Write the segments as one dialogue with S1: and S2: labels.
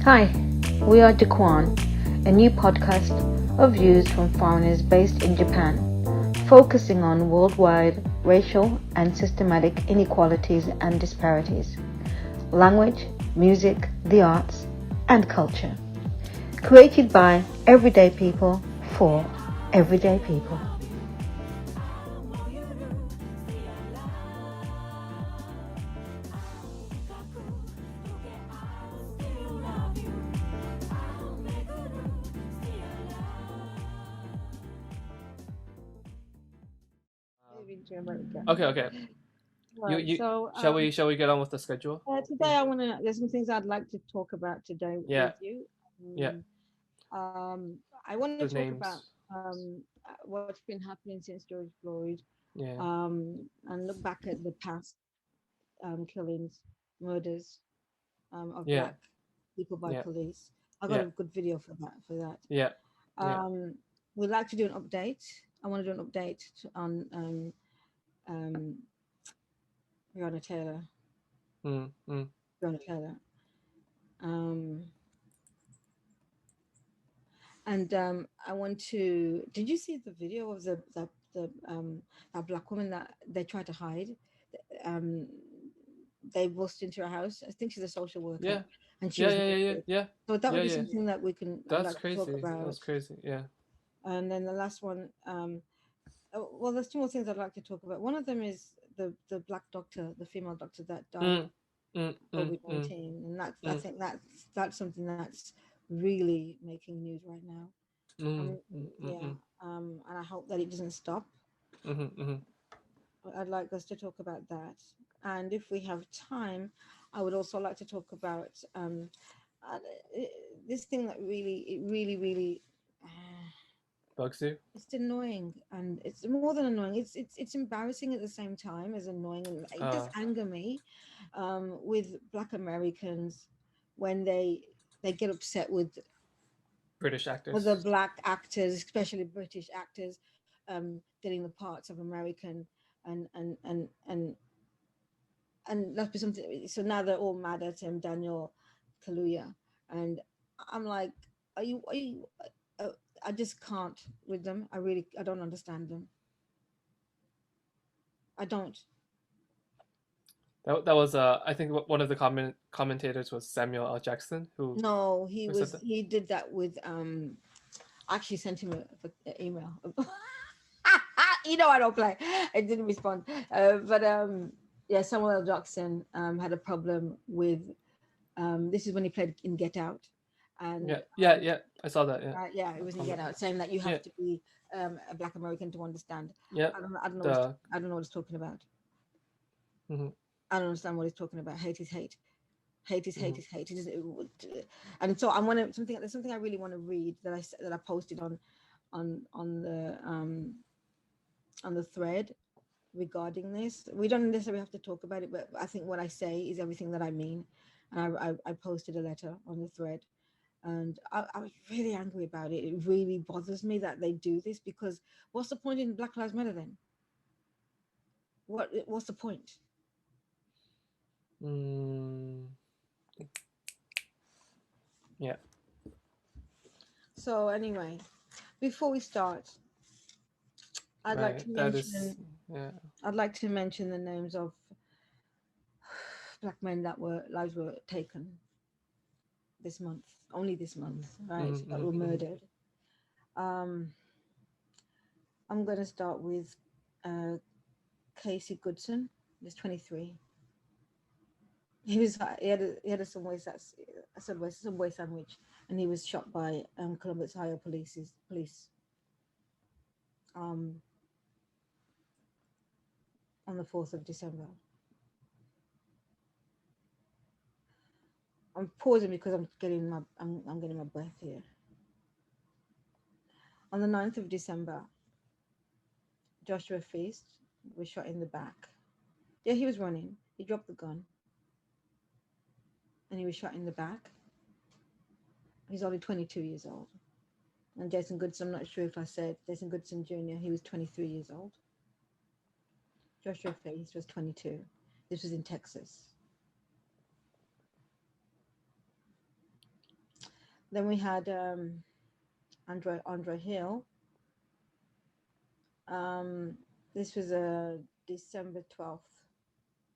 S1: Hi, we are JKwan, a new podcast of views from foreigners based in Japan, focusing on worldwide racial and systematic inequalities and disparities, language, music, the arts, and culture. Created by everyday people for everyday people.
S2: Okay.
S3: Right.
S2: You
S3: So
S2: shall we get on with the schedule?
S3: today I want to. There's some things I'd like to talk about today
S2: Yeah,
S3: with you.
S2: yeah.
S3: I want to
S2: The
S3: talk about
S2: names.
S3: what's been happening since George Floyd,
S2: Yeah,
S3: and look back at the past killings, murders of
S2: yeah,
S3: black people by
S2: yeah,
S3: police. I got
S2: yeah,
S3: a good video for that.
S2: yeah, yeah.
S3: Um, we'd like to do an update. I want to do an update on um, Breonna Taylor.
S2: Mm, mm.
S3: Breonna Taylor. Um, And I want to. Did you see the video of the that black woman that they tried to hide? Um, they burst into her house. I think she's a social worker,
S2: Yeah,
S3: and she
S2: yeah,
S3: was
S2: yeah, yeah, yeah,
S3: naked.
S2: yeah,
S3: So that
S2: yeah,
S3: would be
S2: yeah.
S3: something that I'd
S2: That's
S3: like to talk
S2: crazy.
S3: about.
S2: That's crazy. Yeah.
S3: And then the last one. Well, there's two more things I'd like to talk about. One of them is the black doctor, the female doctor that died of
S2: Mm, mm, mm, mm,
S3: COVID-19, and that's I
S2: mm,
S3: think that's something that's really making news right now.
S2: mm,
S3: Um,
S2: mm, mm,
S3: yeah,
S2: mm,
S3: and I hope that it doesn't stop.
S2: mm, mm.
S3: I'd like us to talk about that, and if we have time, I would also like to talk about uh, this thing that really
S2: Bugs you?
S3: it's annoying, and it's more than annoying. It's embarrassing at the same time as annoying, and it does
S2: Uh,
S3: anger me with Black Americans when they get upset with
S2: British
S3: other
S2: actors.
S3: black actors, especially British actors, getting the parts of American and and and and and that's been something. So now they're all mad at him, Daniel Kaluuya, and I'm like, are you? Uh, I just can't with them. I don't understand them. I don't.
S2: That was I think one of the commentators was Samuel L. Jackson
S3: No,
S2: who said that.
S3: he did that with I actually sent him a email. You know I don't play. I didn't respond. But yeah, Samuel L. Jackson had a problem with this is when he played in Get Out, and
S2: Yeah, yeah, yeah. I saw that. Yeah,
S3: yeah, it
S2: that
S3: was in Get
S2: comment.
S3: Out, saying that you
S2: Yeah,
S3: have to be a Black American to understand.
S2: yeah.
S3: I don't know
S2: The
S3: I don't know what he's talking about.
S2: mhm,
S3: I don't understand what he's talking about. Hate is hate. Hate is hate
S2: mhm.
S3: is hate. And so I want to something. There's something I really want to read that I posted on on the um on the thread regarding this. We don't necessarily have to talk about it, but I think what I say is everything that I mean. And I posted a letter on the thread, and I was really angry about it. It really bothers me that they do this because what's the point in Black Lives Matter then? What's the point?
S2: Mm, yeah,
S3: So anyway, before we start, I'd like
S2: right.
S3: to
S2: That is
S3: mention
S2: yeah.
S3: I'd like to mention the names of black men that were lives were taken this month, only this month, right?
S2: Mm-hmm,
S3: That were
S2: mm-hmm,
S3: murdered. Um, I'm going to start with uh, Casey Goodson. He's 23. He had a subway sandwich, and he was shot by Columbus Ohio police um, on the 4th of December. I'm pausing because I'm getting my breath here. On the 9th of December, Joshua Feast was shot in the back. Yeah, he was running. He dropped the gun and he was shot in the back. He's only 22 years old. And Jason Goodson, I'm not sure if I said Jason Goodson Jr., he was 23 years old. Joshua Feast was 22. This was in Texas. Then we had Andre Hill. This was December 12th.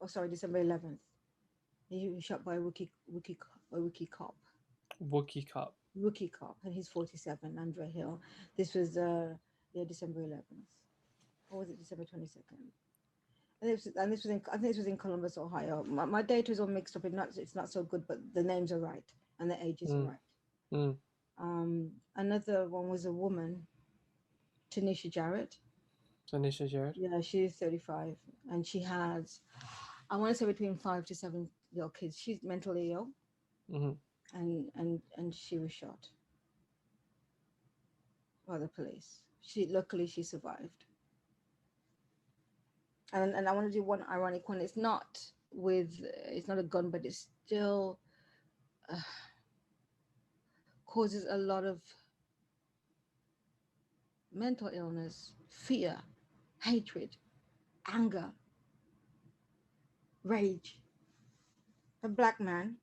S3: Oh, sorry, December 11th. He was shot by a rookie cop.
S2: Wookie cop.
S3: Rookie cop, and he's 47. Andre Hill. This was December 11th. Or was it December 22nd? And this was in, I think this was in Columbus, Ohio. My data is all mixed up. It's not so good, but the names are right and the ages are right. Another one was a woman, Tanisha Jarrett.
S2: Tanisha Jarrett.
S3: Yeah, she's 35, and she has, I want to say, between 5 to 7 little kids. She's mentally ill, and she was shot by the police. Luckily she survived. And I want to do one ironic one. It's not a gun, but it still causes a lot of mental illness, fear, hatred, anger, rage. A black man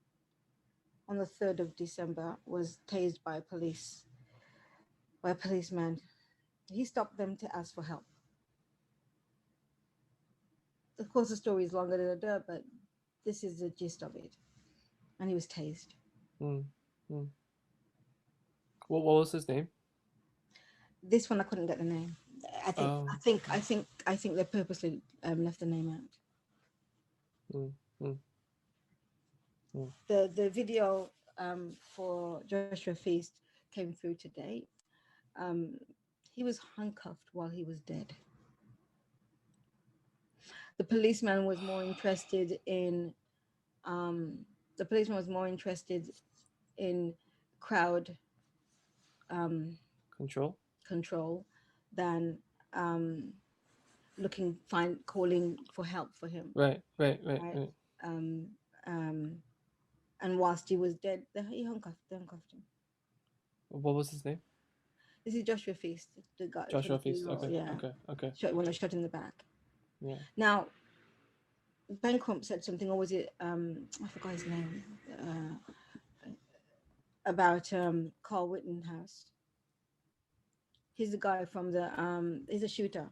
S3: on the 3rd of December was tased by a policeman. He stopped them to ask for help. Of course, the story is longer than a dirt, but this is the gist of it. And he was tased.
S2: What was his name?
S3: This one I couldn't get the name. I think they purposely left the name out. The video for Joshua Feast came through today. He was handcuffed while he was dead. The policeman was more interested in crowd control than calling for help for him.
S2: Right.
S3: And whilst he was dead, they handcuffed him.
S2: What was his name?
S3: This is Joshua Feast, the guy.
S2: Joshua Feast. Okay.
S3: When I shot in the back.
S2: Yeah.
S3: Now, Ben Crump said something, or was it? I forgot his name. About Carl Rittenhouse. He's the guy from the. He's a shooter.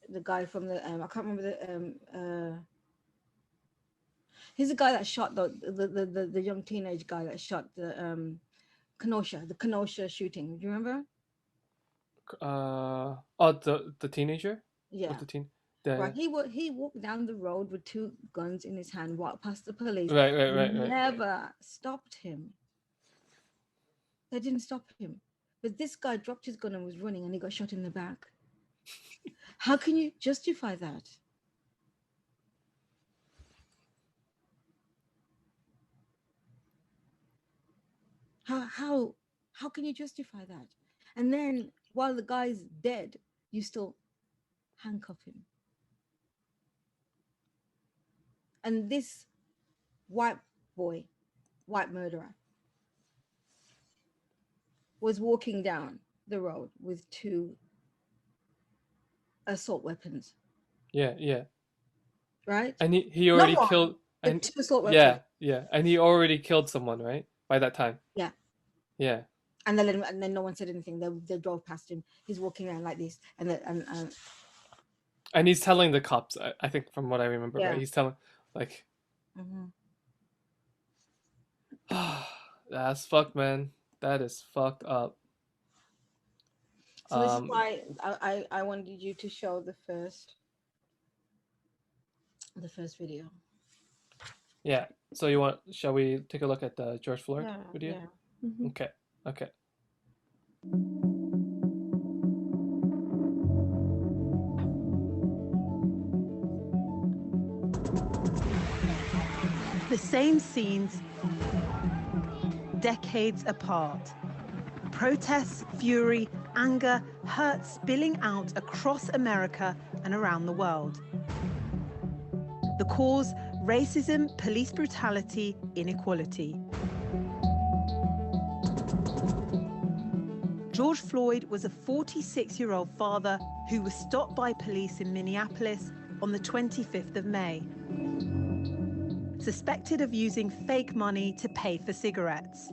S3: The guy from the. I can't remember the. He's the guy that shot the young teenage guy that shot the Kenosha shooting. Do you remember?
S2: The teenager.
S3: Yeah.
S2: Right.
S3: He walked down the road with 2 guns in his hand, walked past the police.
S2: Right.
S3: Never stopped him. They didn't stop him. But this guy dropped his gun and was running, and he got shot in the back. How can you justify that? How can you justify that? And then while the guy's dead, you still handcuff him. And this white murderer, was walking down the road with 2 assault weapons.
S2: Yeah.
S3: Right?
S2: And he already killed. And
S3: 2 assault weapons.
S2: Yeah. And he already killed someone, right? By that time.
S3: Yeah.
S2: Yeah.
S3: And then no one said anything. They drove past him. He's walking around like this, and
S2: he's telling the cops. I think from what I remember, right? He's telling, like, that's fucked, man. That is fucked up.
S3: So this is why I wanted you to show the first video.
S2: Yeah. So shall we take a look at the George Floyd video?
S3: Yeah. Mm-hmm.
S2: Okay.
S4: The same scenes, decades apart. Protests, fury, anger, hurt spilling out across America and around the world. The cause, racism, police brutality, inequality. George Floyd was a 46-year-old father who was stopped by police in Minneapolis on the 25th of May. Suspected of using fake money to pay for cigarettes.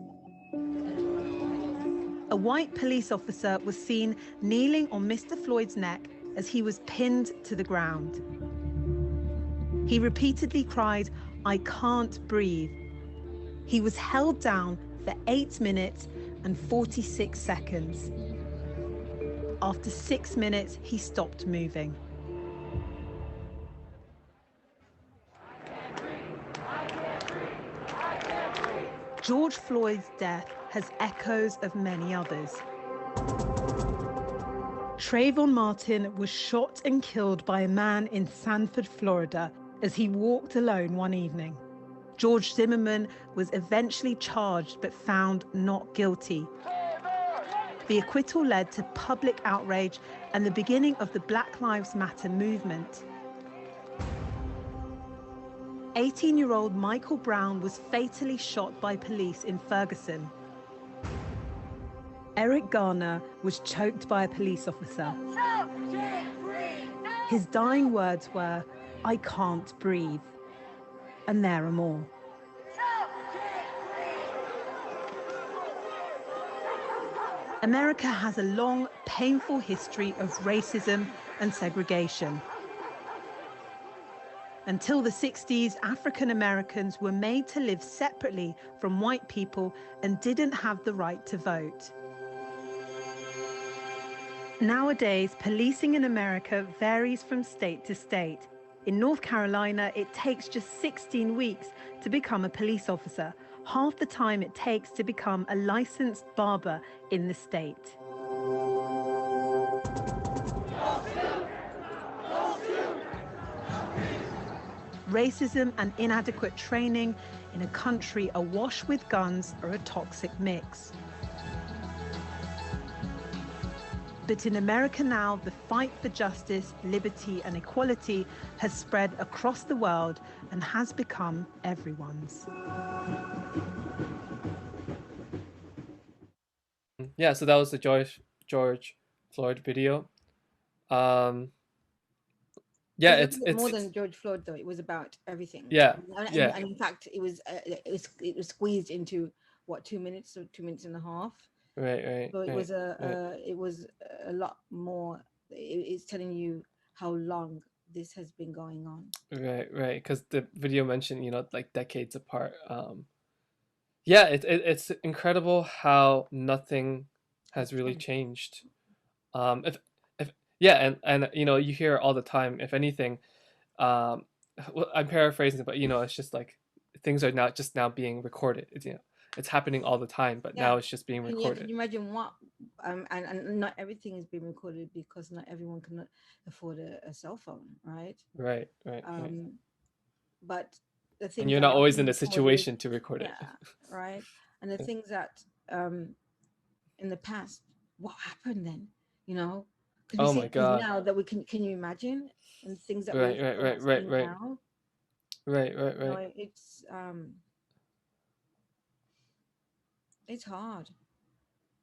S4: a white police officer was seen kneeling on Mr. Floyd's neck as he was pinned to the ground. He repeatedly cried, "I can't breathe." He was held down for 8 minutes and 46 seconds. After 6 minutes, he stopped moving. George Floyd's death has echoes of many others. Trayvon Martin was shot and killed by a man in Sanford, Florida, as he walked alone one evening. George Zimmerman was eventually charged but found not guilty. The acquittal led to public outrage and the beginning of the Black Lives Matter movement. 18-year-old Michael Brown was fatally shot by police in Ferguson. Eric Garner was choked by a police officer. His dying words were, "I can't breathe." And there are more. America has a long, painful history of racism and segregation. Until the 60s, African Americans were made to live separately from white people and didn't have the right to vote. Nowadays, policing in America varies from state to state. In North Carolina, it takes just 16 weeks to become a police officer, half the time it takes to become a licensed barber in the state. Racism and inadequate training in a country awash with guns are a toxic mix. But in America now, the fight for justice, liberty, and equality has spread across the world and has become everyone's.
S2: Yeah, so that was the George Floyd video. Yeah,
S3: It was
S2: it's
S3: more than George Floyd, though. It was about everything.
S2: Yeah,
S3: and,
S2: yeah.
S3: and in fact, it was squeezed into what, 2 minutes or 2 minutes and a half.
S2: Right.
S3: So it was a lot more. It's telling you how long this has been going on.
S2: Right. Because the video mentioned, like decades apart. Yeah, it's incredible how nothing has really changed. If yeah, and you hear all the time. If anything, well, I'm paraphrasing, but it's just like things are now being recorded. It's happening all the time, but now it's just being recorded.
S3: Can you imagine what? And not everything is being recorded because not everyone can afford a cell phone, right?
S2: Right.
S3: But the things
S2: and you're
S3: that
S2: not
S3: are
S2: always
S3: being
S2: in a
S3: recorded,
S2: situation to record it.
S3: Right. And the things that in the past, what happened then? Because
S2: Oh my God.
S3: now that we can you imagine? And things that
S2: Right.
S3: now.
S2: Right.
S3: It's hard.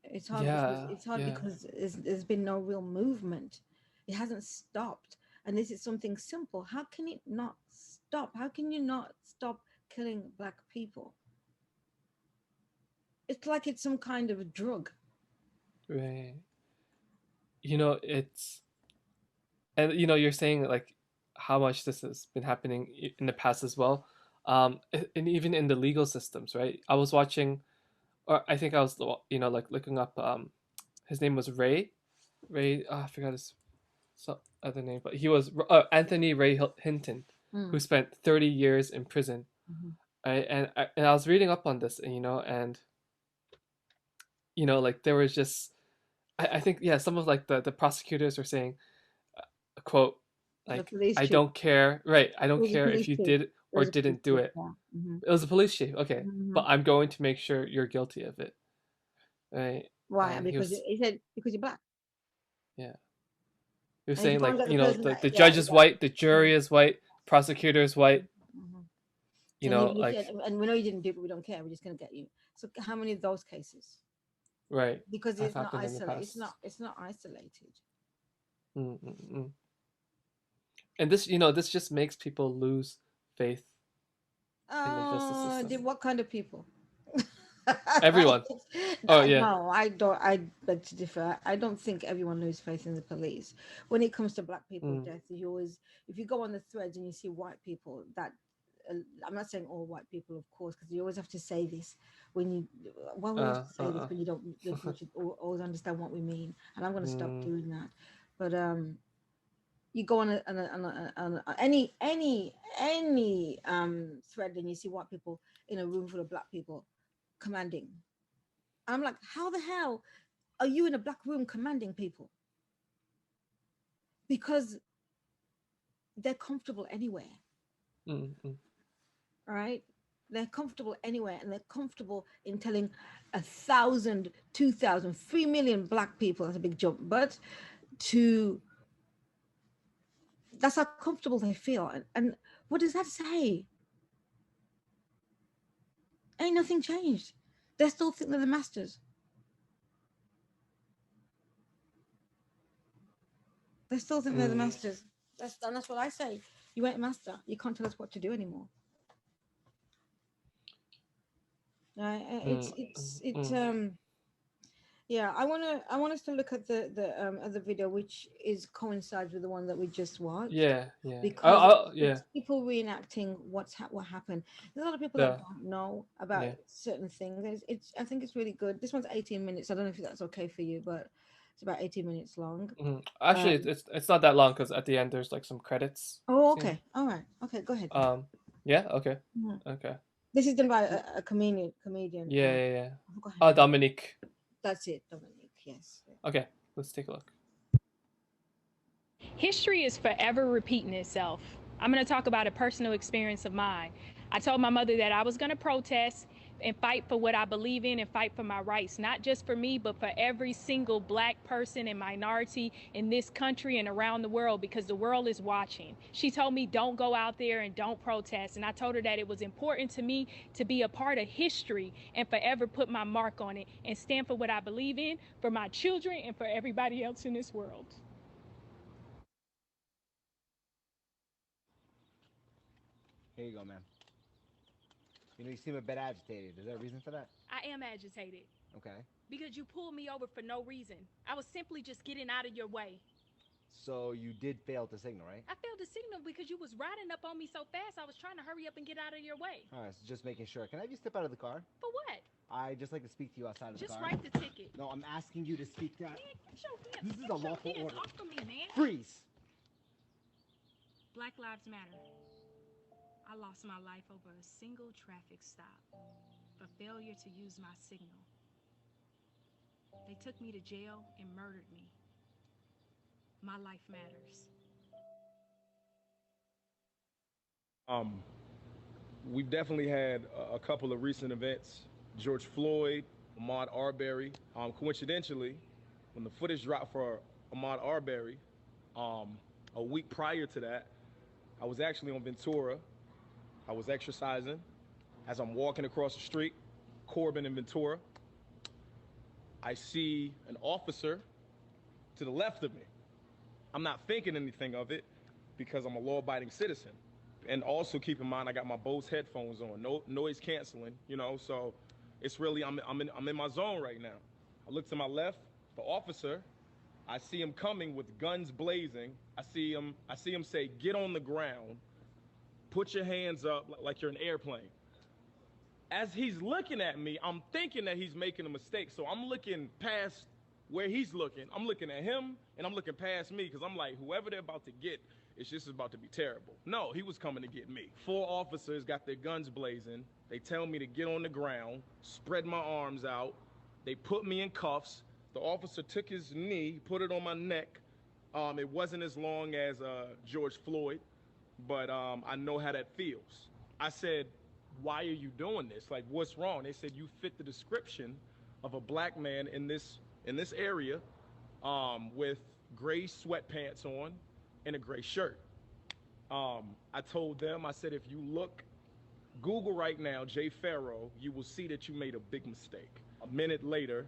S3: It's hard.
S2: Yeah,
S3: It's hard
S2: yeah.
S3: because there's been no real movement. It hasn't stopped. And this is something simple. How can it not stop? How can you not stop killing Black people? It's like it's some kind of a drug.
S2: Right. It's, and you're saying like how much this has been happening in the past as well, and even in the legal systems, right? I was watching, or I think I was like looking up, his name was I forgot his other name, but he was Anthony Ray Hinton, who spent 30 years in prison. Right? And I was reading up on this, and like there was just, I think, yeah, some of like the prosecutors were saying, a quote, like, I don't care, right? I don't care if you did or didn't do it. It was a police chief, okay, but I'm going to make sure you're guilty of it, right?
S3: Why? Because he said because you're Black.
S2: Yeah, he was saying like the
S3: the
S2: judge is white, the jury is white, prosecutor is white. Like,
S3: and we know you didn't do it, but we don't care. We're just gonna get you. So how many of those cases?
S2: Right.
S3: Because it's not isolated. It's not isolated.
S2: And this, this just makes people lose faith in the justice system.
S3: What kind of people?
S2: Everyone. Oh yeah.
S3: No, I don't. I beg to differ. I don't think everyone loses faith in the police. When it comes to black people's
S2: Mm.
S3: death, you always, if you go on the threads and you see white people, that I'm not saying all white people, of course, because you always have to say this when you. Well, we have to say this when you don't. We should always understand what we mean, and I'm going to stop doing that. But you go on any thread and you see white people in a room full of black people commanding. I'm like, how the hell are you in a black room commanding people? Because they're comfortable anywhere.
S2: Mm-hmm.
S3: All right, they're comfortable anywhere, and they're comfortable in telling 1,000, 2,000, 3 million black people, that's a big jump, but that's how comfortable they feel. And what does that say? Ain't nothing changed. They still think they're the masters. They still think they're the masters. That's what I say. You ain't master. You can't tell us what to do anymore. Yeah. I want us to look at the other video, which coincides with the one that we just watched.
S2: Yeah.
S3: Because it's people reenacting what happened. There's a lot of people that don't know about certain things. I think it's really good. This one's 18 minutes. I don't know if that's okay for you, but it's about 18 minutes long.
S2: Actually, it's not that long because at the end there's like some credits.
S3: Oh, okay. Scene. All right. Okay, go ahead.
S2: Yeah. Okay.
S3: Mm-hmm.
S2: Okay.
S3: This is done by a comedian.
S2: Yeah. Oh, Dominique.
S3: That's it, Dominique. Yes.
S2: Okay, let's take a look.
S5: History is forever repeating itself. I'm going to talk about a personal experience of mine. I told my mother that I was going to protest and fight for what I believe in and fight for my rights, not just for me, but for every single black person and minority in this country and around the world, because the world is watching. She told me don't go out there and don't protest. And I told her that it was important to me to be a part of history and forever put my mark on it and stand for what I believe in, for my children and for everybody else in this world.
S6: Here you go, ma'am. You know, you seem a bit agitated. Is there a reason for that?
S5: I am agitated.
S6: Okay.
S5: Because you pulled me over for no reason. I was simply just getting out of your way.
S6: So you did fail to signal, right?
S5: I failed to signal because you was riding up on me so fast, I was trying to hurry up and get out of your way.
S6: All right, so just making sure. Can I have you step out of the car?
S5: For what?
S6: I'd just like to speak to you outside of the car.
S5: Just write the ticket.
S6: No, I'm asking you to speak to...
S5: Man, get your hands,
S6: this is a lawful order.
S5: Off from me, man.
S6: Freeze!
S5: Black Lives Matter. I lost my life over a single traffic stop for failure to use my signal. They took me to jail and murdered me. My life matters.
S7: We've definitely had a couple of recent events. George Floyd, Ahmaud Arbery. Coincidentally, when the footage dropped for Ahmaud Arbery, a week prior to that, I was actually on Ventura. I was exercising. As I'm walking across the street, Corbin and Ventura, I see an officer to the left of me. I'm not thinking anything of it because I'm a law-abiding citizen. And also keep in mind, I got my Bose headphones on, no noise canceling, you know, so it's really, I'm in my zone right now. I look to my left, the officer, I see him coming with guns blazing. I see him say, get on the ground, put your hands up like you're an airplane. As he's looking at me, I'm thinking that he's making a mistake. So I'm looking past where he's looking. I'm looking at him and I'm looking past me because I'm like, whoever they're about to get, it's just about to be terrible. No, he was coming to get me. 4 officers got their guns blazing. They tell me to get on the ground, spread my arms out. They put me in cuffs. The officer took his knee, put it on my neck. It wasn't as long as George Floyd, but I know how that feels. I said, why are you doing this? Like, what's wrong? They said, you fit the description of a black man in this area with gray sweatpants on and a gray shirt. I told them, I said, if you look, Google right now, Jay Farrow, you will see that you made a big mistake. A minute later,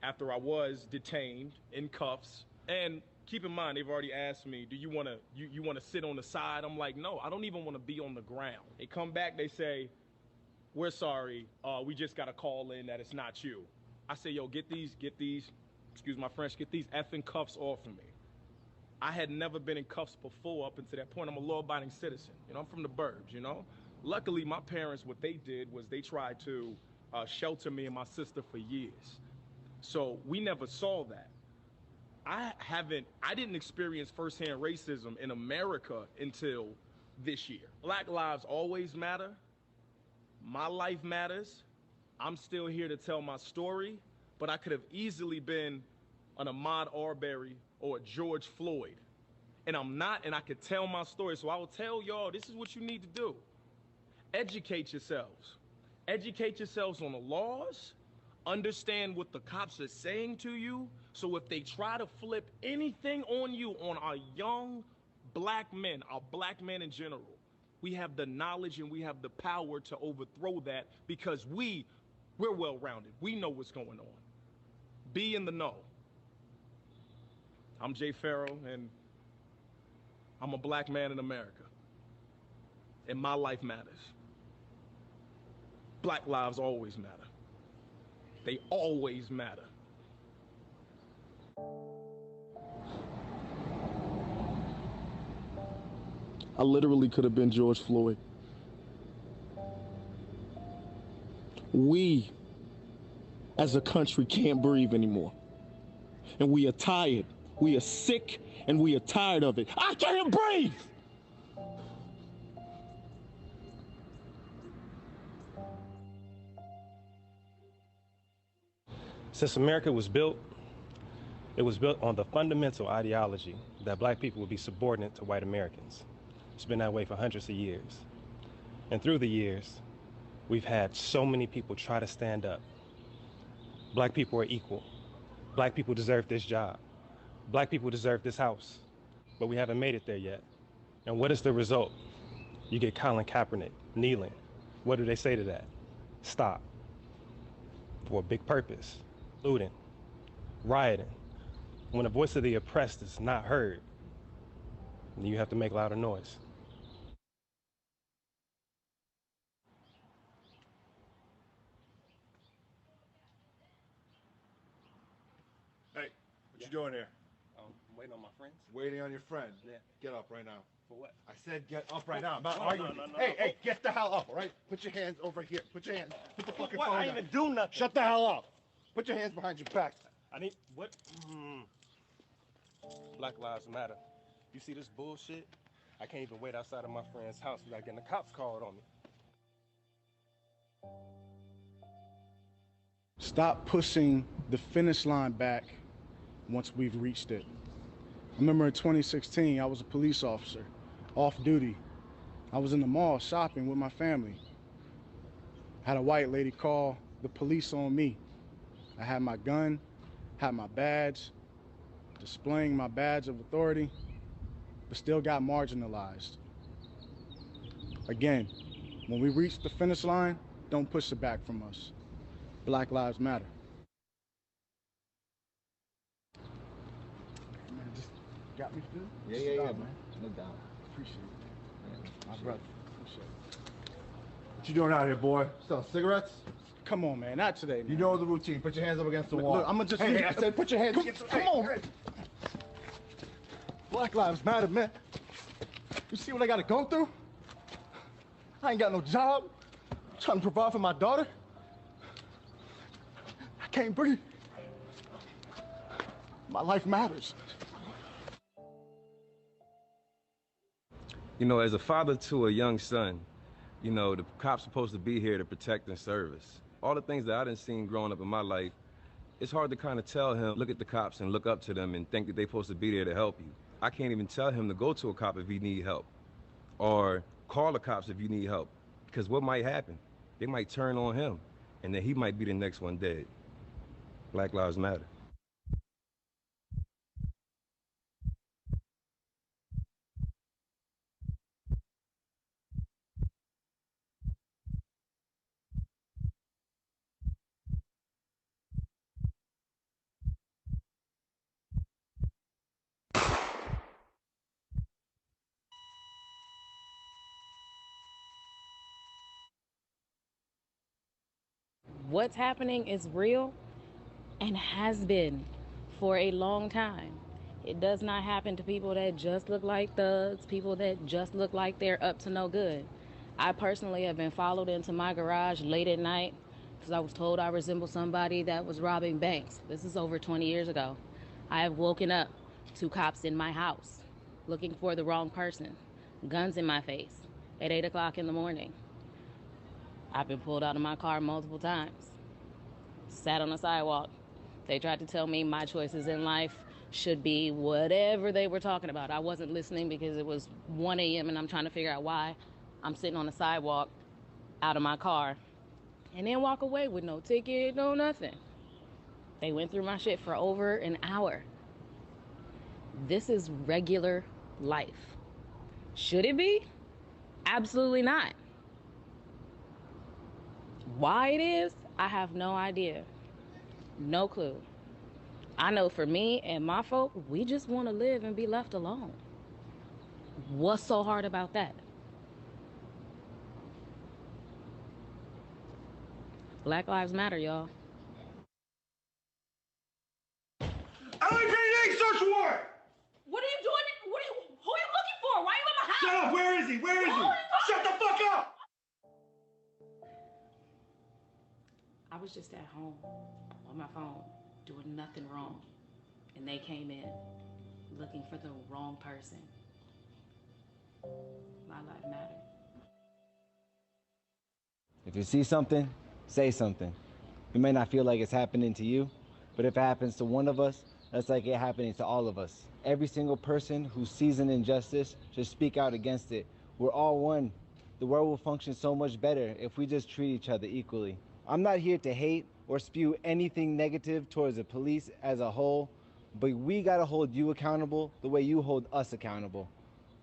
S7: after I was detained in cuffs, and keep in mind, they've already asked me, do you want to sit on the side? I'm like, no, I don't even want to be on the ground. They come back, they say, we're sorry, we just got a call in that it's not you. I say, yo, get these, excuse my French, get these effing cuffs off of me. I had never been in cuffs before up until that point. I'm a law-abiding citizen. You know, I'm from the burbs, you know? Luckily, my parents, what they did was they tried to shelter me and my sister for years. So we never saw that. I didn't experience firsthand racism in America until this year. Black lives always matter. My life matters. I'm still here to tell my story, but I could have easily been an Ahmaud Arbery or a George Floyd. And I'm not, and I could tell my story. So I will tell y'all, this is what you need to do. Educate yourselves. Educate yourselves on the laws. Understand what the cops are saying to you. So if they try to flip anything on you, on our young black men, our black men in general, we have the knowledge and we have the power to overthrow that because we're well-rounded. We know what's going on. Be in the know. I'm Jay Farrow, and I'm a black man in America. And my life matters. Black lives always matter. They always matter. I literally could have been George Floyd. We, as a country, can't breathe anymore. And we are tired. We are sick, and we are tired of it. I can't breathe!
S8: Since America was built, it was built on the fundamental ideology that black people would be subordinate to white Americans. It's been that way for hundreds of years. And through the years, we've had so many people try to stand up. Black people are equal. Black people deserve this job. Black people deserve this house. But we haven't made it there yet. And what is the result? You get Colin Kaepernick kneeling. What do they say to that? Stop. For a big purpose. Looting. Rioting. When the voice of the oppressed is not heard, you have to make louder noise.
S9: Hey, what you doing here?
S8: I'm waiting on my friends.
S9: Waiting on your friend.
S8: Yeah.
S9: Get up right now.
S8: For what?
S9: I said get up right now. I'm not arguing.
S8: No.
S9: Hey, get the hell up, all right? Put your hands over here. Put your hands. Put the fucking
S8: What?
S9: phone
S8: I
S9: down.
S8: ain't even do nothing.
S9: Shut the hell up. Put your hands behind your back.
S8: I need, what? Black Lives Matter. You see this bullshit? I can't even wait outside of my friend's house without getting the cops called on me.
S10: Stop pushing the finish line back once we've reached it. I remember in 2016, I was a police officer, off duty. I was in the mall shopping with my family. Had a white lady call the police on me. I had my gun, had my badge, displaying my badge of authority, but still got marginalized. Again, when we reach the finish line, don't push it back from us. Black Lives Matter. Man, just got me through?
S6: Yeah, man. No doubt.
S10: Appreciate it.
S6: Yeah,
S10: My brother. Appreciate it.
S9: What you doing out here, boy? Selling cigarettes?
S10: Come on, man. Not today, man.
S9: You know the routine. Put your hands up against the wall.
S10: Look, I'm gonna just...
S9: Hey, I said put your hands against the wall.
S10: Come on, man. Black Lives Matter, man. You see what I gotta go through? I ain't got no job. I'm trying to provide for my daughter. I can't breathe. My life matters.
S11: You know, as a father to a young son, you know, the cops supposed to be here to protect and service. All the things that I done seen growing up in my life, it's hard to kind of tell him, look at the cops and look up to them and think that they're supposed to be there to help you. I can't even tell him to go to a cop if he need help or call the cops if you need help, because what might happen? They might turn on him and then he might be the next one dead. Black Lives Matter.
S12: What's happening is real and has been for a long time. It does not happen to people that just look like thugs, people that just look like they're up to no good. I personally have been followed into my garage late at night because I was told I resemble somebody that was robbing banks. This is over 20 years ago. I have woken up to cops in my house looking for the wrong person, guns in my face at 8 o'clock in the morning. I've been pulled out of my car multiple times, sat on the sidewalk. They tried to tell me my choices in life should be whatever they were talking about. I wasn't listening because it was 1 a.m. and I'm trying to figure out why I'm sitting on the sidewalk out of my car and then walk away with no ticket, no nothing. They went through my shit for over an hour. This is regular life. Should it be? Absolutely not. Why it is, I have no idea. No clue. I know for me and my folk, we just want to live and be left alone. What's so hard about that? Black Lives Matter, y'all.
S13: LAPD, search warrant!
S14: What are you doing? Who are you looking for? Why are you in my house?
S13: Shut up, where is he? Where is he? Shut the fuck up!
S12: I was just at home on my phone doing nothing wrong, and they came in looking for the wrong person. My life mattered.
S6: If you see something, say something. It may not feel like it's happening to you, but if it happens to one of us, that's like it happening to all of us. Every single person who sees an injustice should speak out against it. We're all one. The world will function so much better if we just treat each other equally. I'm not here to hate or spew anything negative towards the police as a whole, but we gotta hold you accountable the way you hold us accountable.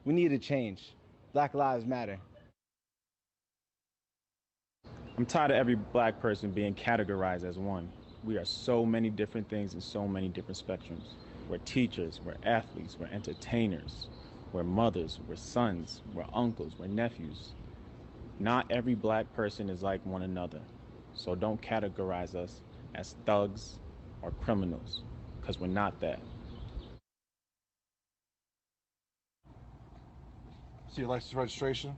S6: We need to change. Black Lives Matter.
S15: I'm tired of every black person being categorized as one. We are so many different things in so many different spectrums. We're teachers, we're athletes, we're entertainers, we're mothers, we're sons, we're uncles, we're nephews. Not every black person is like one another. So don't categorize us as thugs or criminals, because we're not that.
S9: See your license registration?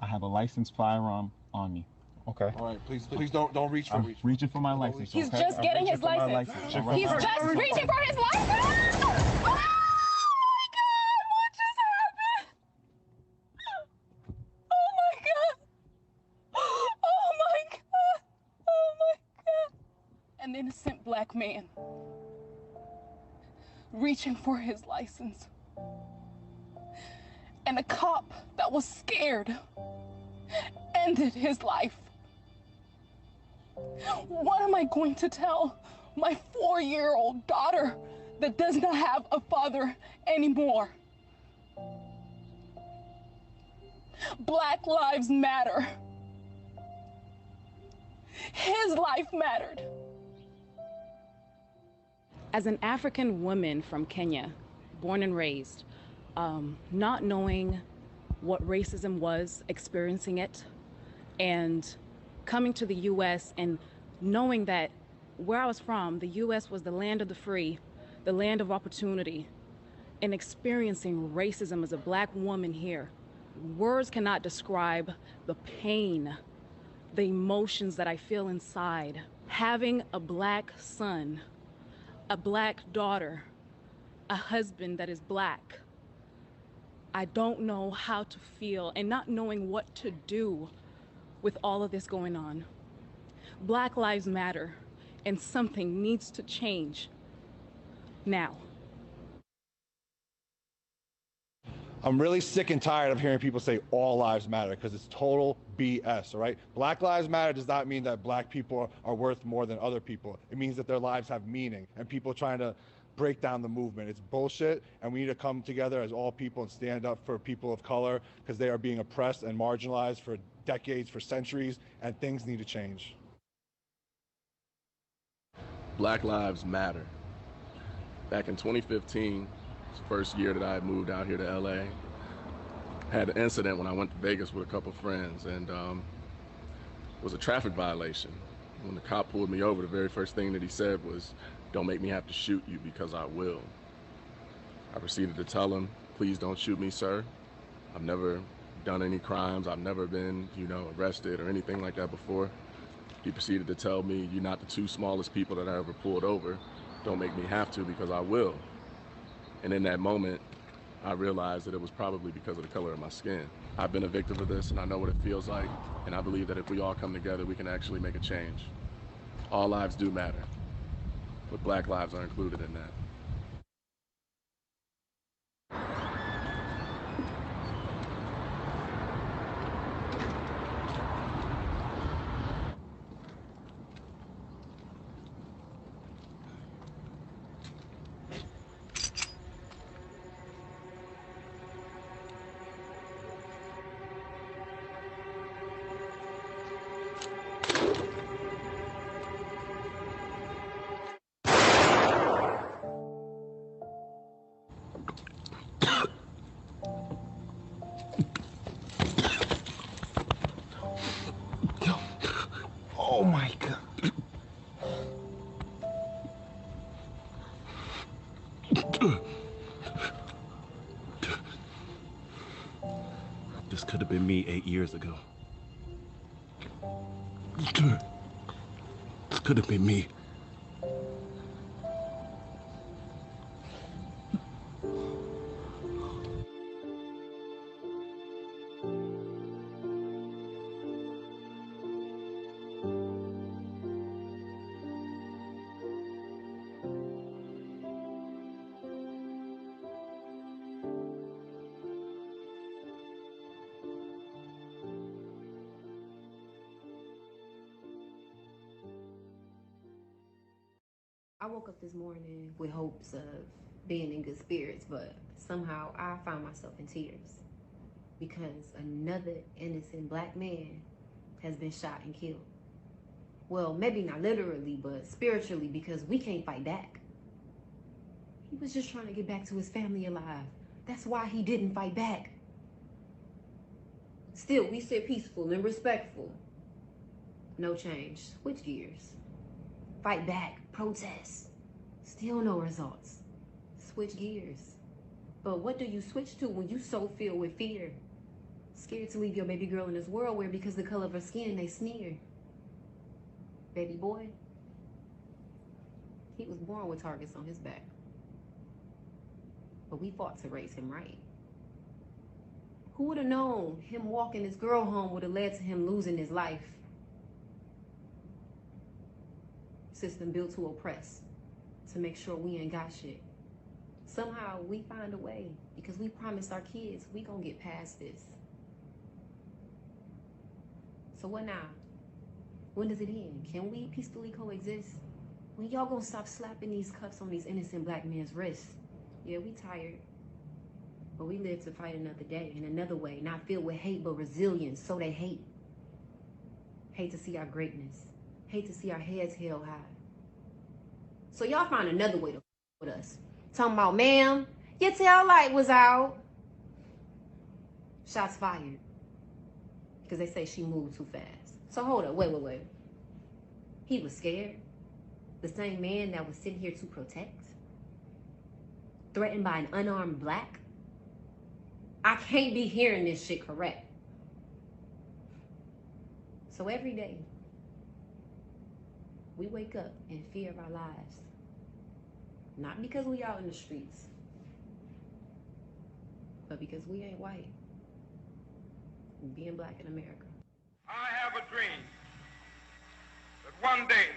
S16: I have a licensed firearm on me. Okay.
S9: All right, please don't reach for
S16: I'm reaching for my license.
S14: He's
S16: okay?
S14: just
S16: I'm
S14: getting
S16: reaching
S14: his
S16: for my
S14: license.
S16: All right.
S14: He's just reaching for his license. Oh my God! What just happened? Oh my God! Oh my God! Oh my God! An innocent black man reaching for his license, and a cop that was scared ended his life. What am I going to tell my 4-year-old daughter that does not have a father anymore? Black lives matter. His life mattered.
S12: As an African woman from Kenya, born and raised, not knowing what racism was, experiencing it, and coming to the US and knowing that where I was from, the US was the land of the free, the land of opportunity, and experiencing racism as a black woman here. Words cannot describe the pain, the emotions that I feel inside. Having a black son, a black daughter, a husband that is black, I don't know how to feel, and not knowing what to do with all of this going on. Black lives matter, and something needs to change now.
S9: I'm really sick and tired of hearing people say all lives matter, because it's total BS, all right? Black lives matter does not mean that black people are worth more than other people. It means that their lives have meaning, and people trying to break down the movement. It's bullshit, and we need to come together as all people and stand up for people of color, because they are being oppressed and marginalized for decades, for centuries, and things need to change.
S17: Black Lives Matter. Back in 2015, it's the first year that I moved out here to LA. Had an incident when I went to Vegas with a couple friends, and it was a traffic violation. When the cop pulled me over, the very first thing that he said was, "Don't make me have to shoot you because I will." I proceeded to tell him, "Please don't shoot me, sir. I've never done any crimes. I've never been, arrested or anything like that before." He proceeded to tell me, "You're not the two smallest people that I ever pulled over. Don't make me have to because I will." And in that moment, I realized that it was probably because of the color of my skin. I've been a victim of this and I know what it feels like. And I believe that if we all come together, we can actually make a change. All lives do matter, but Black lives are included in that.
S13: Oh my God.
S11: This could have been me 8 years ago. This could have been me.
S18: I woke up this morning with hopes of being in good spirits, but somehow I found myself in tears because another innocent Black man has been shot and killed. Well, maybe not literally, but spiritually, because we can't fight back. He was just trying to get back to his family alive. That's why he didn't fight back. Still, we stay peaceful and respectful. No change. Switch gears. Fight back, protest. Still no results. Switch gears. But what do you switch to when you so filled with fear? Scared to leave your baby girl in this world where because the color of her skin they sneer. Baby boy, he was born with targets on his back. But we fought to raise him right. Who would have known him walking this girl home would have led to him losing his life? System built to oppress, to make sure we ain't got shit. Somehow we find a way because we promised our kids we gonna get past this. So what now? When does it end? Can we peacefully coexist? When y'all gonna stop slapping these cuffs on these innocent Black men's wrists? Yeah, we tired, but we live to fight another day in another way, not filled with hate but resilience. So they hate. Hate to see our greatness. Hate to see our heads held high. So y'all find another way to with us. Talking about, ma'am, your tail light was out. Shots fired. Because they say she moved too fast. So hold up, wait. He was scared. The same man that was sitting here to protect. Threatened by an unarmed Black. I can't be hearing this shit correct. So every day, we wake up in fear of our lives. Not because we out in the streets, but because we ain't white. Being Black in America.
S13: I have a dream that one day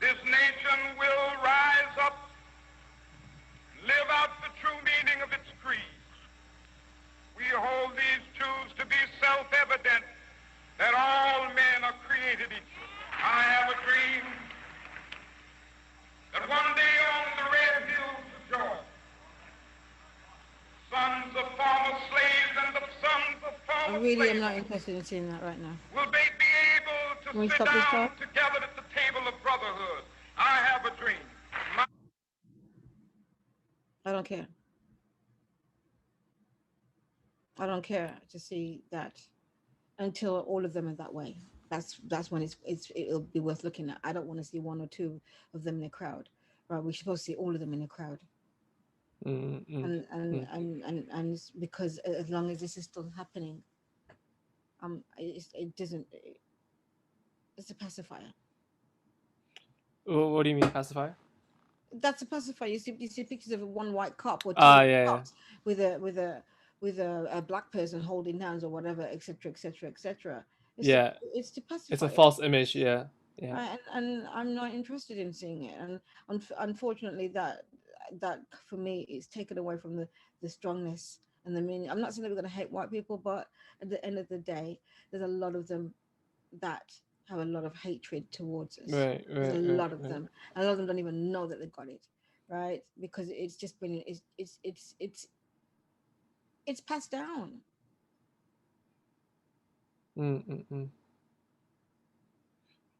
S13: this nation will rise up, live out the true meaning of its creed. We hold these truths to be self-evident that all men are created equal. I have a dream that one day on the red hills of Georgia, sons of former slaves and the sons of former
S3: I'm not interested in seeing that right now.
S13: will be able to sit down together at the table of brotherhood. I have a dream.
S3: I don't care. I don't care to see that until all of them are that way. that's when it'll be worth looking at. I don't want to see one or two of them in a crowd, right? We're supposed to see all of them in a crowd. And it's because as long as this is still happening, it doesn't. It's a pacifier.
S2: What do you mean pacifier?
S3: That's a pacifier. You see pictures of one white cop or two cops with a black person holding hands or whatever, etc., etc., etc. It's to pacify.
S2: It's a false image. Yeah.
S3: And I'm not interested in seeing it. And unfortunately, that for me is taken away from the strongness and the meaning. I'm not saying that we're going to hate white people, but at the end of the day, there's a lot of them that have a lot of hatred towards us.
S2: Right.
S3: There's a lot of them. A lot of them don't even know that they got it, right? Because it's just been it's passed down. And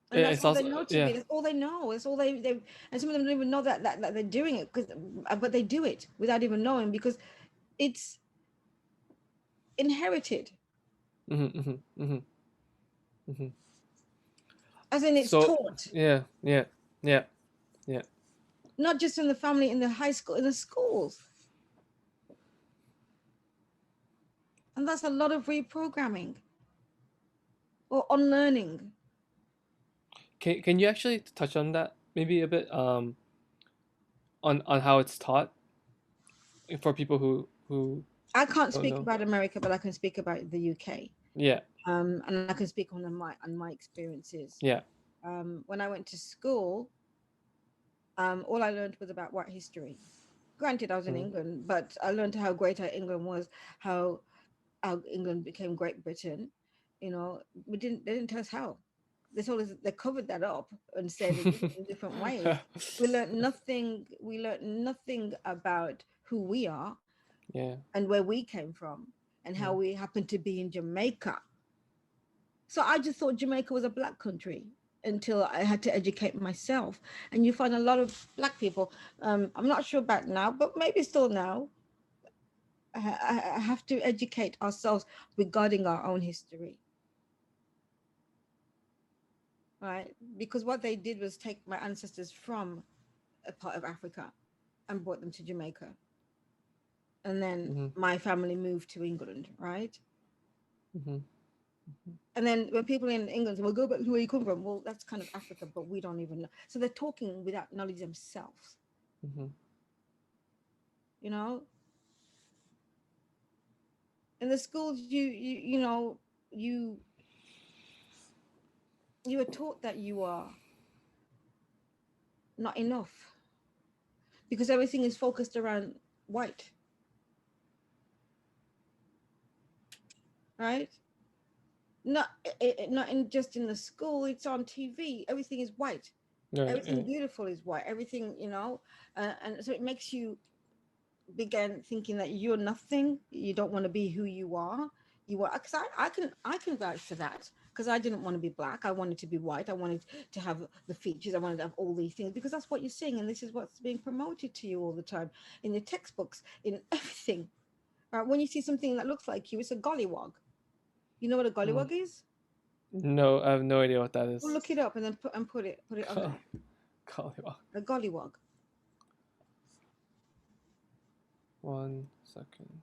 S3: that's all they know to me. That's all they know. That's all they and some of them don't even know that they're doing it, but they do it without even knowing because it's inherited. As in, it's taught.
S2: Yeah.
S3: Not just in the family, in the high school, in the schools. And that's a lot of reprogramming or unlearning.
S2: Can you actually touch on that maybe a bit on how it's taught for people who
S3: I can't speak about America, but I can speak about the UK.
S2: Yeah.
S3: And I can speak on my experiences.
S2: Yeah.
S3: When I went to school, all I learned was about white history. Granted, I was in England, but I learned how great England was, how England became Great Britain. You know, they didn't tell us how. They covered that up and said it in different ways. We learned nothing about who we are, and where we came from, and how we happened to be in Jamaica. So I just thought Jamaica was a black country until I had to educate myself. And you find a lot of black people. I'm not sure about now, but maybe still now. I have to educate ourselves regarding our own history. Right? Because what they did was take my ancestors from a part of Africa and brought them to Jamaica. And then my family moved to England, right? And then when people in England say, well, go back to where you come from. Well, that's kind of Africa, but we don't even know. So they're talking without knowledge themselves. You know? In the schools, you are taught that you are not enough because everything is focused around white, right? Not just in the school, it's on TV. Everything is white. Everything beautiful is white. Everything, and so it makes you begin thinking that you're nothing. You don't want to be who you are. You are, because I can vouch for that. Because I didn't want to be black. I wanted to be white. I wanted to have the features. I wanted to have all these things because that's what you're seeing. And this is what's being promoted to you all the time in the textbooks, in everything. Right? When you see something that looks like you, it's a gollywog. You know what a gollywog is?
S2: No, I have no idea what that is.
S3: Well, look it up and then put it on there.
S2: Gollywog.
S3: A gollywog.
S2: 1 second.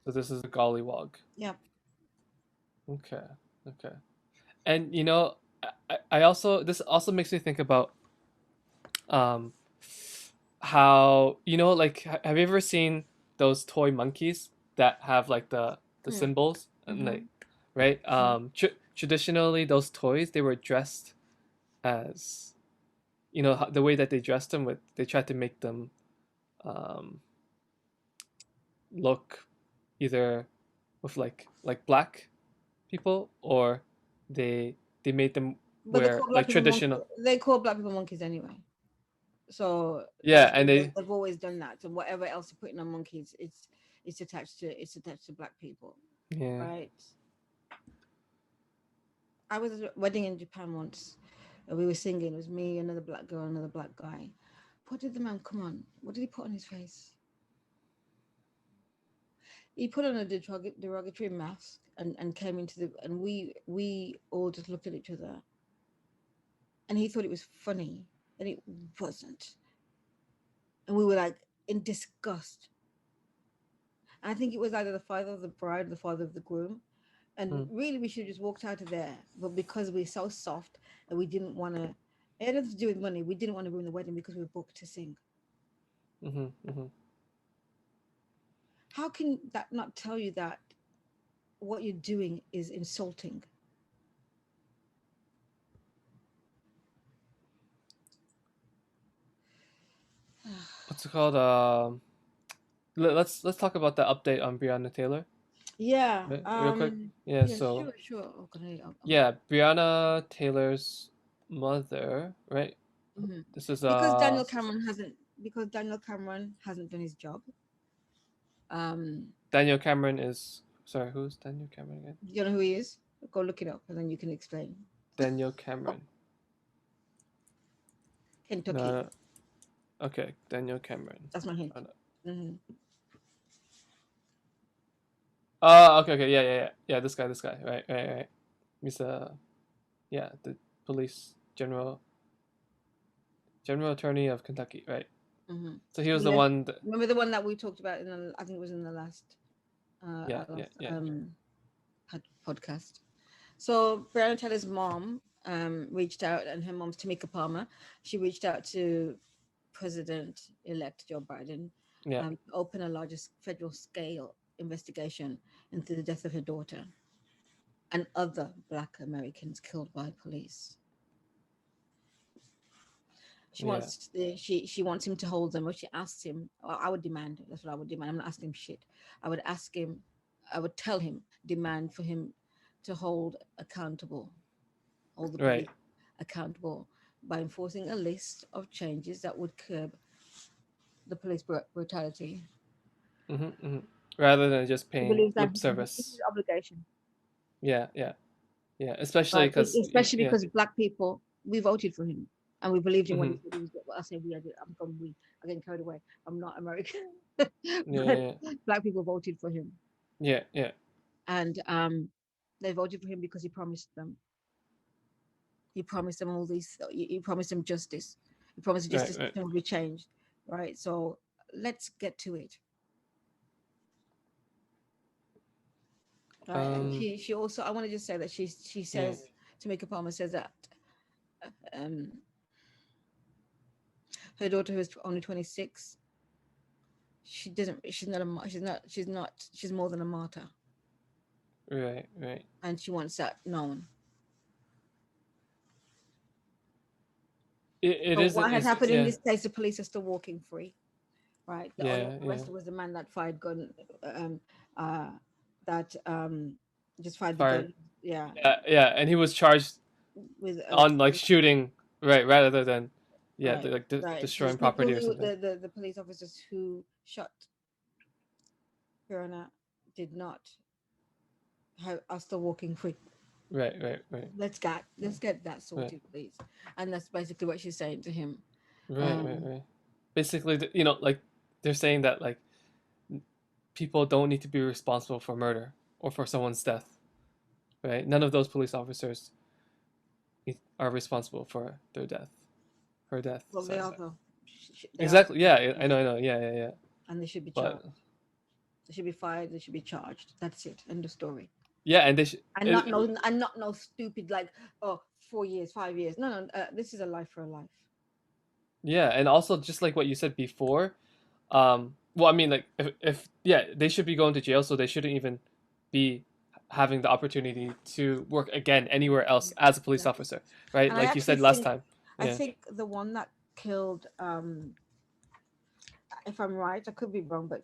S2: So this is a gollywog.
S3: Yeah.
S2: Okay. And I also, this also makes me think about how, like, have you ever seen those toy monkeys that have like the symbols and like, right? Traditionally those toys, they were dressed as, the way that they dressed them with, they tried to make them look either with like black people, or they made them wear like traditional.
S3: They call black people monkeys anyway. So
S2: yeah, and they've
S3: always done that. So whatever else you're putting on monkeys, it's attached to black people.
S2: Yeah.
S3: Right. I was at a wedding in Japan once. We were singing. It was me, another black girl, another black guy. What did the man? Come on. What did he put on his face? he put on a derogatory mask and came into the, and we all just looked at each other, and he thought it was funny, and it wasn't, and we were like in disgust. And I think it was either the father of the bride or the father of the groom, and really we should have just walked out of there, but because we're so soft and we didn't want to, it had nothing to do with money, we didn't want to ruin the wedding because we were booked to sing. How can that not tell you that what you're doing is insulting?
S2: What's it called? Let's talk about the update on Breonna Taylor.
S3: Yeah.
S2: Real quick. Yeah. So.
S3: Sure. Okay.
S2: Yeah, Breonna Taylor's mother, right? This is
S3: because Daniel Cameron hasn't done his job.
S2: Daniel Cameron is, sorry, who's Daniel Cameron again?
S3: Do you know who he is? Go look it up and then you can explain.
S2: Daniel Cameron.
S3: Kentucky.
S2: No. Okay, Daniel Cameron.
S3: That's my hint.
S2: Okay, yeah. This guy, right. He's the police general attorney of Kentucky, right? So he was the one.
S3: Remember the one that we talked about I think it was in the last. Podcast. So Breonna Taylor's mom reached out, and her mom's Tamika Palmer. She reached out to President-elect Joe Biden to open a larger federal scale investigation into the death of her daughter and other Black Americans killed by police. She wants she wants him to hold them, or she asked him. I would demand. That's what I would demand. I'm not asking him shit. I would tell him, demand for him to hold the police accountable by enforcing a list of changes that would curb the police brutality.
S2: Rather than just paying lip service.
S3: This is obligation.
S2: Yeah. Especially because
S3: Black people, we voted for him and we believed in what he said. I say we. I'm getting carried away. I'm not American. Black people voted for him.
S2: Yeah.
S3: And they voted for him because he promised them. He promised them all these. He promised them justice. He promised the justice system would be changed. Right. So let's get to it. Right. And she also. I want to just say that she says Tamika Palmer says that her daughter, who is only 26, she's more than a martyr.
S2: Right.
S3: And she wants that known. What has happened in this case? The police are still walking free, right? The arrest was the man that fired gun, just fired the gun. Yeah,
S2: and he was charged with on shooting, right, rather than destroying property or something.
S3: The police officers who shot Breonna are still walking free.
S2: Right.
S3: Let's get that sorted, please. And that's basically what she's saying to him.
S2: Right. Basically, they're saying that people don't need to be responsible for murder or for someone's death. Right? None of those police officers are responsible for their death. Her death.
S3: Well, they are though.
S2: Exactly. Yeah, I know. Yeah.
S3: And they should be charged. They should be fired. They should be charged. That's it. End of story.
S2: Yeah, and they should.
S3: And not no stupid 4 years, 5 years. No. This is a life for a life.
S2: Yeah, and also just like what you said before, well, I mean, if they should be going to jail, so they shouldn't even be having the opportunity to work again anywhere else as a police officer, right?
S3: And
S2: like you said last time.
S3: I think the one that killed, if I'm right, I could be wrong, but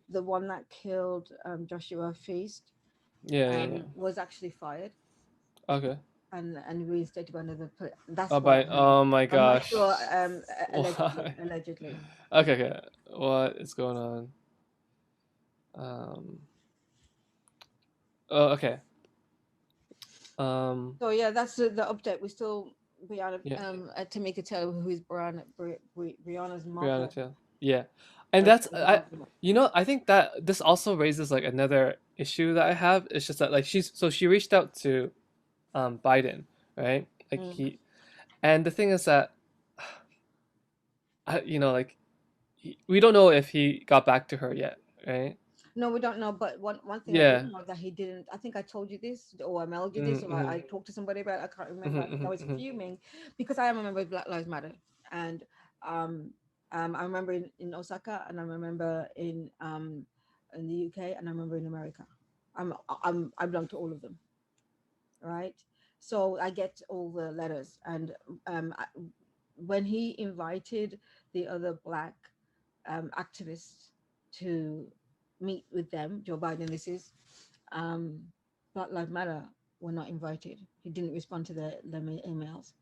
S3: the one that killed Joshua Feast, was actually fired.
S2: Okay.
S3: And reinstated by another. That's
S2: oh my gosh.
S3: I'm not sure, allegedly.
S2: Okay. What is going on? Okay.
S3: So yeah, that's the update. We still Breonna Tamika Taylor, who's Breonna's mother.
S2: Breonna Taylor. Yeah, and
S3: That's
S2: that's I think that this also raises like another issue that I have. It's just that like she reached out to Biden, right? Like and the thing is that like we don't know if he got back to her yet, right?
S3: No, we don't know. But one thing I
S2: Yeah.
S3: do know that he didn't. I think I told you this, or I mailed you this, or I talked to somebody about it. I can't remember. I think I was fuming because I am a member of Black Lives Matter, and I remember in Osaka, and I remember in the UK, and I remember in America. I belong to all of them, right? So I get all the letters, and when he invited the other Black activists to meet with them, Joe Biden, this is, Black Lives Matter were not invited. He didn't respond to their emails.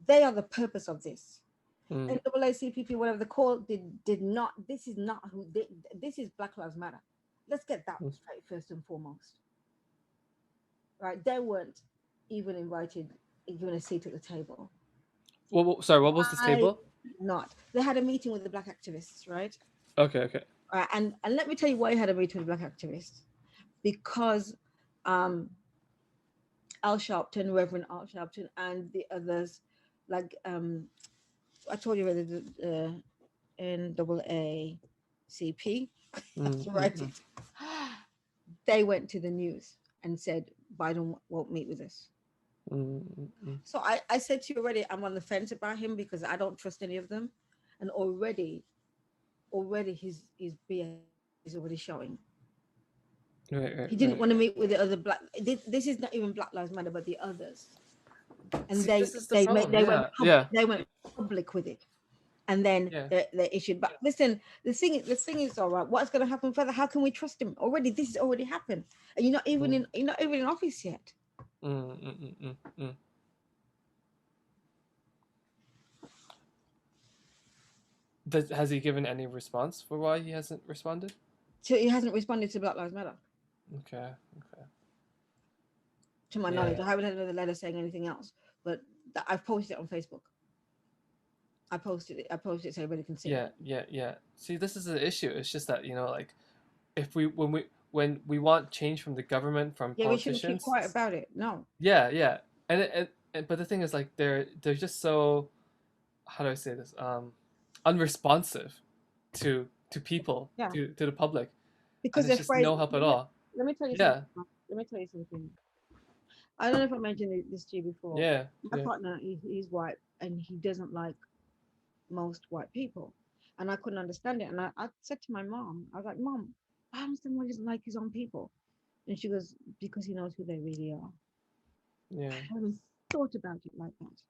S3: They are the purpose of this. NAACP, whatever the call, did not. This is not who. This is Black Lives Matter. Let's get that straight first and foremost. Right? They weren't even invited, given a seat at the table.
S2: Well, sorry, what was this table?
S3: Not. They had a meeting with the Black activists, right?
S2: Okay.
S3: And let me tell you why he had a meeting with Black activists. Because Al Sharpton, Reverend Al Sharpton, and the others, like I told you about the NAACP, right? They went to the news and said Biden won't meet with us. So I said to you already, I'm on the fence about him because I don't trust any of them, and already his BS is already showing.
S2: Right,
S3: he didn't want to meet with the other Black. This is not even Black Lives Matter, but the others. And they went public with it, and then they issued. But listen, the thing is, all right. What's going to happen further? How can we trust him? Already, this has already happened, and you're not even in office yet.
S2: Has he given any response for why he hasn't responded?
S3: So he hasn't responded to Black Lives Matter.
S2: Okay.
S3: To my knowledge, I haven't had another letter saying anything else, but I've posted it on Facebook. I posted it so everybody can see it.
S2: Yeah. See, this is the issue. It's just that, like, if when we want change from the government, from politicians,
S3: we shouldn't keep quiet about it. No.
S2: Yeah. And but the thing is, like, they're just so, how do I say this? Unresponsive to people, to the public.
S3: Because
S2: there's just no help at all.
S3: Let me tell you something. I don't know if I mentioned this to you before.
S2: Yeah.
S3: My partner, he's white, and he doesn't like most white people, and I couldn't understand it. And I said to my mom, I was like, Mom, why does someone doesn't like his own people? And she goes, because he knows who they really are.
S2: Yeah.
S3: I haven't thought about it like that.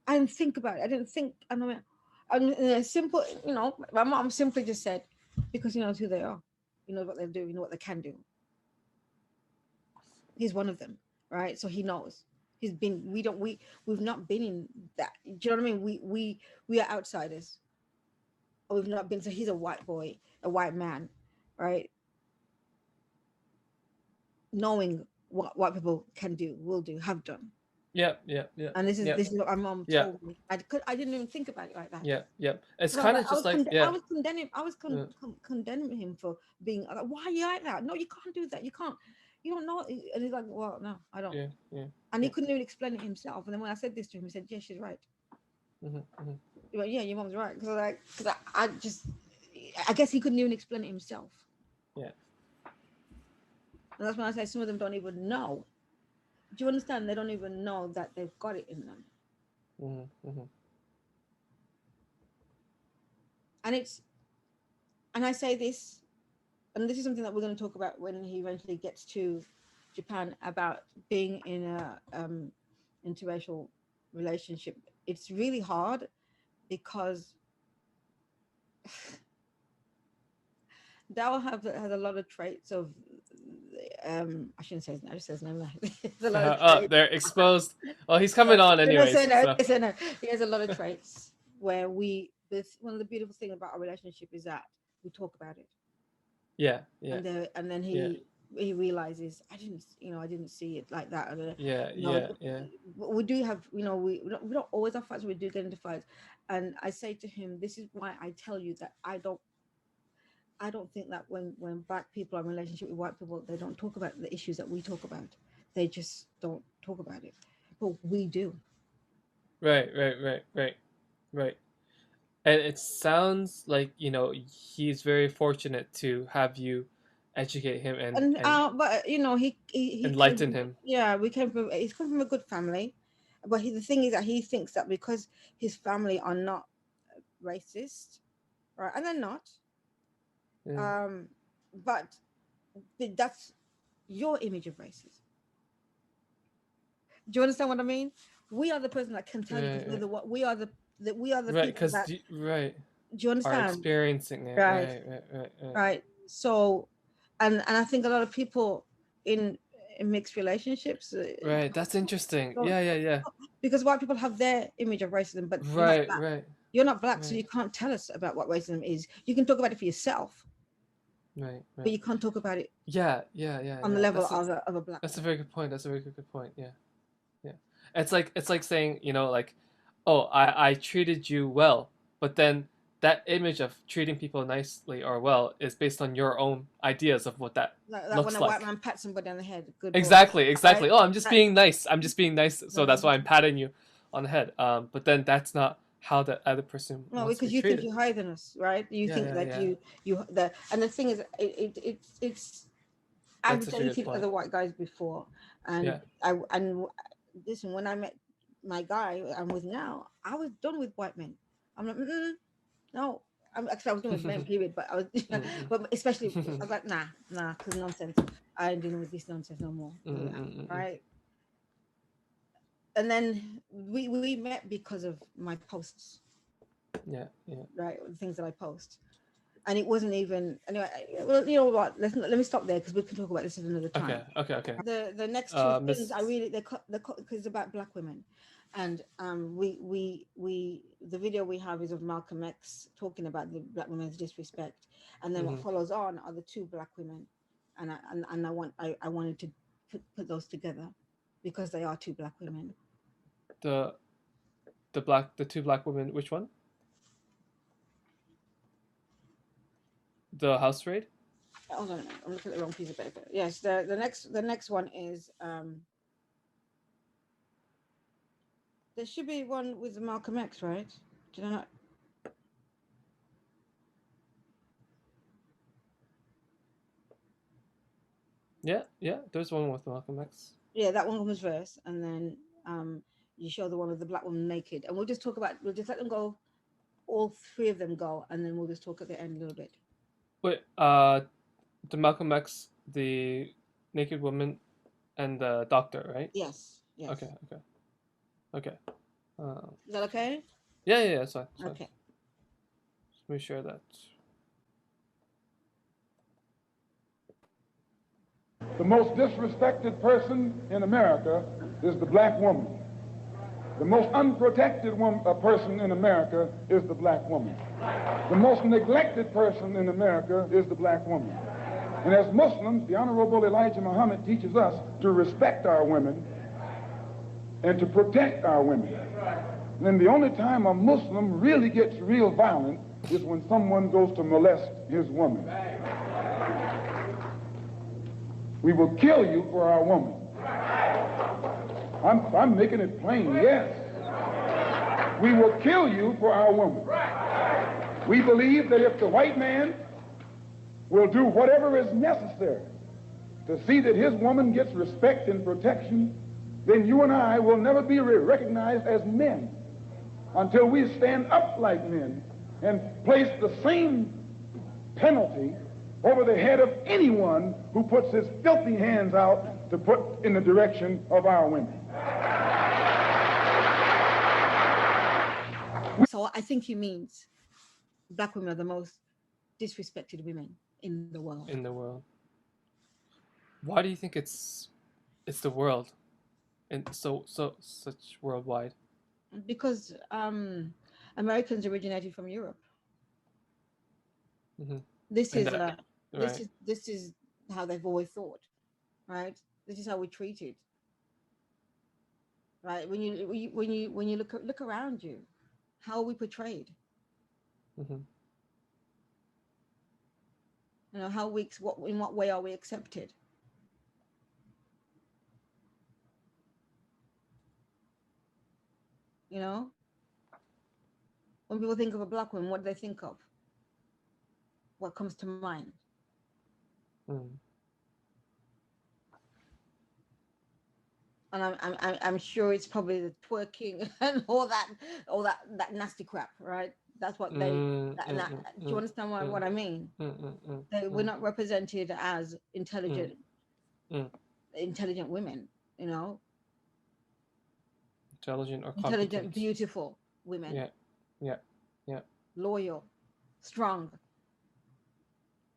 S3: I didn't think about it. I didn't think. Simple. My mom simply just said, because he knows who they are. You know what they do. You know what they can do. He's one of them, right? So he knows. He's been. We've not been in that. Do you know what I mean? We are outsiders. Or we've not been. So he's a white boy, a white man, right? Knowing what white people can do, will do, have done.
S2: Yeah.
S3: And this is what my mom told me. I didn't even think about it like that.
S2: Yeah. It's kind of just like
S3: I was condemning him for being like, why are you like that? No, you can't do that. You can't. You don't know. And he's like, well, no, I don't.
S2: Yeah.
S3: And he couldn't even explain it himself. And then when I said this to him, he said, yeah, she's right. He went, yeah, your mom's right. Because I guess he couldn't even explain it himself.
S2: Yeah.
S3: And that's when I say some of them don't even know. Do you understand? They don't even know that they've got it in them. And I say this, and this is something that we're going to talk about when he eventually gets to Japan, about being in a interracial relationship. It's really hard because Dao has a lot of traits of I shouldn't say his name. I just say his name.
S2: They're exposed. Oh, he's coming on anyways.
S3: No. He has a lot of traits where one of the beautiful things about our relationship is that we talk about it.
S2: Yeah.
S3: And then he realizes I didn't see it like that.
S2: Yeah.
S3: We do have, we don't always have fights. We do get into fights, And I say to him, this is why I tell you that I don't think that when Black people are in relationship with white people, they don't talk about the issues that we talk about. They just don't talk about it, but we do.
S2: Right. And it sounds like, he's very fortunate to have you educate him and
S3: But he
S2: enlighten him.
S3: Yeah, he's come from a good family, but the thing is that he thinks that because his family are not racist, right? And they're not.
S2: Yeah.
S3: But that's your image of racism. Do you understand what I mean? We are the person that can tell you, because we are the
S2: right,
S3: people that.
S2: Right.
S3: Do you understand?
S2: Are experiencing it.
S3: Right. Right. So, and I think a lot of people in mixed relationships.
S2: Right. That's interesting. Yeah.
S3: Because white people have their image of racism, but
S2: Right.
S3: You're not Black, so you can't tell us about what racism is. You can talk about it for yourself.
S2: Right.
S3: But you can't talk about it.
S2: Yeah.
S3: On the level of a Black.
S2: That's a very good point. Yeah. It's like saying, like, oh, I treated you well, but then that image of treating people nicely or well is based on your own ideas of what that looks
S3: when a
S2: like.
S3: white man pats somebody on the head. Good.
S2: Exactly.
S3: Right?
S2: Oh, I'm just being nice. So that's why I'm patting you on the head. But then that's not how the other person.
S3: No,
S2: wants
S3: because
S2: to be
S3: you
S2: treated.
S3: think you're higher than us, right? You think that and the thing is, it's. I've dated other white guys before, and listen, when I met my guy I'm with now, I was done with white men. I'm like, no. Actually, I was done with men, period. But I was, but especially, I was like, nah, because nonsense. I ain't dealing with this nonsense no more, right? And then we met because of my posts.
S2: Yeah.
S3: Right, the things that I post. And it wasn't even anyway. Well, you know what? Let me stop there because we can talk about this at another time.
S2: Okay.
S3: The next two things I really because it's about Black women, and we the video we have is of Malcolm X talking about the Black women's disrespect, and then what follows on are the two Black women, and I wanted to put those together because they are two Black women.
S2: The two Black women. Which one? The house raid?
S3: Hold on, I'm looking at the wrong piece of paper. Yes, the next one is there should be one with Malcolm X, right? Do you know?
S2: Yeah. There's one with Malcolm X.
S3: Yeah, that one comes first, and then you show the one with the Black woman naked, and we'll just let them go, all three of them go, and then we'll just talk at the end a little bit.
S2: Wait, the Malcolm X, the naked woman, and the doctor, right?
S3: Yes.
S2: Okay.
S3: Is that okay?
S2: Yeah, that's fine.
S3: Okay.
S2: Just make sure that.
S19: The most disrespected person in America is the Black woman. The most unprotected person in America is the Black woman. The most neglected person in America is the Black woman. And as Muslims, the Honorable Elijah Muhammad teaches us to respect our women and to protect our women. And then the only time a Muslim really gets real violent is when someone goes to molest his woman. We will kill you for our woman. I'm making it plain, yes. We will kill you for our woman. We believe that if the white man will do whatever is necessary to see that his woman gets respect and protection, then you and I will never be recognized as men until we stand up like men and place the same penalty over the head of anyone who puts his filthy hands out to put in the direction of our women.
S3: So I think he means Black women are the most disrespected women in the world.
S2: Why do you think it's the world, and such worldwide?
S3: Because Americans originated from Europe. This is how they've always thought, right? This is how we're treated, right? When you look around you, how are we portrayed?
S2: Mm-hmm.
S3: You know, in what way are we accepted? You know, when people think of a black woman, what do they think of? What comes to mind?
S2: Mm.
S3: And I'm sure it's probably the twerking and all that nasty crap, right? That's what they. Do you understand what I mean? We're not represented as intelligent women, you know.
S2: Intelligent or
S3: intelligent,
S2: competent.
S3: beautiful women.
S2: Yeah.
S3: Loyal, strong.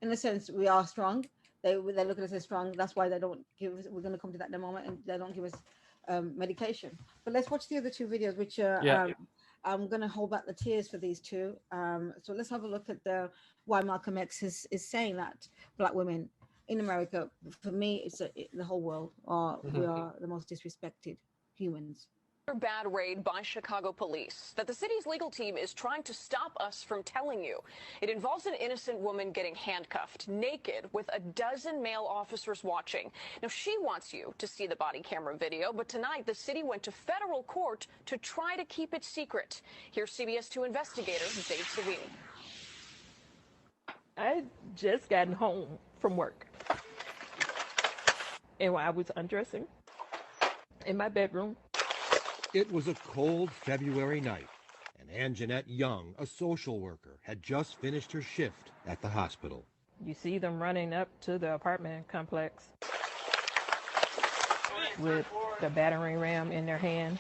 S3: In a sense, we are strong. They look at us as strong. That's why they don't give us. We're going to come to that in a moment, and they don't give us medication. But let's watch the other two videos, which I'm going to hold back the tears for these two. So let's have a look at why Malcolm X is saying that black women in America, for me, it's the whole world, we are the most disrespected humans.
S20: Bad raid by Chicago police that the city's legal team is trying to stop us from telling you. It involves an innocent woman getting handcuffed, naked, with a dozen male officers watching. Now, she wants you to see the body camera video, but tonight the city went to federal court to try to keep it secret. Here's CBS 2 investigator Dave Savini.
S21: I had just gotten home from work, and while I was undressing in my bedroom,
S22: it was a cold February night, and Ann-Jeannette Young, a social worker, had just finished her shift at the hospital.
S21: You see them running up to the apartment complex with the battering ram in their hand,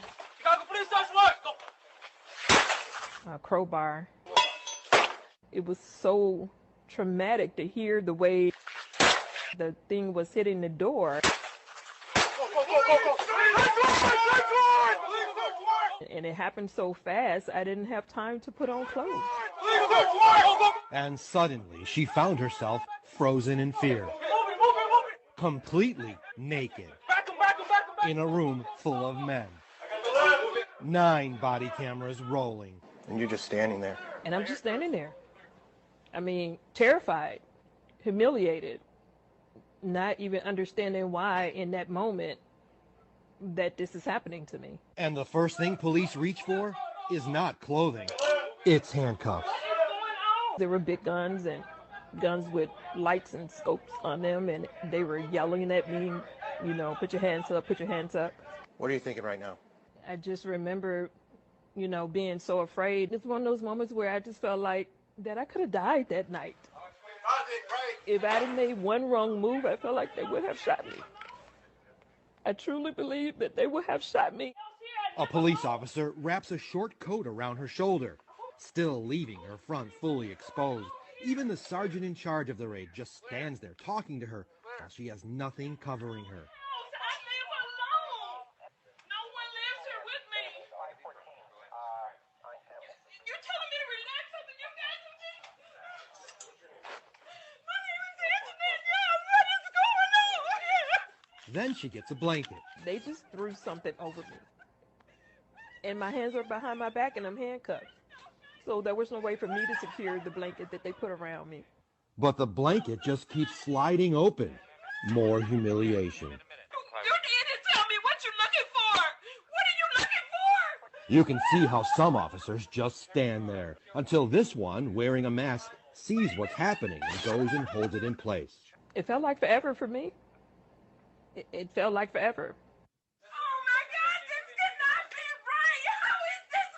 S21: a crowbar. It was so traumatic to hear the way the thing was hitting the door. And it happened so fast, I didn't have time to put on clothes.
S22: And suddenly, she found herself frozen in fear, completely naked, in a room full of men. 9 body cameras rolling.
S23: And you're just standing there.
S21: And I'm just standing there. I mean, terrified, humiliated, not even understanding why in that moment that this is happening to me.
S22: And the first thing police reach for is not clothing, it's handcuffs.
S21: There were big guns and guns with lights and scopes on them, and they were yelling at me, you know, put your hands up, put your hands up.
S23: What are you thinking right now?
S21: I just remember, you know, being so afraid. It's one of those moments where I just felt like that I could have died that night. If I had made one wrong move, I felt like they would have shot me. I truly believe that they would have shot me.
S22: A police officer wraps a short coat around her shoulder, still leaving her front fully exposed. Even the sergeant in charge of the raid just stands there talking to her while she has nothing covering her. Then she gets a blanket.
S21: They just threw something over me. And my hands are behind my back and I'm handcuffed. So there was no way for me to secure the blanket that they put around me.
S22: But the blanket just keeps sliding open. More humiliation.
S24: You didn't tell me what you're looking for. What are you looking for?
S22: You can see how some officers just stand there until this one, wearing a mask, sees what's happening and goes and holds it in place.
S21: It felt like forever for me. It felt like forever.
S24: Oh my God, this cannot be right. How is this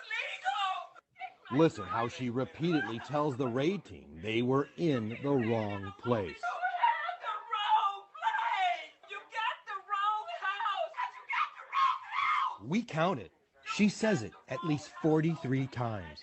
S24: legal?
S22: Listen how she repeatedly tells the raid team they were in the wrong place. We counted. She says it at least 43 times.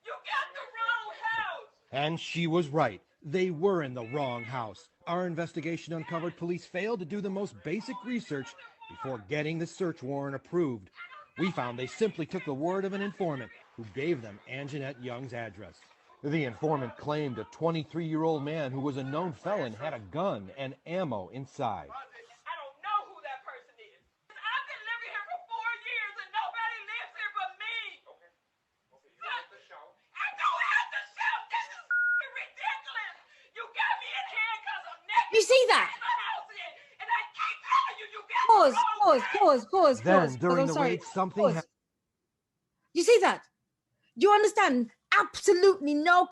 S24: You got the wrong house.
S22: And she was right. They were in the wrong house. Our investigation uncovered police failed to do the most basic research before getting the search warrant approved. We found they simply took the word of an informant who gave them Ann-Jeannette Young's address. The informant claimed a 23-year-old man who was a known felon had a gun and ammo inside.
S24: I don't know who that person is. I've been living here for 4 years and nobody lives here but me.
S3: Pause.
S22: Then, during
S3: I'm
S22: the
S3: sorry.
S22: raid, something
S3: Pause.
S22: happened.
S3: You see that? Do you understand? Absolutely no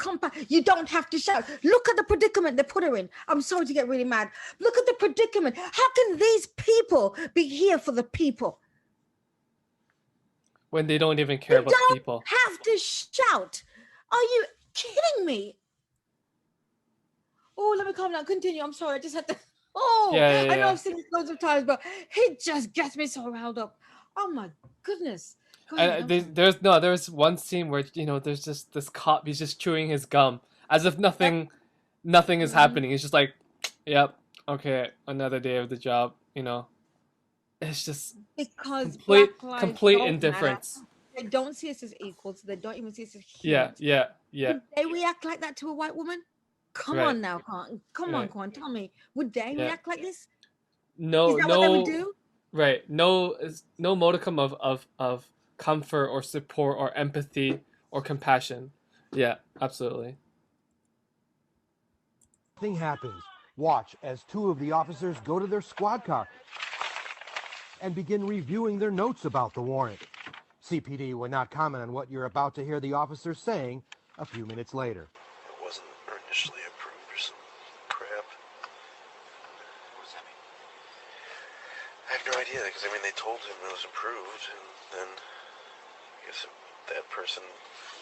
S3: you don't have to shout. Look at the predicament they put her in. I'm sorry to get really mad. Look at the predicament. How can these people be here for the people?
S2: When they don't even care about the people.
S3: Have to shout. Are you kidding me? Oh, let me calm down. Continue. I'm sorry. I just had to. I know I've seen it loads of times, but it just gets me so riled up. Oh my goodness.
S2: There's one scene where there's just this cop. He's just chewing his gum as if nothing is happening. He's just like, yep, okay, another day of the job. It's just
S3: because
S2: complete indifference.
S3: They don't see us as equals. They don't even see us as humans.
S2: Yeah.
S3: Would they react like that to a white woman? Come on now, Quan. Come on, Quan. Tell me, would they react like this?
S2: No,
S3: is that what they would do?
S2: Right. No modicum of comfort or support or empathy or compassion. Yeah, absolutely.
S22: Nothing happens. Watch as two of the officers go to their squad car and begin reviewing their notes about the warrant. CPD would not comment on what you're about to hear the officers saying a few minutes later.
S1: It wasn't initially approved or some crap. What does that mean? I have no idea, because they told him it was approved, and then I guess that person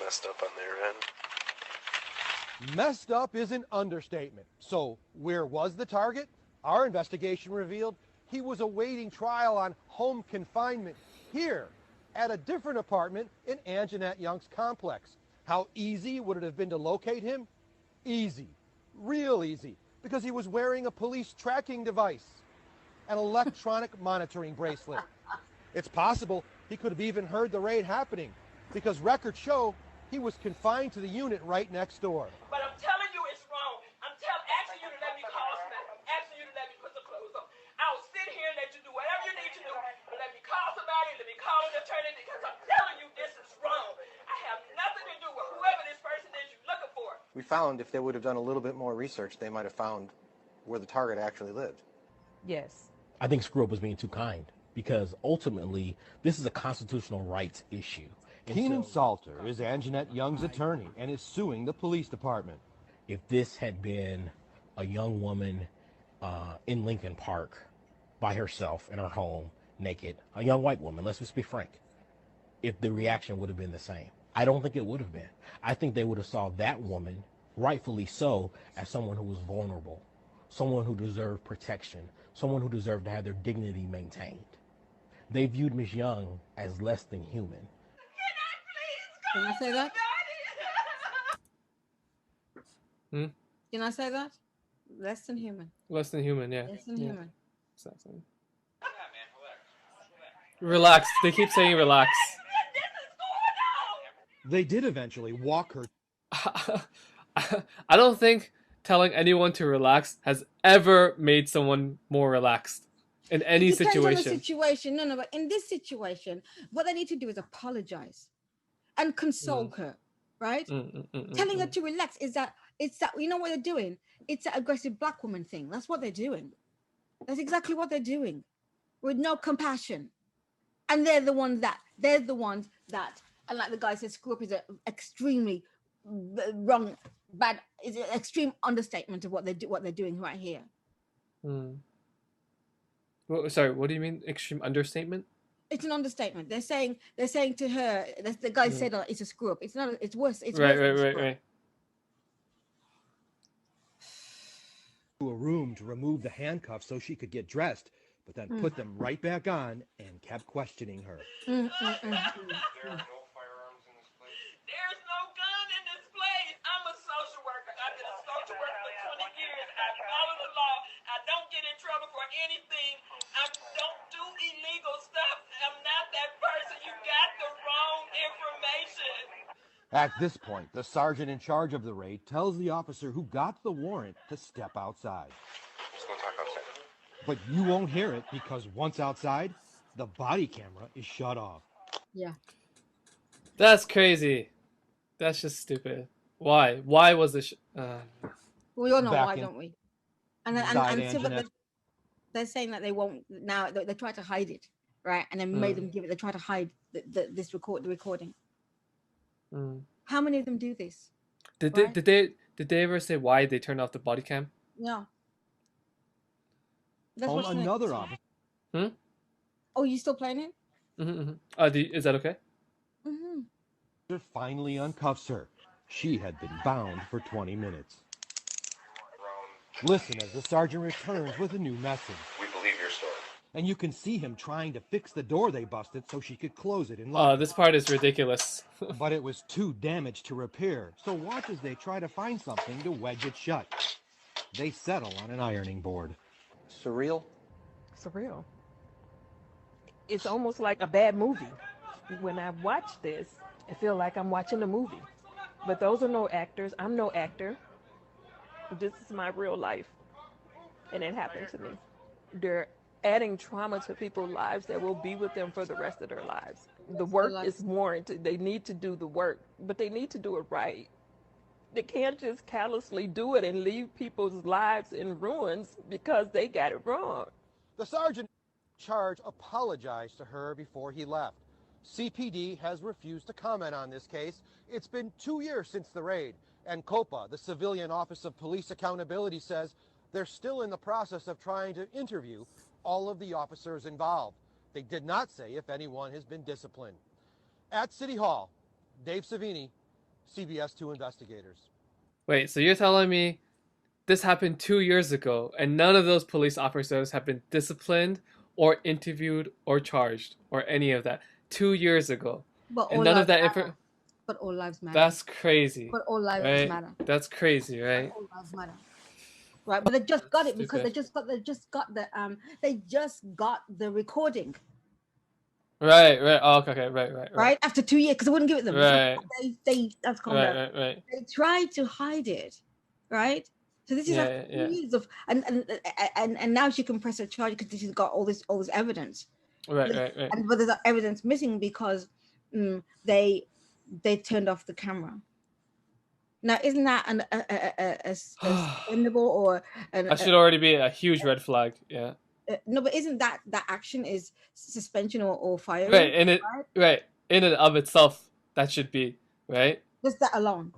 S1: messed up on their end.
S22: Messed up is an understatement. So where was the target? Our investigation revealed he was awaiting trial on home confinement here at a different apartment in Ann-Jeannette Young's complex. How easy would it have been to locate him? Easy, real easy, because he was wearing a police tracking device, an electronic monitoring bracelet. It's possible he could have even heard the raid happening, because records show he was confined to the unit right next door.
S4: But I'm telling you it's wrong. I'm asking you to let me call somebody. Asking you to let me put some clothes on. I'll sit here and let you do whatever you need to do. But let me call somebody, let me call an attorney, because I'm telling you this is wrong. I have nothing to do with whoever this person is you're looking for.
S24: We found if they would have done a little bit more research, they might have found where the target actually lived.
S5: Yes. I think Screw Up was being too kind, because ultimately this is a constitutional rights issue.
S22: Keenan Salter is Ann-Jeannette Young's attorney and is suing the police department.
S5: If this had been a young woman in Lincoln Park by herself in her home, naked, a young white woman, let's just be frank, if the reaction would have been the same. I don't think it would have been. I think they would have saw that woman, rightfully so, as someone who was vulnerable, someone who deserved protection, someone who deserved to have their dignity maintained. They viewed Ms. Young as less than human.
S3: Can I say that?
S2: Hmm?
S3: Can I say that? Less than human.
S2: Less than human, yeah.
S3: Less than human.
S2: Exactly. Relax. They keep saying relax.
S22: They did eventually walk her.
S2: I don't think telling anyone to relax has ever made someone more relaxed in any situation.
S3: On the situation. No, but in this situation, what they need to do is apologize and console her, right? Telling her to relax it's that you know what they're doing? It's that aggressive black woman thing. That's what they're doing. That's exactly what they're doing, with no compassion. And they're the ones that, and like the guy says, Screw Up is an extremely wrong, bad, is an extreme understatement of what they're doing right here.
S2: Well, sorry, what do you mean extreme understatement?
S3: It's an understatement. They're saying to her, the guy said it's a screw up. It's not. It's worse. It's
S2: right.
S22: To a room to remove the handcuffs so she could get dressed, but then put them right back on and kept questioning her.
S4: There's no gun in this place. I'm a social worker. I've been a social worker for 20 years. I follow the law. I don't get in trouble for anything. I don't do illegal stuff. I'm not that person. You got the wrong information.
S22: At this point, the sergeant in charge of the raid tells the officer who got the warrant to step outside.
S1: Let's go talk outside.
S22: But you won't hear it because once outside, the body camera is shut off.
S3: Yeah.
S2: That's crazy. That's just stupid. Why? Why was this?
S3: We all know why, don't we? And they're saying that they won't now. They try to hide it, right? And then made them give it. They try to hide the recording. How many of them do this?
S2: Did they ever say why they turned off the body cam?
S3: No.
S22: Another officer.
S3: Oh, you still playing it?
S2: Is that okay?
S22: Finally uncuffs her. She had been bound for 20 minutes. Listen as the sergeant returns with a new message.
S6: We believe your story.
S22: And you can see him trying to fix the door they busted so she could close it and
S2: Oh,
S22: lock it.
S2: this part is ridiculous.
S22: But it was too damaged to repair, so watch as they try to find something to wedge it shut. They settle on an ironing board.
S24: Surreal?
S21: Surreal. It's almost like a bad movie. When I watch this, I feel like I'm watching a movie. But those are no actors. I'm no actor. This is my real life. And it happened to me. They're adding trauma to people's lives that will be with them for the rest of their lives. The work is warranted. They need to do the work, but they need to do it right. They can't just callously do it and leave people's lives in ruins because they got it wrong.
S22: The sergeant in charge apologized to her before he left. CPD has refused to comment on this case. It's been 2 years since the raid, and COPA, the Civilian Office of Police Accountability, says they're still in the process of trying to interview all of the officers involved. They did not say if anyone has been disciplined. At City Hall, Dave Savini, CBS 2 Investigators.
S2: Wait, so you're telling me this happened 2 years ago and none of those police officers have been disciplined or interviewed or charged or any of that 2 years ago?
S3: But
S2: and none of that
S3: But all lives matter.
S2: That's crazy.
S3: But all lives
S2: right?
S3: matter.
S2: That's crazy, right?
S3: But all lives matter. Right, but they just got it because they just got the recording.
S2: Right. Oh, okay. Right.
S3: After 2 years, because I wouldn't give it them.
S2: Right.
S3: That's right. They tried to hide it, right? So this is after 2 years of and now she can press a charge because she's got all this evidence.
S2: Right.
S3: But there's evidence missing because they turned off the camera. Now, isn't that a suspendable or?
S2: That should already be a huge red flag. Yeah.
S3: No, but isn't that action is suspension or firing?
S2: Right, in and of itself, that should be right.
S3: Just that alone.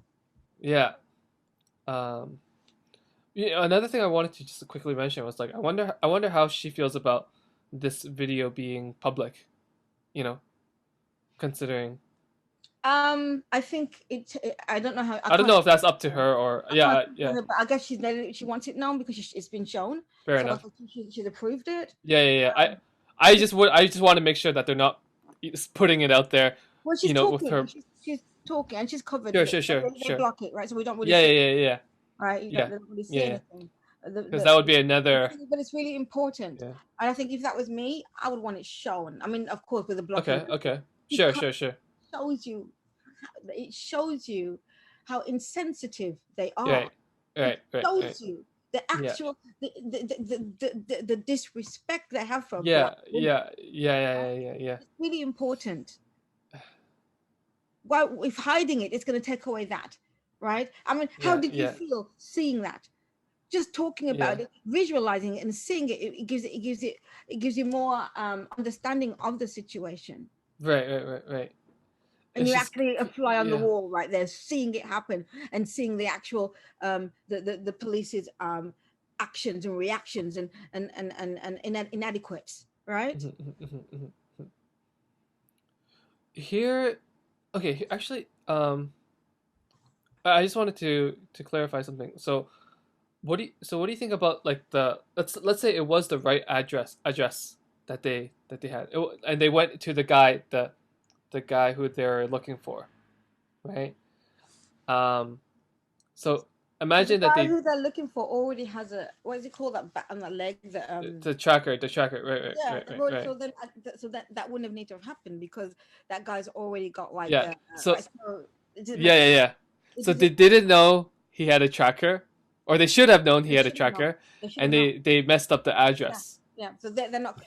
S2: Yeah. Another thing I wanted to just quickly mention was like I wonder how she feels about this video being public. Considering.
S3: I think I don't know how.
S2: I don't know if that's up to her or yeah.
S3: But I guess she wants it known because it's been shown.
S2: Fair enough.
S3: She's approved it.
S2: Yeah. I just want to make sure that they're not putting it out there.
S3: Well, she's talking.
S2: With her.
S3: She's talking and she's covered.
S2: Sure.
S3: They block it, right? So we don't really.
S2: Yeah.
S3: Right. You don't really see anything.
S2: Because that would be another.
S3: But it's really important, and I think if that was me, I would want it shown. I mean, of course, with the blockade.
S2: Okay. Sure.
S3: It shows you how insensitive they are.
S2: Right.
S3: It shows you the actual the disrespect they have for
S2: Yeah.
S3: It's really important. Well, if hiding it, it's going to take away that, right? I mean, how did you feel seeing that? Just talking about it, visualizing it, and seeing it, it gives you more understanding of the situation.
S2: Right.
S3: And you actually apply on the wall right there, seeing it happen and seeing the actual the police's actions and reactions and inadequates, right?
S2: Here, okay. Actually, I just wanted to clarify something. So, what do you think about like let's say it was the right address that they had, and they went to the guy who they're looking for, right? So imagine
S3: the guy
S2: that
S3: who they're looking for already has a, what is it called, that on the leg,
S2: the tracker, right.
S3: So that wouldn't have need to have happened because that guy's already got like
S2: So they didn't know he had a tracker, or they should have known he had a tracker, and they messed up the address.
S3: Yeah. So they're not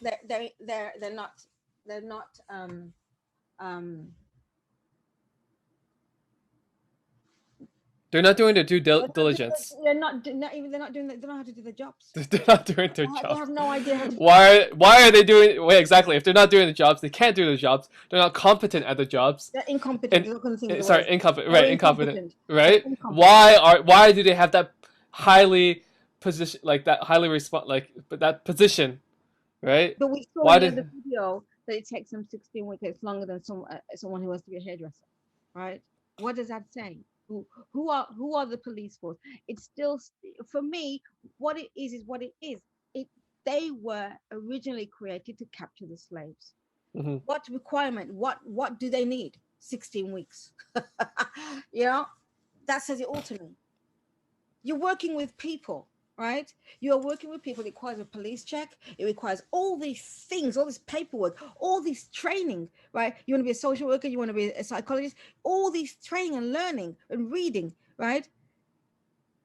S2: They're not doing their due
S3: They're not,
S2: diligence.
S3: they're not, not even, they're not doing, they don't know how to do their jobs.
S2: They're not doing their
S3: They
S2: jobs.
S3: have no idea how to do
S2: Why are they doing? Wait, exactly. If they're not doing the jobs, they can't do the jobs. They're not competent at the jobs.
S3: They're incompetent. They're not going to think of the
S2: Sorry,
S3: words.
S2: incompetent.
S3: They're
S2: Right, incompetent.
S3: They're
S2: Right.
S3: incompetent.
S2: Why do they have that highly position, like that highly but that position, right?
S3: But we saw
S2: Why
S3: in the
S2: did?
S3: other video that it takes them 16 weeks. It's longer than someone who wants to be a hairdresser, right? What does that say? Who are the police force? It's still, for me, what it is what it is. They were originally created to capture the slaves.
S2: Mm-hmm.
S3: What requirement? What do they need? 16 weeks. You know, that says it all to me. You're working with people, right? You're working with people. It requires a police check. It requires all these things, all this paperwork, all this training, right? You want to be a social worker, you want to be a psychologist, all these training and learning and reading, right?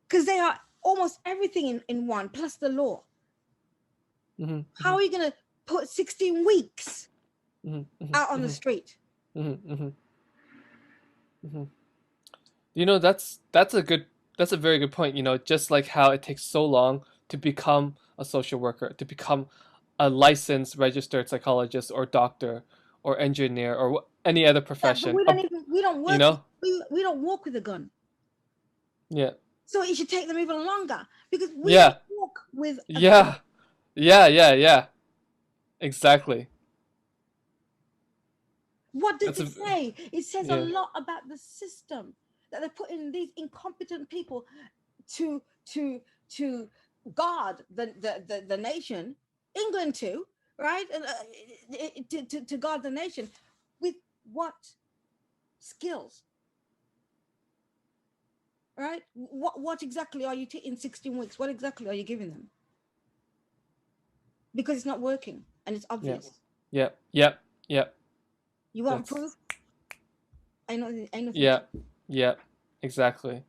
S3: Because they are almost everything in one, plus the law.
S2: Mm-hmm.
S3: How are you going to put 16 weeks out on the street?
S2: You know, that's a very good point. You know, just like how it takes so long to become a social worker, to become a licensed registered psychologist or doctor or engineer or any other profession.
S3: Yeah, but we don't work.
S2: You know?
S3: We don't walk with a gun.
S2: Yeah.
S3: So it should take them even longer because we
S2: Yeah.
S3: walk with a
S2: Yeah.
S3: gun.
S2: Yeah. Exactly.
S3: What does it say? It says a
S2: Yeah.
S3: lot about the system that they're putting these incompetent people to guard the nation, England too, right? And to guard the nation with what skills? Right? What exactly are you in 16 weeks? What exactly are you giving them? Because it's not working and it's obvious.
S2: Yep.
S3: You want proof? I know.
S2: Yeah. Exactly.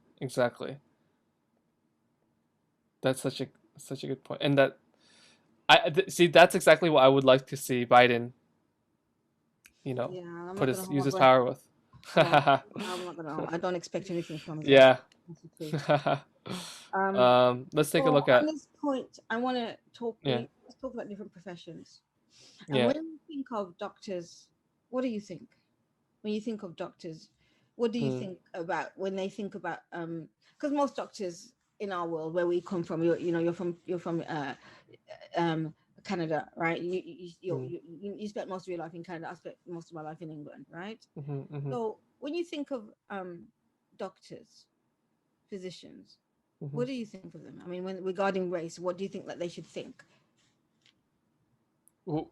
S2: That's such a good point. And that see, that's exactly what I would like to see Biden, you know, use his power with.
S3: I'm not gonna. I don't expect anything from him.
S2: Yeah. Let's take a look at.
S3: On this point, I want to talk.
S2: Yeah.
S3: Let's talk about different professions. And
S2: Yeah.
S3: when you think of doctors, what do you think? When you think of doctors, what do you think about when they think about? Because most doctors in our world, where we come from, you're from Canada, right? You spent most of your life in Canada. I spent most of my life in England, right? So when you think of doctors, physicians, what do you think of them? I mean, when regarding race, what do you think that they should think?
S2: Well,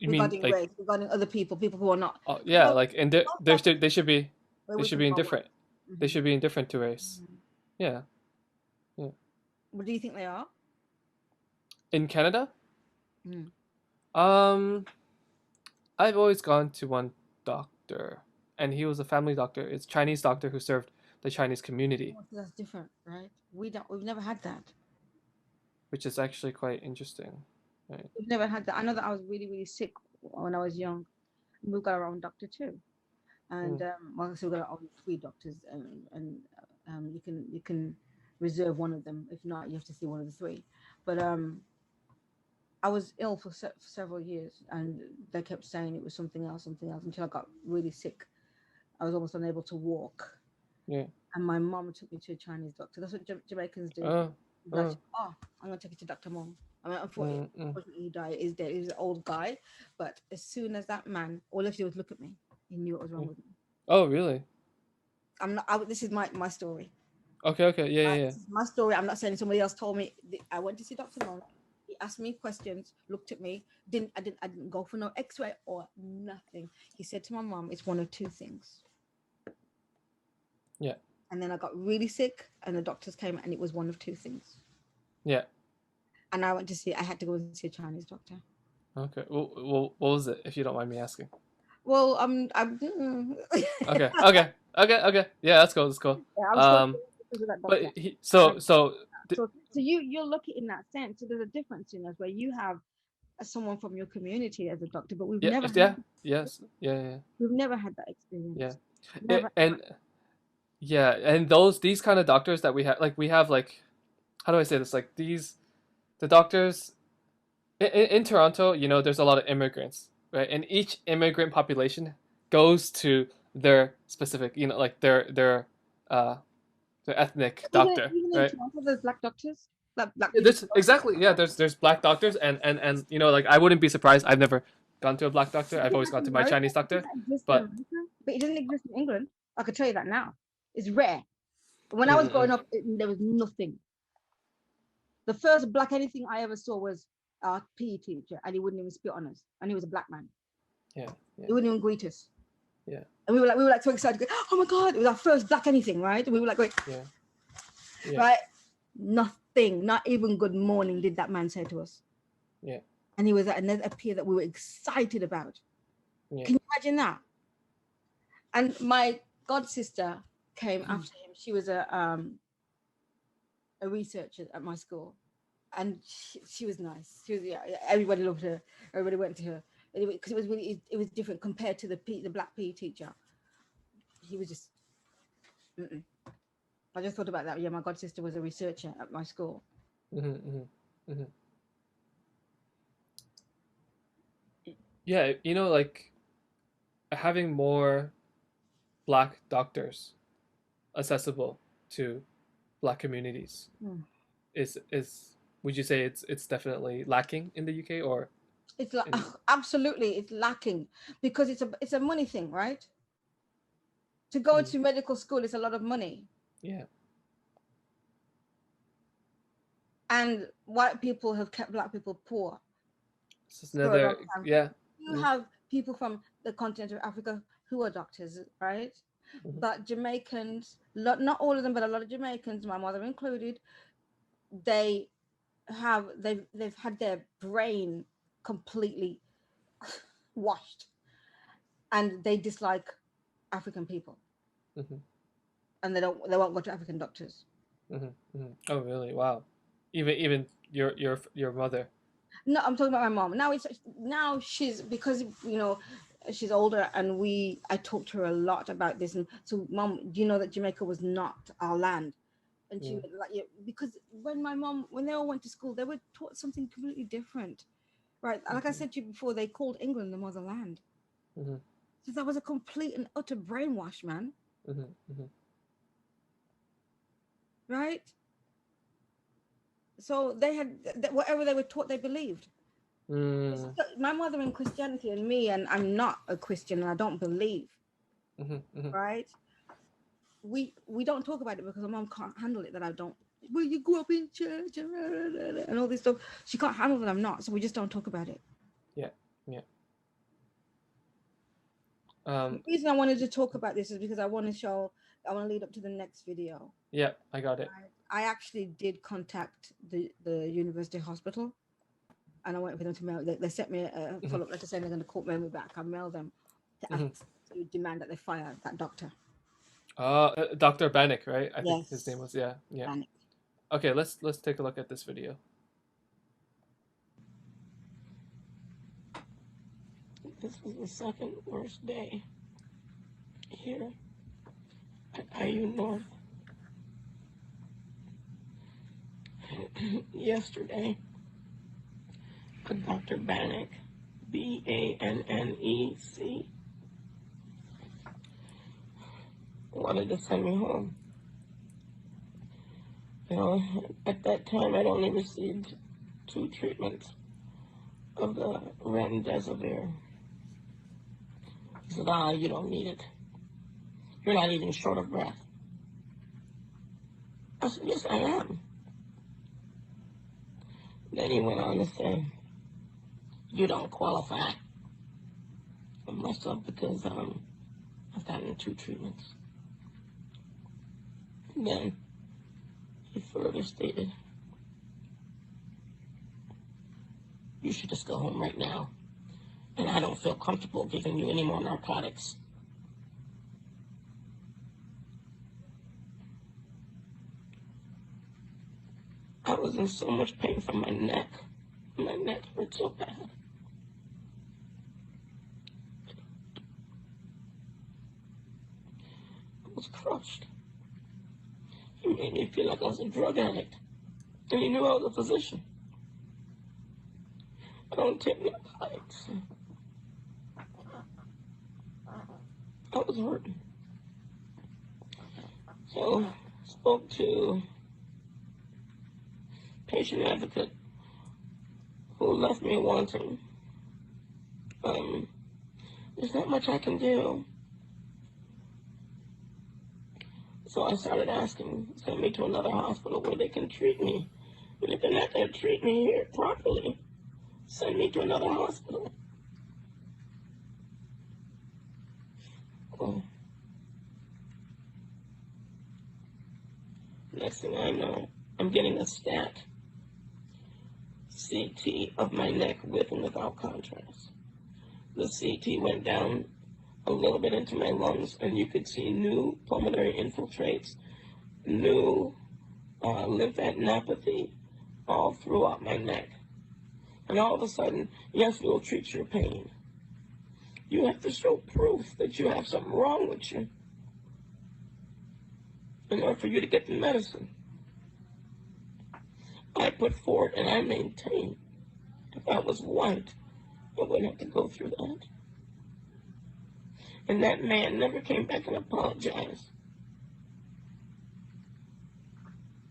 S3: regarding race, regarding other people who are not.
S2: Oh yeah, like and they should be indifferent. They should be indifferent to race. Yeah.
S3: What do you think they are?
S2: In Canada? I've always gone to one doctor, and he was a family doctor. It's a Chinese doctor who served the Chinese community.
S3: Oh, that's different, right? We've never had that.
S2: Which is actually quite interesting. Right.
S3: We've never had that. I know that I was really, really sick when I was young. We've got our own doctor too, and well, so we've got our own 3 doctors, and you can reserve one of them. If not, you have to see one of the 3. But I was ill for several years, and they kept saying it was something else, until I got really sick. I was almost unable to walk.
S2: Yeah.
S3: And my mom took me to a Chinese doctor. That's what Jamaicans do. I'm gonna take you to Dr. Mom. I mean, unfortunately, he died. He's dead. He was an old guy, but as soon as that man, all he had to do was look at me, he knew what was wrong with me.
S2: Oh, really?
S3: I'm not. This is my story.
S2: Okay. Yeah.
S3: This is my story. I'm not saying somebody else told me. I went to see Dr. Mom. He asked me questions, looked at me. I didn't go for no X-ray or nothing. He said to my mom, "It's one of 2 things."
S2: Yeah.
S3: And then I got really sick, and the doctors came, and it was one of 2 things.
S2: Yeah.
S3: And I had to go and see a Chinese doctor.
S2: Okay. Well, what was it, if you don't mind me asking?
S3: Well,
S2: Okay. Yeah, that's cool.
S3: Yeah,
S2: but
S3: so you look at it in that sense. So there's a difference in us where you have someone from your community as a doctor, but we've never.
S2: Yeah.
S3: We've never had that experience.
S2: Yeah. Yeah, and these kind of doctors that we have like, how do I say this? Like the doctors in Toronto, you know, there's a lot of immigrants, right? And each immigrant population goes to their specific, you know, like their ethnic doctor,
S3: Even in
S2: right?
S3: Toronto, there's black doctors, black people.
S2: This exactly, yeah. There's black doctors, and you know, like I wouldn't be surprised. I've never gone to a black doctor. I've always gone to my Chinese doctor,
S3: It exists in
S2: but
S3: America, but it doesn't exist in England. I could tell you that now. It's rare. When I was growing
S2: mm-mm.
S3: up, there was nothing. The first black anything I ever saw was our PE teacher, and he wouldn't even spit on us, and he was a black man.
S2: Yeah, yeah,
S3: He wouldn't even greet us,
S2: yeah,
S3: and we were like so excited. Oh my god, it was our first black anything, right? And we were like, wait,
S2: yeah, yeah,
S3: right? Nothing, not even good morning did that man say to us.
S2: yeah,
S3: And he was another peer that we were excited about.
S2: yeah.
S3: Can you imagine that? And my god sister came after him. She was a researcher at my school, and she was nice. She was, yeah, everybody loved her. Everybody went to her because it was really, it was different compared to the black PE teacher. He was just. Mm-mm. I just thought about that. Yeah, my god sister was a researcher at my school.
S2: Mm-hmm, mm-hmm, mm-hmm. Yeah, you know, like having more black doctors accessible to black communities is would you say it's definitely lacking in the UK, or
S3: It's like absolutely, it's lacking because it's a money thing, right? To go to medical school is a lot of money.
S2: Yeah.
S3: And white people have kept black people poor.
S2: It's another, yeah.
S3: You have people from the continent of Africa who are doctors, right?
S2: Mm-hmm.
S3: But Jamaicans, not all of them, but a lot of Jamaicans, my mother included, they've had their brain completely washed, and they dislike African people, and they won't go to African doctors.
S2: Oh, really? Wow. Even your mother.
S3: No, I'm talking about my mom. Now she's, because you know she's older, and I talked to her a lot about this. And so, Mom, do you know that Jamaica was not our land? And she like, yeah, because when they all went to school, they were taught something completely different, right? Like I said to you before, they called England the motherland. So that was a complete and utter brainwash, man. Right? So they had whatever they were taught, they believed. My mother in Christianity and me, and I'm not a Christian and I don't believe. Right? We don't talk about it because my mom can't handle it that I don't. Well, you grew up in church and all this stuff. She can't handle that I'm not, so we just don't talk about it.
S2: Yeah.
S3: The reason I wanted to talk about this is because I want to lead up to the next video.
S2: Yeah, I got it.
S3: I actually did contact the university hospital, and I went for them to mail. They sent me a follow-up letter saying they're going to call me back. I mailed them to demand that they fire that doctor.
S2: Dr. Bannock, right? I think
S3: Yes.
S2: his name was, yeah.
S3: Bannock.
S2: Okay, let's take a look at this video.
S6: This is the second worst day here at IU North. Yesterday, Dr. Bannock, Bannec, wanted to send me home. You know, at that time, I'd only received 2 treatments of the remdesivir. He said, you don't need it. You're not even short of breath. I said, yes, I am. Then he went on to say, you don't qualify. I messed up because I've gotten 2 treatments. And then he further stated, you should just go home right now. And I don't feel comfortable giving you any more narcotics. I was in so much pain from my neck. My neck hurt so bad. I was crushed. He made me feel like I was a drug addict. And he knew I was a physician. I don't take narcotics. I was hurting. So, spoke to patient advocate who left me wanting. There's not much I can do. So I started asking, send me to another hospital where they can treat me. And if they're not going to treat me here properly, send me to another hospital. Well, next thing I know, I'm getting a stat CT of my neck with and without contrast. The CT went down a little bit into my lungs, and you could see new pulmonary infiltrates, new lymphadenopathy all throughout my neck. And all of a sudden, yes, we'll treat your pain. You have to show proof that you have something wrong with you in order for you to get the medicine. I put forward and I maintain if I was white, I wouldn't have to go through that. And that man never came back and apologized.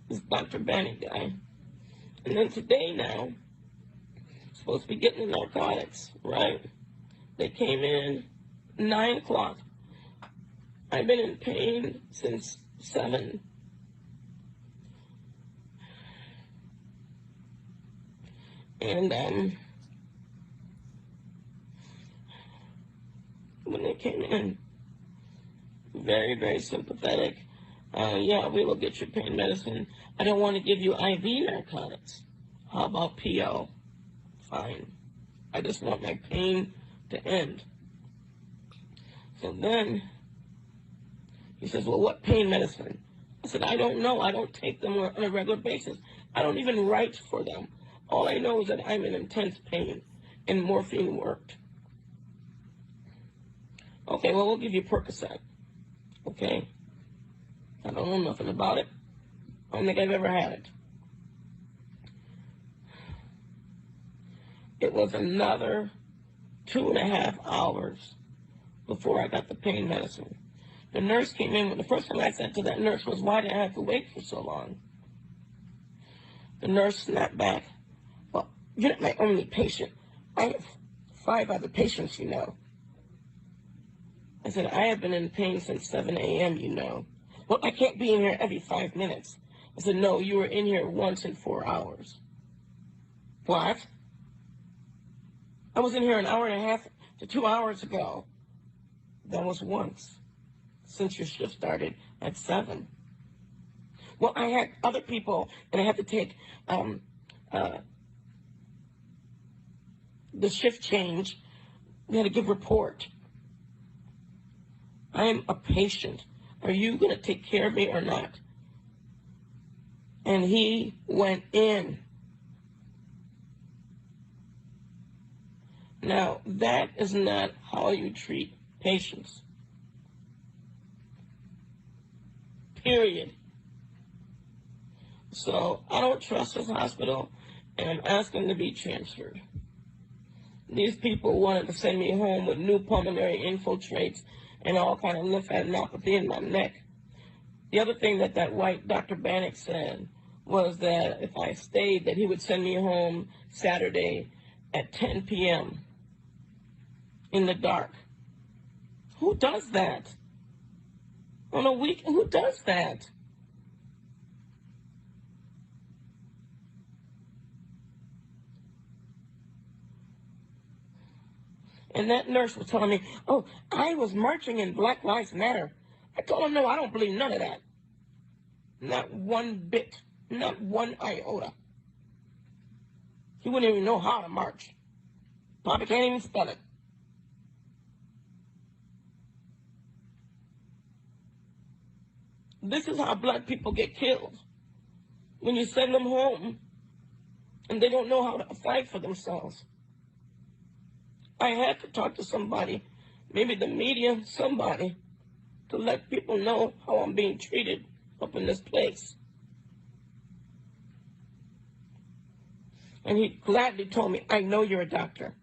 S6: This Dr. Bannock guy. And then today now, supposed to be getting the narcotics, right? They came in 9 o'clock. I've been in pain since 7. And when they came in, very, very sympathetic. Yeah, we will get your pain medicine. I don't want to give you IV narcotics. How about PO? Fine. I just want my pain to end. So then he says, well, what pain medicine? I said, I don't know. I don't take them on a regular basis. I don't even write for them. All I know is that I'm in intense pain, and morphine worked. Okay, well, we'll give you Percocet. Okay? I don't know nothing about it. I don't think I've ever had it. It was another 2.5 hours before I got the pain medicine. The nurse came in. The first thing I said to that nurse was, why did I have to wait for so long? The nurse snapped back. Well, you're not my only patient. I have 5 other patients, you know. I said, I have been in pain since 7 a.m., you know. Well, I can't be in here every 5 minutes. I said, no, you were in here once in 4 hours. What? I was in here an hour and a half to 2 hours ago. That was once, since your shift started at 7. Well, I had other people, and I had to take the shift change. We had to give report. I am a patient. Are you going to take care of me or not? And he went in. Now, that is not how you treat patients. Period. So I don't trust this hospital, and I'm asking to be transferred. These people wanted to send me home with new pulmonary infiltrates and all kind of lymphadenopathy in my neck. The other thing that that white Dr. Bannock said was that if I stayed, that he would send me home Saturday at 10 p.m. in the dark. Who does that? On a weekend, who does that? And that nurse was telling me, oh, I was marching in Black Lives Matter. I told her, no, I don't believe none of that. Not one bit. Not one iota. He wouldn't even know how to march. Probably can't even spell it. This is how black people get killed. When you send them home and they don't know how to fight for themselves. I had to talk to somebody, maybe the media, somebody, to let people know how I'm being treated up in this place. And he gladly told me, I know you're a doctor.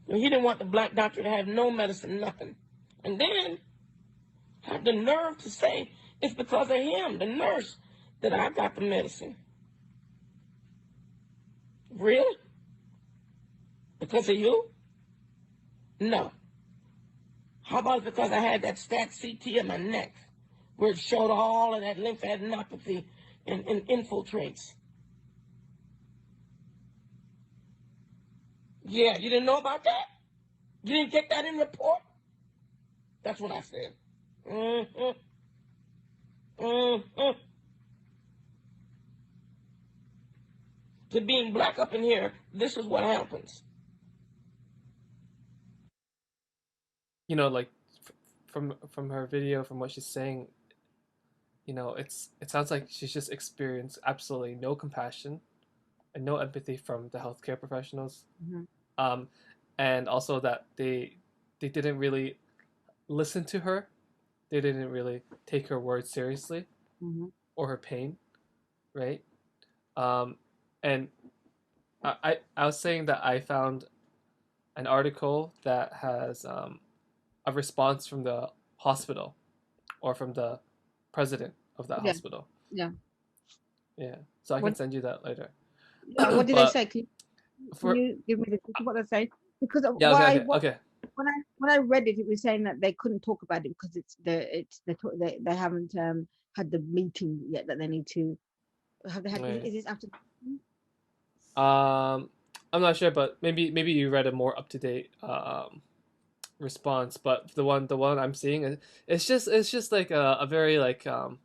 S6: And he didn't want the black doctor to have no medicine, nothing. And then had the nerve to say it's because of him, the nurse, that I got the medicine. Really? Because of you? No. How about because I had that stat CT in my neck, where it showed all of that lymphadenopathy and infiltrates? Yeah, you didn't know about that? You didn't get that in the report? That's what I said. Mm-hmm. Mm-hmm. To being black up in here, this is what happens.
S2: You know, like from her video, from what she's saying, you know, it sounds like she's just experienced absolutely no compassion and no empathy from the healthcare professionals,
S3: Mhm.
S2: and also that they didn't really listen to her, they didn't really take her words seriously
S3: Mhm.
S2: or her pain, right? And I was saying that I found an article that has a response from the hospital or from the president of that
S3: Yeah.
S2: hospital.
S3: Yeah.
S2: Yeah, so I can
S3: What?
S2: send you that later.
S3: Yeah. What did they
S2: But
S3: say? Can
S2: for
S3: you give me the what they say? Because
S2: yeah, okay, okay.
S3: when I read it, it was saying that they couldn't talk about it because they haven't had the meeting yet that they need to have. They had.
S2: Right.
S3: Is this after?
S2: I'm not sure, but maybe you read a more up to date response. But the one I'm seeing, it's just like a very like how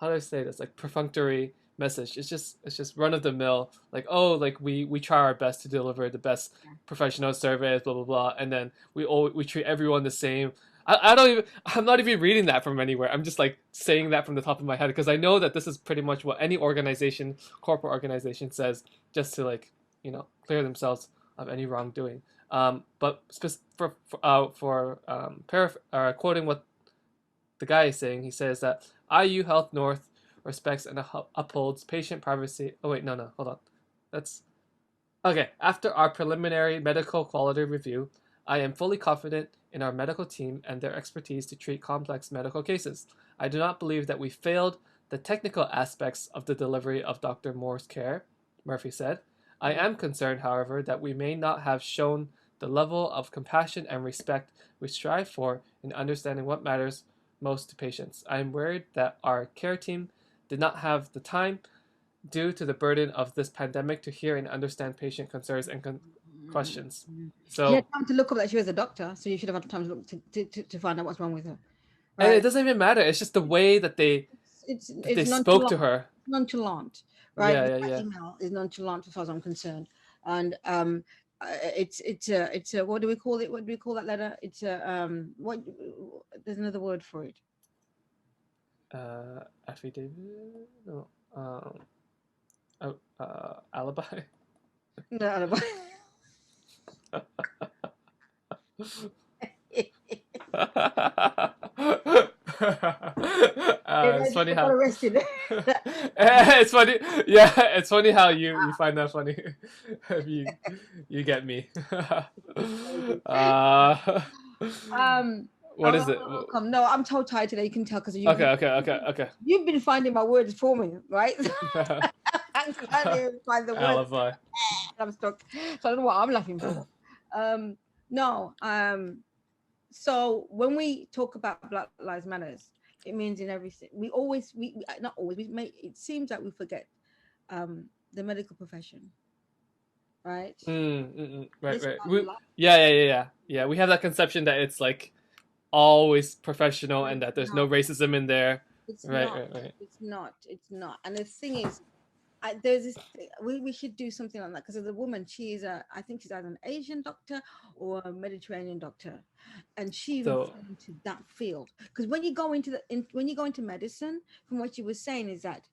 S2: do I say this, like perfunctory message. It's just run of the mill, like, oh, like we try our best to deliver the best professional service, blah blah blah, and then we treat everyone the same. I don't even, I'm not even reading that from anywhere. I'm just like saying that from the top of my head because I know that this is pretty much what any organization, corporate organization, says, just to like, you know, clear themselves of any wrongdoing. But quoting what the guy is saying, he says that IU Health North respects and upholds patient privacy. Oh wait, no, hold on. That's okay. After our preliminary medical quality review, I am fully confident in our medical team and their expertise to treat complex medical cases. I do not believe that we failed the technical aspects of the delivery of Dr. Moore's care, Murphy said. I am concerned, however, that we may not have shown the level of compassion and respect we strive for in understanding what matters most to patients. I am worried that our care team did not have the time due to the burden of this pandemic to hear and understand patient concerns and questions.
S3: She
S2: So,
S3: had time to look up that she was a doctor, so you should have had time to look to find out what's wrong with her.
S2: and it doesn't even matter. It's just the way that they spoke to her.
S3: Nonchalant, right?
S2: Yeah.
S3: That email is nonchalant as far as I'm concerned, and it's a what do we call it? What do we call that letter? It's a what? There's another word for it.
S2: Affidavit? No. Alibi.
S3: No, alibi.
S2: It's funny how it's funny. Yeah, it's funny how you find that funny. you get me. What is it?
S3: No, I'm so tired today. You can tell because
S2: Okay.
S3: You've been finding my words for me, right? I can't even find the words.
S2: Alibi.
S3: I'm stuck. So I don't know what I'm laughing for. No. So when we talk about Black Lives Matters, it means in everything. We not always. It seems like we forget the medical profession, right?
S2: Right. Yeah. We have that conception that it's like always professional and that there's no racism in there.
S3: It's
S2: Right.
S3: It's not. And the thing is, there's this. We should do something like that because as a woman, I think she's either an Asian doctor or a Mediterranean doctor, and she fell into that field. Because when you go into medicine, from what you were saying, is that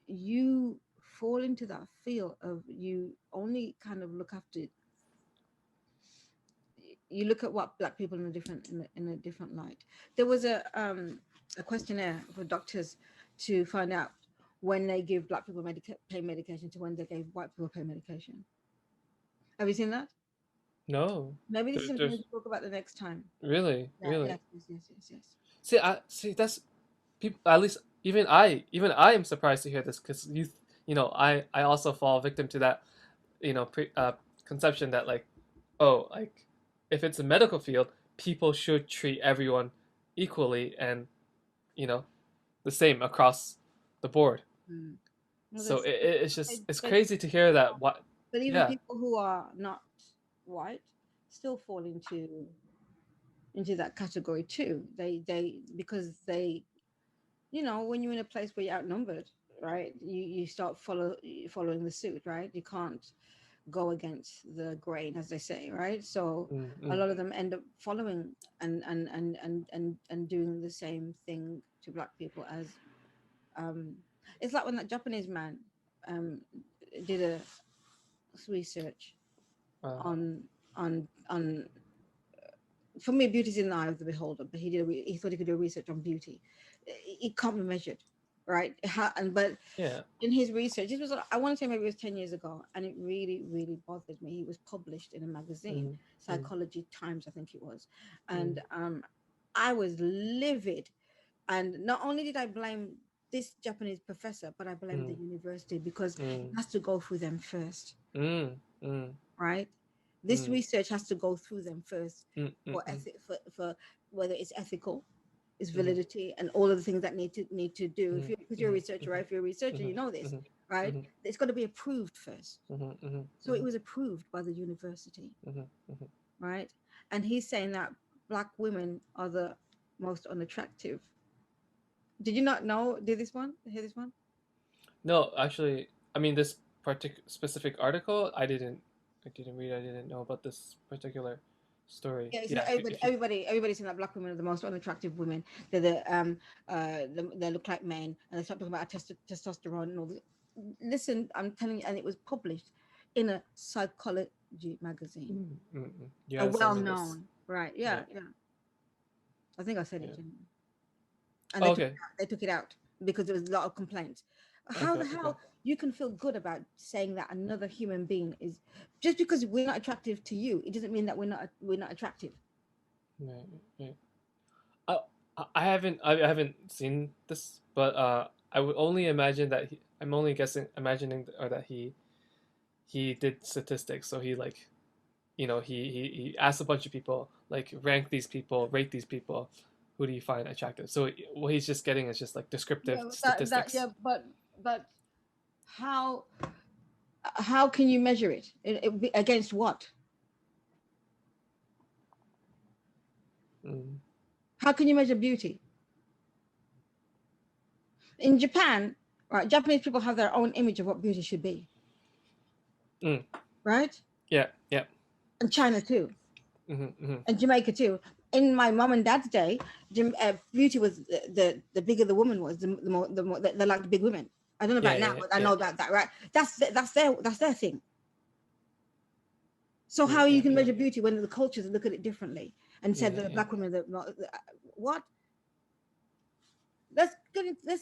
S3: you fall into that field of you only kind of look after you look at what black people in a different light. There was a questionnaire for doctors to find out when they give black people pain medication to when they gave white people pain medication. Have you seen that?
S2: No.
S3: Maybe this is something we
S2: There's
S3: can talk about the next time.
S2: really,
S3: Yeah,
S2: really.
S3: yes.
S2: See, that's people. At least even I am surprised to hear this because I also fall victim to that, conception that like, oh, like if it's a medical field, people should treat everyone equally and the same across the board.
S3: Well,
S2: So it's just it's
S3: but
S2: crazy to hear that. What?
S3: but even
S2: Yeah.
S3: people who are not white still fall into that category too. They because they, when you're in a place where you're outnumbered, right? You start following the suit, right? You can't go against the grain, as they say, right? So a lot of them end up following and doing the same thing to black people as it's like when that Japanese man did a research on for me, beauty's in the eye of the beholder, but he thought he could do research on beauty. It can't be measured, right? But
S2: yeah,
S3: in his research, this was, I want to say maybe it was 10 years ago, and it really, really bothered me. He was published in a magazine, Psychology Times, I think it was, and I was livid. And not only did I blame this Japanese professor, but I blamed the university because it has to go through them first, right? This research has to go through them first for whether it's ethical, its validity, and all of the things that need to do. Because you're a researcher, right? If you're a researcher, you know this, right? It's got to be approved first. So it was approved by the university, right? And he's saying that black women are the most unattractive. Did you not know? Hear this one?
S2: No, actually, I mean this specific article, I didn't read. I didn't know about this particular story.
S3: Yeah, everybody's saying that black women are the most unattractive women. They're they look like men, and they start talking about testosterone and all this. Listen, I'm telling you, and it was published in a psychology magazine,
S2: Yeah,
S3: a well-known, right? Yeah. I think I said it, and they took it out because there was a lot of complaints. How the hell you can feel good about saying that another human being is, just because we're not attractive to you, it doesn't mean that we're not attractive.
S2: Right. I haven't seen this, but I would only imagine that I'm only imagining that he did statistics. So he like, he asked a bunch of people, like, rank these people, rate these people, who do you find attractive? So what he's just getting is just like descriptive statistics.
S3: But how can you measure it? Against what? How can you measure beauty? In Japan, right, Japanese people have their own image of what beauty should be. Right?
S2: Yeah.
S3: And China too. And Jamaica too. In my mom and dad's day, beauty was the bigger the woman was, the more they liked big women. I don't know about now, but I know about that, right? That's their thing. So how you can measure beauty when the cultures look at it differently and said that black women, what? Let's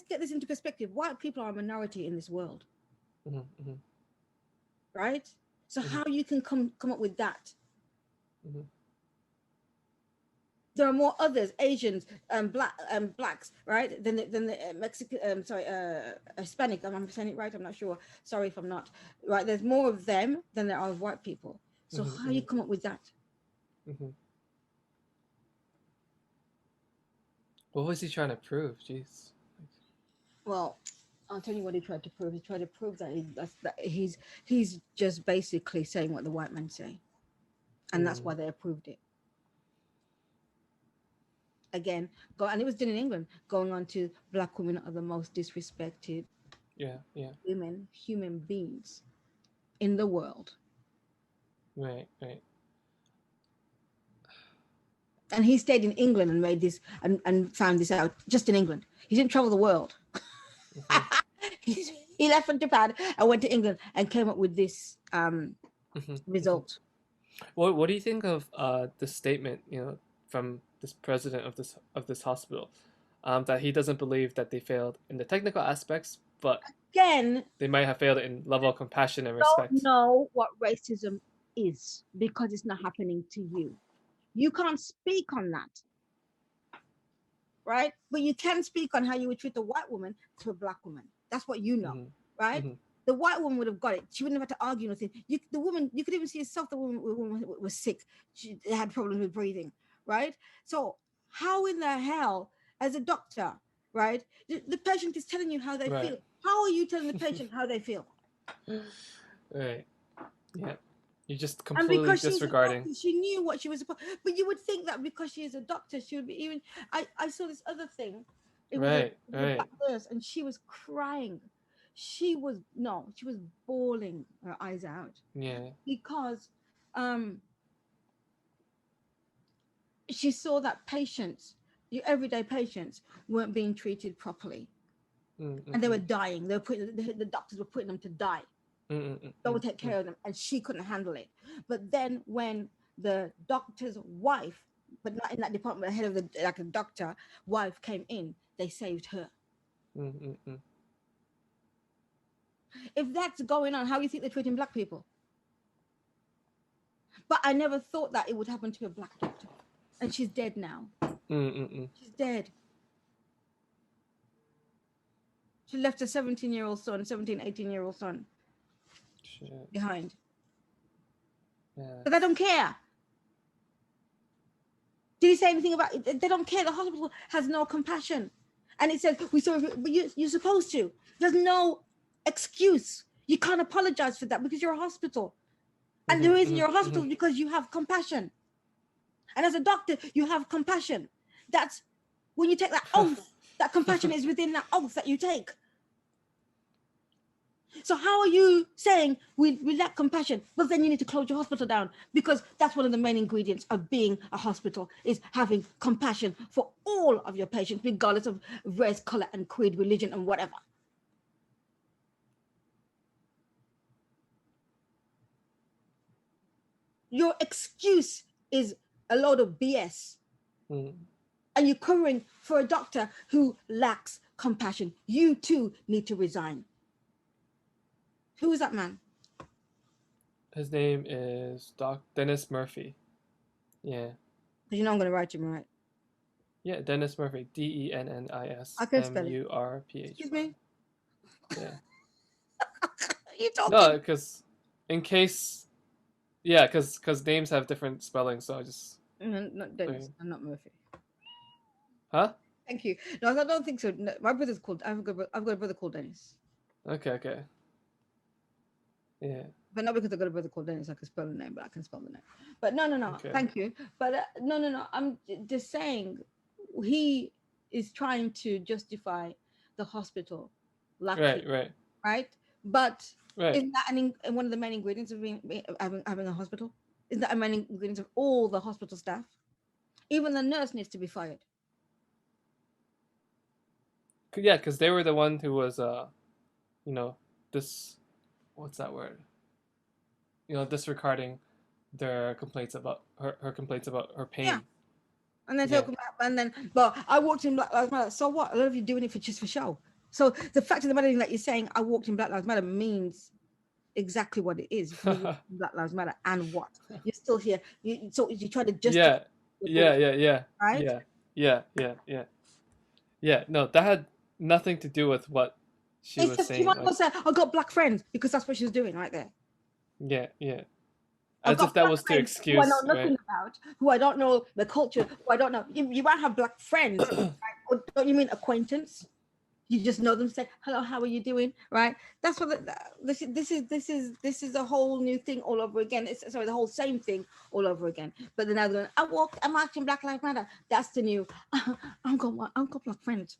S3: get this into perspective. White people are a minority in this world, right? So how you can come up with that? There are more others, Asians, blacks, right? Than the Mexican. Hispanic. I'm saying it right. I'm not sure. Sorry if I'm not. Right. There's more of them than there are of white people. So how you come up with that?
S2: What was he trying to prove? Jeez.
S3: Well, I'll tell you what he tried to prove. He tried to prove that he's just basically saying what the white men say, and that's why they approved it. Again, and it was done in England. Going on to black women are the most disrespected women, human beings in the world.
S2: Right.
S3: And he stayed in England and made this and found this out just in England. He didn't travel the world. He left from Japan and went to England and came up with this result.
S2: What do you think of the statement, from this president of this hospital, that he doesn't believe that they failed in the technical aspects, but
S3: Again,
S2: they might have failed in level of compassion and
S3: don't
S2: respect.
S3: know what racism is because it's not happening to you. You can't speak on that, right? But you can speak on how you would treat a white woman to a black woman. That's what you know, right? The white woman would have got it. She wouldn't have had to argue nothing. The woman, you could even see herself. The woman was sick. She had problems with breathing, right? So how in the hell, as a doctor, right? The patient is telling you how they
S2: Right.
S3: feel. How are you telling the patient how they feel?
S2: Right. Yeah. You're just
S3: And
S2: completely
S3: because she was a
S2: disregarding.
S3: doctor, she knew what she was supposed. But you would think that because she is a doctor, she would be even. I saw this other thing. It was
S2: Right.
S3: a
S2: Right.
S3: black nurse, and she was crying. She was bawling her eyes out
S2: Yeah.
S3: because she saw that patients, your everyday patients, weren't being treated properly, and they were dying. They were putting the doctors were putting them to die. Don't take care of them, and she couldn't handle it. But then when the doctor's wife, but not in that department, the head of the doctor wife came in, they saved her. If that's going on, how do you think they're treating black people? But I never thought that it would happen to a black doctor, and she's dead now. She's dead. She left a 17-year-old son, 18-year-old son behind.
S2: Yeah.
S3: But they don't care. Did he say anything about it? They don't care. The hospital has no compassion. And it says, we saw, but you're supposed to. There's no excuse. You can't apologize for that because you're a hospital. And the reason you're a hospital is because you have compassion. And as a doctor, you have compassion. That's when you take that oath, that compassion is within that oath that you take. So how are you saying we lack compassion, but then you need to close your hospital down? Because that's one of the main ingredients of being a hospital, is having compassion for all of your patients, regardless of race, color, and creed, religion, and whatever. Your excuse is a load of BS. And you're covering for a doctor who lacks compassion. You too need to resign. Who is that man?
S2: His name is Dennis Murphy. Yeah.
S3: You know I'm going to write him, right?
S2: Yeah, Dennis Murphy. DENNIS
S3: I can spell it.
S2: MURPH.
S3: Excuse me?
S2: Yeah.
S3: You talking?
S2: No, because in case, yeah, because names have different spellings, so I just.
S3: No, not Dennis. I'm not Murphy.
S2: Huh?
S3: Thank you. No, I don't think so. No, my brother's called. I've got a brother called Dennis.
S2: Okay. Yeah.
S3: But not because I've got a brother called Dennis, I can spell the name, but I can spell the name. But no.
S2: Okay.
S3: Thank you. But no. I'm just saying, he is trying to justify the hospital. Right. But isn't that one of the main ingredients of having a hospital? Isn't that a main ingredient of all the hospital staff? Even the nurse needs to be fired.
S2: Yeah, because they were the one who was, what's that word? Disregarding their complaints about her complaints about her pain.
S3: Yeah. And then but I walked in Black Lives Matter. So what? A lot of you doing it just for show. So the fact of the matter is that you're saying I walked in Black Lives Matter means exactly what it is. Black Lives Matter and what? You're still here. So you try to justify.
S2: Yeah.
S3: Right?
S2: Yeah. No, that had nothing to do with what she was saying.
S3: You might say, I got black friends, because that's what she was doing right there.
S2: Yeah. As if that was to excuse.
S3: Who I know nothing about, who I don't know the culture, who I don't know. You might have black friends, right? Or don't you mean acquaintance? You just know them, say hello, how are you doing, right? That's what this is a whole new thing all over again. It's the whole same thing all over again. But then they're going, I'm marching Black Lives Matter. That's the new. I've got black friends.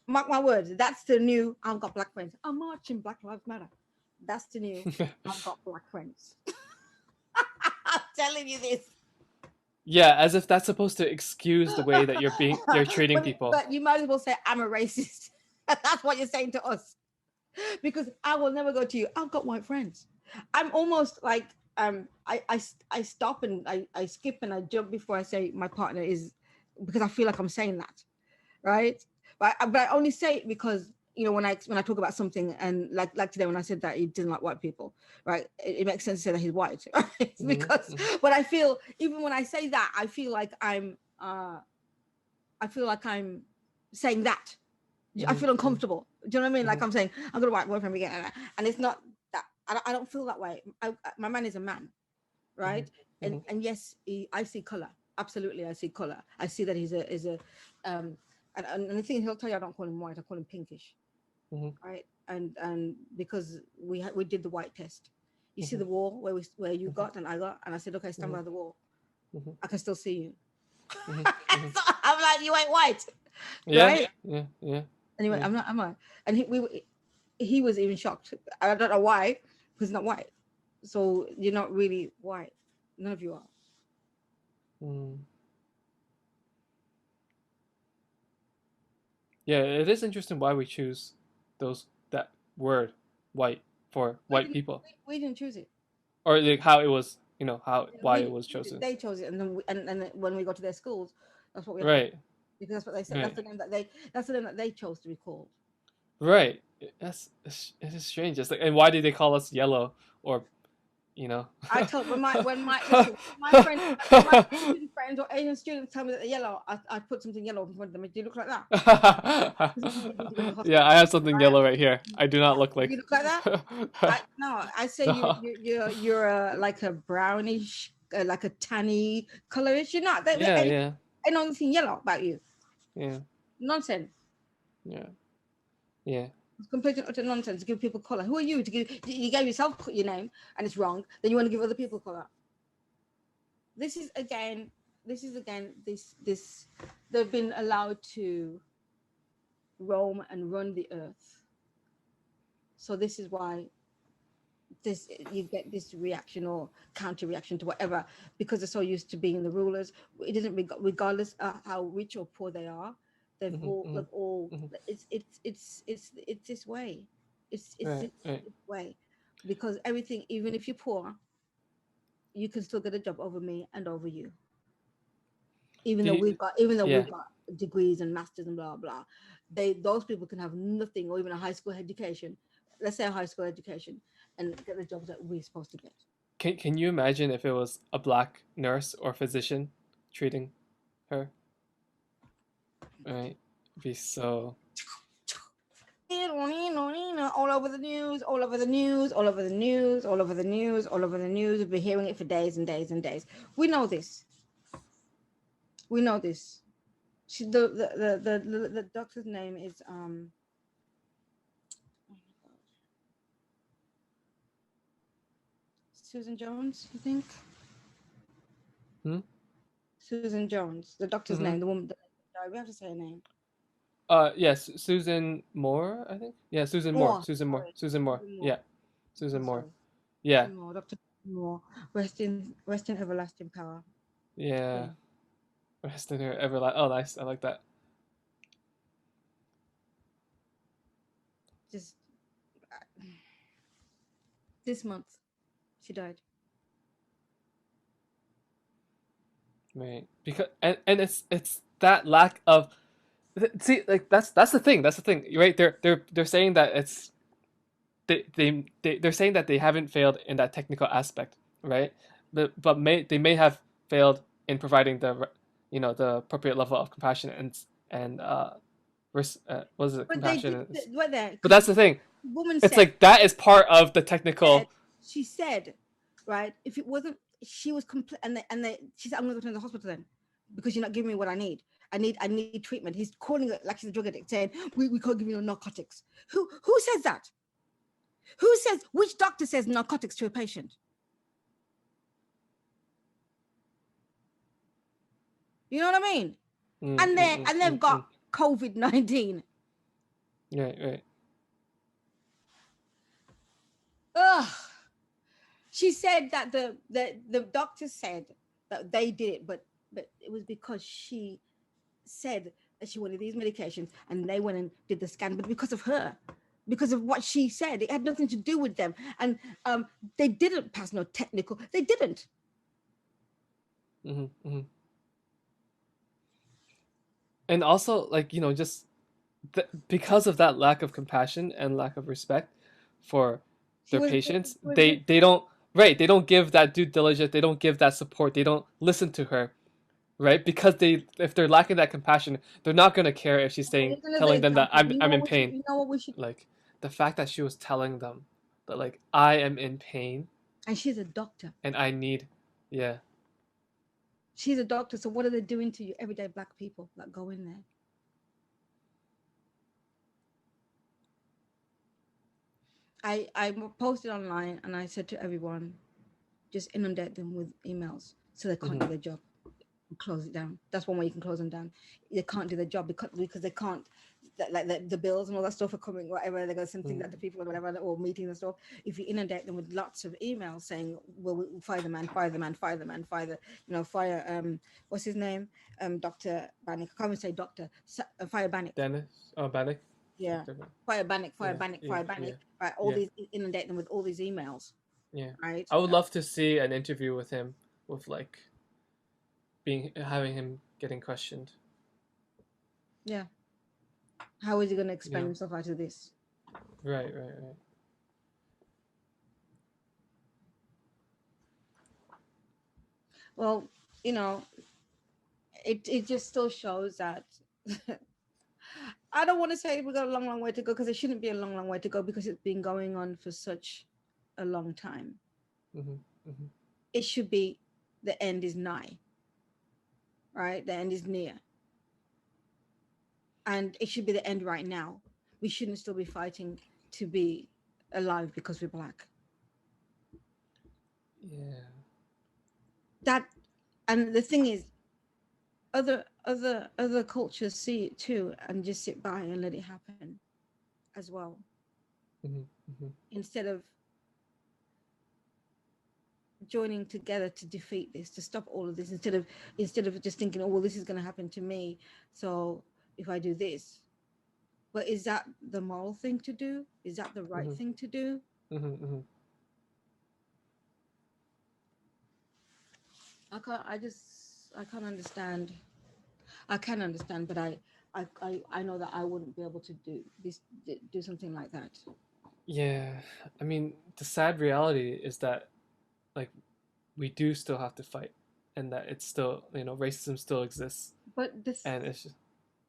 S3: Mark my words. That's the new. I've got black friends. I'm marching Black Lives Matter. That's the new. I've got black friends. I'm telling you this.
S2: Yeah, as if that's supposed to excuse the way that you're treating people.
S3: But you might as well say I'm a racist. That's what you're saying to us. Because I will never go to you. I've got white friends. I'm almost like I stop and I skip and I jump before I say my partner is, because I feel like I'm saying that, right? But I only say it because, you know, when I talk about something, and like today when I said that he didn't like white people, right? It makes sense to say that he's white, right? Because, but I feel, even when I say that, I feel like I'm saying that. I feel uncomfortable. Do you know what I mean? Like I'm saying, I'm gonna white boyfriend again, and it's not that. I don't feel that way. My man is a man, right? And yes, I see color. Absolutely, I see color. I see that he's a and the thing he'll tell you, I don't call him white. I call him pinkish, right? And because we did the white test. You see the wall where you got and I got, and I said, okay, stand by the wall. I can still see you. So I'm like, you ain't white, right?
S2: Yeah.
S3: Anyway, I'm not. And he was even shocked. I don't know why, because he's not white. So you're not really white. None of you are.
S2: Yeah, it is interesting why we choose that word white for white people,
S3: We didn't choose it.
S2: or like how it was, you know, why it was chosen.
S3: They chose it, and then and when we go to their schools, that's what we have
S2: Right.
S3: to, because that's what they said.
S2: Right.
S3: That's the name that they chose to be called.
S2: Right. It is strange. It's like, and why did they call us yellow, or, you know?
S3: I told when my Asian friends or Asian students tell me that they're yellow, I put something yellow in front of them. Do you look like that?
S2: Yeah, I have something yellow right here. I do not look like.
S3: You look like that? No, I say
S2: No.
S3: you're like a brownish, like a tanny colorish. You're not.
S2: Yeah.
S3: I know anything yellow about you.
S2: Yeah.
S3: Nonsense.
S2: Yeah.
S3: It's complete and utter nonsense to give people color. Who are you to give? You gave yourself your name and it's wrong. Then you want to give other people color. This is again. This. They've been allowed to roam and run the earth. So this is why you get this reaction or counter reaction to whatever, because they're so used to being the rulers. It isn't regardless how rich or poor they are. They've all. It's this way. It's
S2: Right.
S3: this way, because everything, even if you're poor, you can still get a job over me and over you. Even though we've got degrees and masters and blah blah, those people can have nothing or even a high school education. Let's say a high school education, and get the jobs that we're supposed to get.
S2: Can you imagine if it was a black nurse or physician treating her? Right, it'd be so.
S3: All over the news, all over the news, all over the news, all over the news, all over the news. We've been hearing it for days and days and days. We know this. We know this. The doctor's name is Susan Jones, I think. Susan Jones, the doctor's name, the woman that died. We have to say her name.
S2: Yes, Susan Moore, I think. Yeah, Susan Moore. Susan Moore. Yeah, Susan Moore. Yeah.
S3: Dr. Moore. Rest in everlasting power.
S2: Yeah. Rest in her everlasting. Oh, nice. I like that.
S3: Just this month, she died.
S2: Right. Because and it's that lack of. See, like that's the thing. That's the thing, right? They're saying that it's they're saying that they haven't failed in that technical aspect, right? But they may have failed in providing the the appropriate level of compassion and what is it? Compassion. But that's the thing. It's like that is part of the technical.
S3: She said, right? If it wasn't, she was complete, and she said, I'm going to go to the hospital then, because you're not giving me what I need. I need treatment. He's calling it like she's a drug addict, saying we can't give you no narcotics. Who says that? Who says, which doctor says narcotics to a patient? You know what I mean? And they've got COVID-19.
S2: Right.
S3: Ugh. She said that the doctor said that they did it, but it was because she said that she wanted these medications, and they went and did the scan, but because of her, because of what she said. It had nothing to do with them. And they didn't pass no technical. They didn't.
S2: And also, like, you know, just because of that lack of compassion and lack of respect for their patients, they don't, right, they don't give that due diligence, they don't give that support, they don't listen to her, right? Because if they're lacking that compassion, they're not going to care if she's telling them that I'm in pain.
S3: You know what we should,
S2: like the fact that she was telling them that, like, I am in pain
S3: and she's a doctor
S2: and I need, yeah,
S3: she's a doctor. So what are they doing to you, everyday black people that go in there? I posted online and I said to everyone, just inundate them with emails so they can't do their job. Close it down. That's one way you can close them down. They can't do their job because they can't, like the bills and all that stuff are coming, whatever, they're going to send things out to people or whatever, or meetings and stuff. If you inundate them with lots of emails saying, well, we'll fire the man, fire the man, fire the man, fire the, you know, fire, what's his name? Dr. Bannock. I can't even say doctor. Fire Bannock.
S2: Dennis. Oh, Bannock.
S3: Yeah. Fire Bannock, fire Bannock, fire Bannock. Right. All these, inundate them with all these emails.
S2: Yeah.
S3: Right.
S2: I would love to see an interview with him, with like having him getting questioned.
S3: Yeah. How is he going to explain himself out of this?
S2: Right.
S3: Well, you know, it just still shows that I don't want to say we've got a long way to go, because it shouldn't be a long way to go, because it's been going on for such a long time. It should be the end is nigh, right? The end is near. And it should be the end right now. We shouldn't still be fighting to be alive because we're black.
S2: Yeah.
S3: That, and the thing is, other cultures see it too and just sit by and let it happen as well. Instead of joining together to defeat this, to stop all of this, instead of just thinking, oh well, this is going to happen to me, so if I do this. But is that the moral thing to do? Is that the right thing to do? I can't understand. I can understand, but I know that I wouldn't be able to do something like that.
S2: Yeah, I mean, the sad reality is that, like, we do still have to fight, and that it's still, you know, racism still exists.
S3: But this,
S2: and it's just,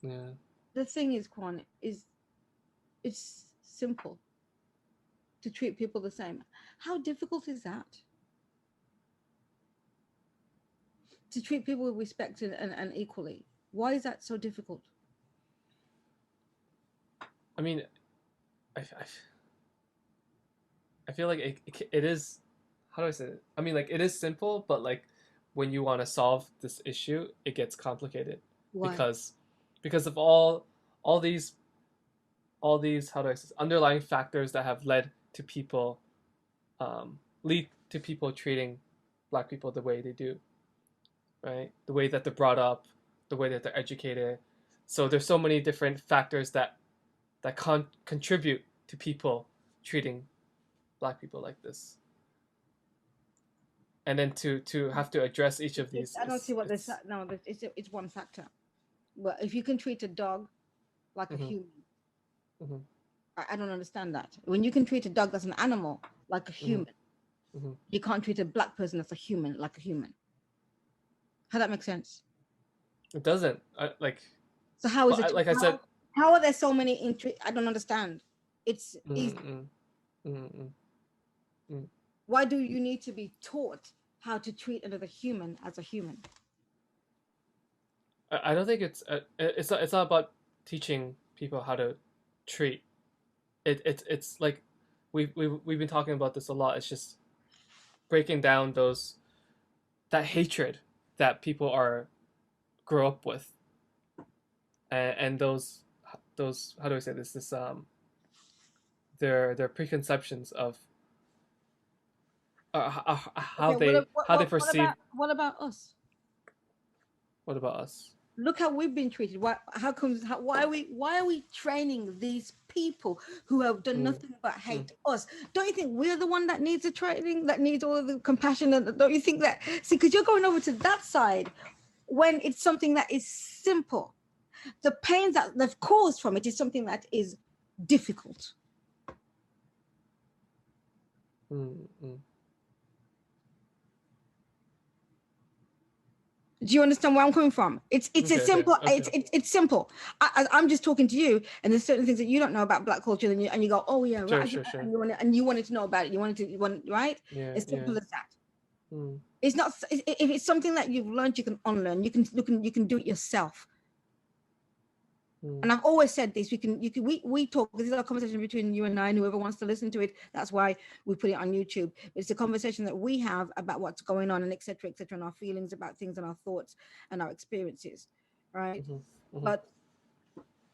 S2: yeah.
S3: The thing is, Kwan, is it's simple to treat people the same. How difficult is that? To treat people with respect and equally. Why is that so difficult?
S2: I mean, I feel like it is, how do I say it? I mean, like, it is simple, but like when you want to solve this issue, it gets complicated. Why? Because of all these how do I say, underlying factors that have led to people lead to people treating black people the way they do, right? The way that they're brought up, the way that they're educated. So there's so many different factors that contribute to people treating black people like this. And then to have to address each of these.
S3: I don't see what this. No, it's one factor. Well, if you can treat a dog like a human, I don't understand that. When you can treat a dog that's an animal like a human, you can't treat a black person that's a human like a human. How that makes sense?
S2: It doesn't.
S3: So how is it?
S2: Like I said,
S3: how are there so many? I don't understand. It's easy. Why do you need to be taught how to treat another human as a human?
S2: I don't think it's not about teaching people how to treat. It's like we've been talking about this a lot. It's just breaking down that hatred that people grow up with, and those how do I say this their preconceptions of how they perceive.
S3: What about us?
S2: What about us?
S3: Look how we've been treated. Why? How comes? Why are we training these people who have done nothing but hate us? Don't you think we're the one that needs the training, that needs all of the compassion? And don't you think that? See, because you're going over to that side when it's something that is simple. The pain that they've caused from it is something that is difficult. Do you understand where I'm coming from? It's
S2: Okay,
S3: a simple.
S2: okay.
S3: It's simple. I'm just talking to you, and there's certain things that you don't know about Black culture, and you go, oh yeah, right.
S2: Sure.
S3: And you wanted to know about it. You want right?
S2: Yeah,
S3: It's simple as that.
S2: Mm.
S3: It's not. If it's something that you've learned, you can unlearn. You can do it yourself. And I've always said this. We talk. This is a conversation between you and I, and whoever wants to listen to it. That's why we put it on YouTube. It's a conversation that we have about what's going on, and etc., and our feelings about things, and our thoughts, and our experiences, right? But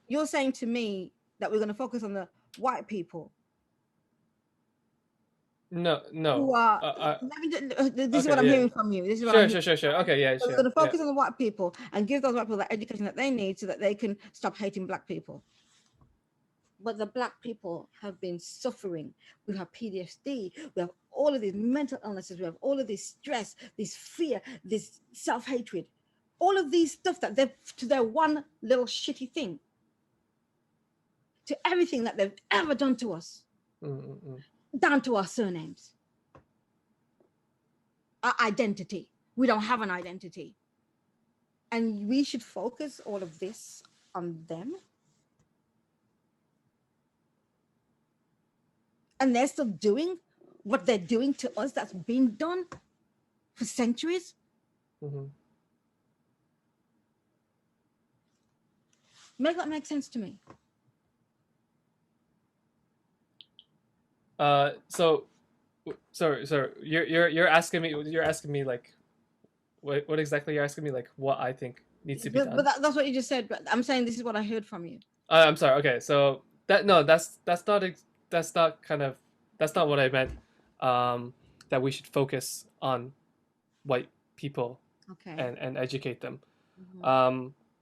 S3: you're saying to me that we're going to focus on the white people.
S2: No.
S3: Who are, this is what I'm hearing from you. This is what I'm hearing.
S2: Sure. Okay, yeah,
S3: so
S2: sure.
S3: We're going to focus on the white people and give those white people the education that they need so that they can stop hating Black people. But the Black people have been suffering. We have PTSD. We have all of these mental illnesses. We have all of this stress, this fear, this self-hatred, all of these stuff that they've to their one little shitty thing, to everything that they've ever done to us. Down to our surnames, our identity. We don't have an identity. And we should focus all of this on them. And they're still doing what they're doing to us that's been done for centuries. Make that make sense to me.
S2: So sorry, you're asking me like what exactly you're asking me, like what I think needs to be done.
S3: But that's what you just said. But I'm saying this is what I heard from you.
S2: I'm sorry. Okay, so that's not what I meant. That we should focus on white people, and educate them.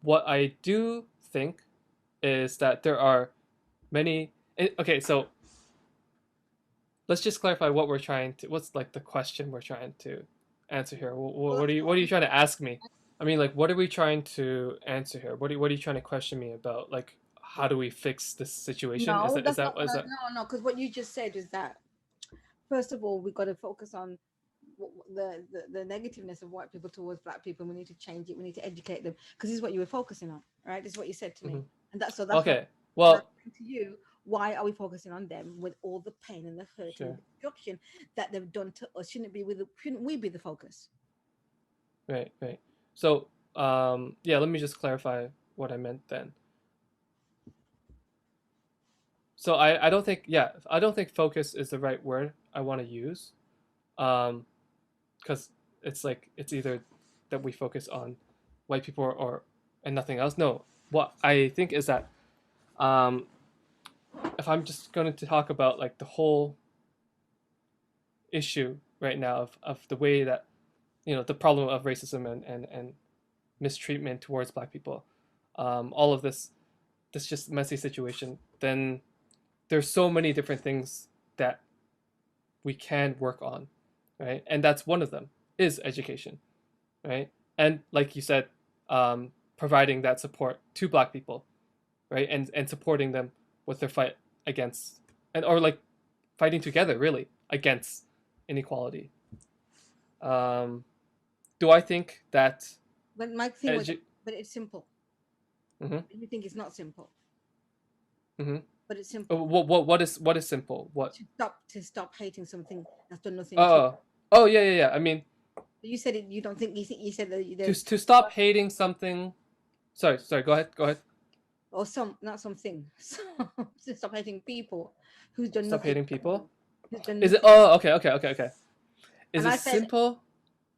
S2: What I do think is that there are many. Okay, so let's just clarify what we're trying to. What's like the question we're trying to answer here? What are you trying to ask me? I mean, like, what are we trying to answer here? What are you trying to question me about? Like, how do we fix this situation?
S3: No, because what you just said is that first of all, we've got to focus on the negativeness of white people towards Black people. We need to change it. We need to educate them, because this is what you were focusing on, right? This is what you said to me, and that's
S2: okay. Well,
S3: to you, why are we focusing on them with all the pain and the hurt and the destruction that they've done to us? Shouldn't we be the focus?
S2: Right. So, yeah, let me just clarify what I meant then. So I don't think focus is the right word I want to use, because it's either that we focus on white people and nothing else. No, what I think is that if I'm just going to talk about like the whole issue right now of the way that, the problem of racism and mistreatment towards Black people, all of this just messy situation, then there's so many different things that we can work on, right? And that's one of them is education, right? And like you said, providing that support to Black people, right? And supporting them with their fight against, or like fighting together really against inequality. Do I think that?
S3: But my thing but it's simple. You think it's not simple. But it's simple.
S2: What is simple? What?
S3: To stop hating something that's done nothing.
S2: Oh yeah. I mean,
S3: you said it. You don't think you said that
S2: to stop hating something. Sorry. Go ahead.
S3: Or not something. To stop hating people who's done
S2: stop
S3: nothing.
S2: hating people.
S3: Is
S2: it? Oh, okay. Is it simple?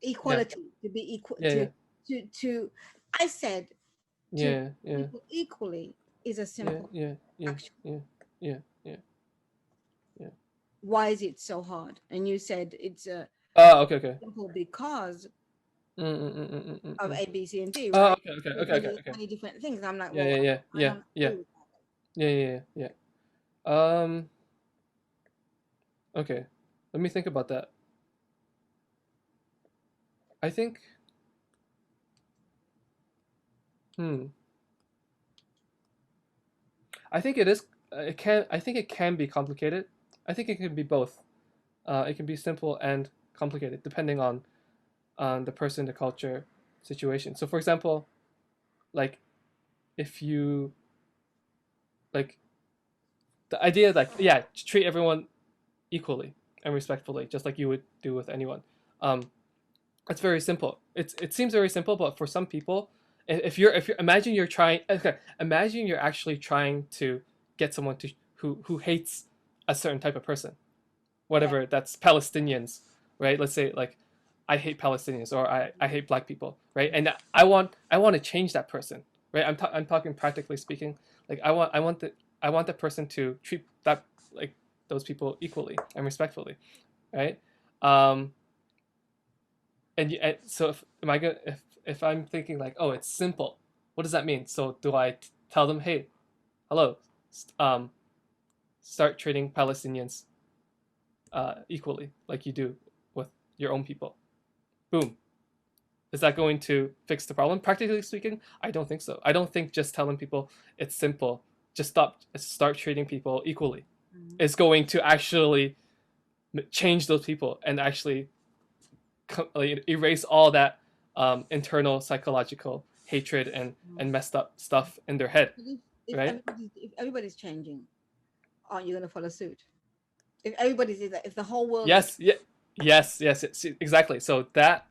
S3: Equality, to be equal. To I said. People equally is a simple.
S2: Yeah.
S3: Why is it so hard? And you said it's
S2: okay.
S3: simple because of A, B, C, and D,
S2: Oh,
S3: right?
S2: okay.
S3: There's many different things. I'm like, well, I don't agree with
S2: Yeah. Okay. Let me think about that. I think. I think it is. It can. I think it can be complicated. I think it can be both. It can be simple and complicated depending on the person, the culture, situation. So, for example, like if you like the idea like to treat everyone equally and respectfully, just like you would do with anyone. It's very simple. It seems very simple, but for some people, if you're imagine you're trying. Okay, imagine you're actually trying to get someone to who hates a certain type of person, whatever that's Palestinians, right? Let's say like I hate Palestinians or I hate black people, right? And I want to change that person, right? I'm talking practically speaking. Like I want that person to treat that like those people equally and respectfully, right? And so if I'm thinking like, oh, it's simple, what does that mean? So do I tell them, hey, hello, start treating Palestinians equally like you do with your own people? Boom. Is that going to fix the problem? Practically speaking, I don't think so. I don't think just telling people it's simple, just start treating people equally, is going to actually change those people and actually erase all that internal psychological hatred and messed up stuff in their head, right?
S3: If everybody's changing, aren't you going to follow suit? If everybody's if the whole world
S2: yes exactly. So that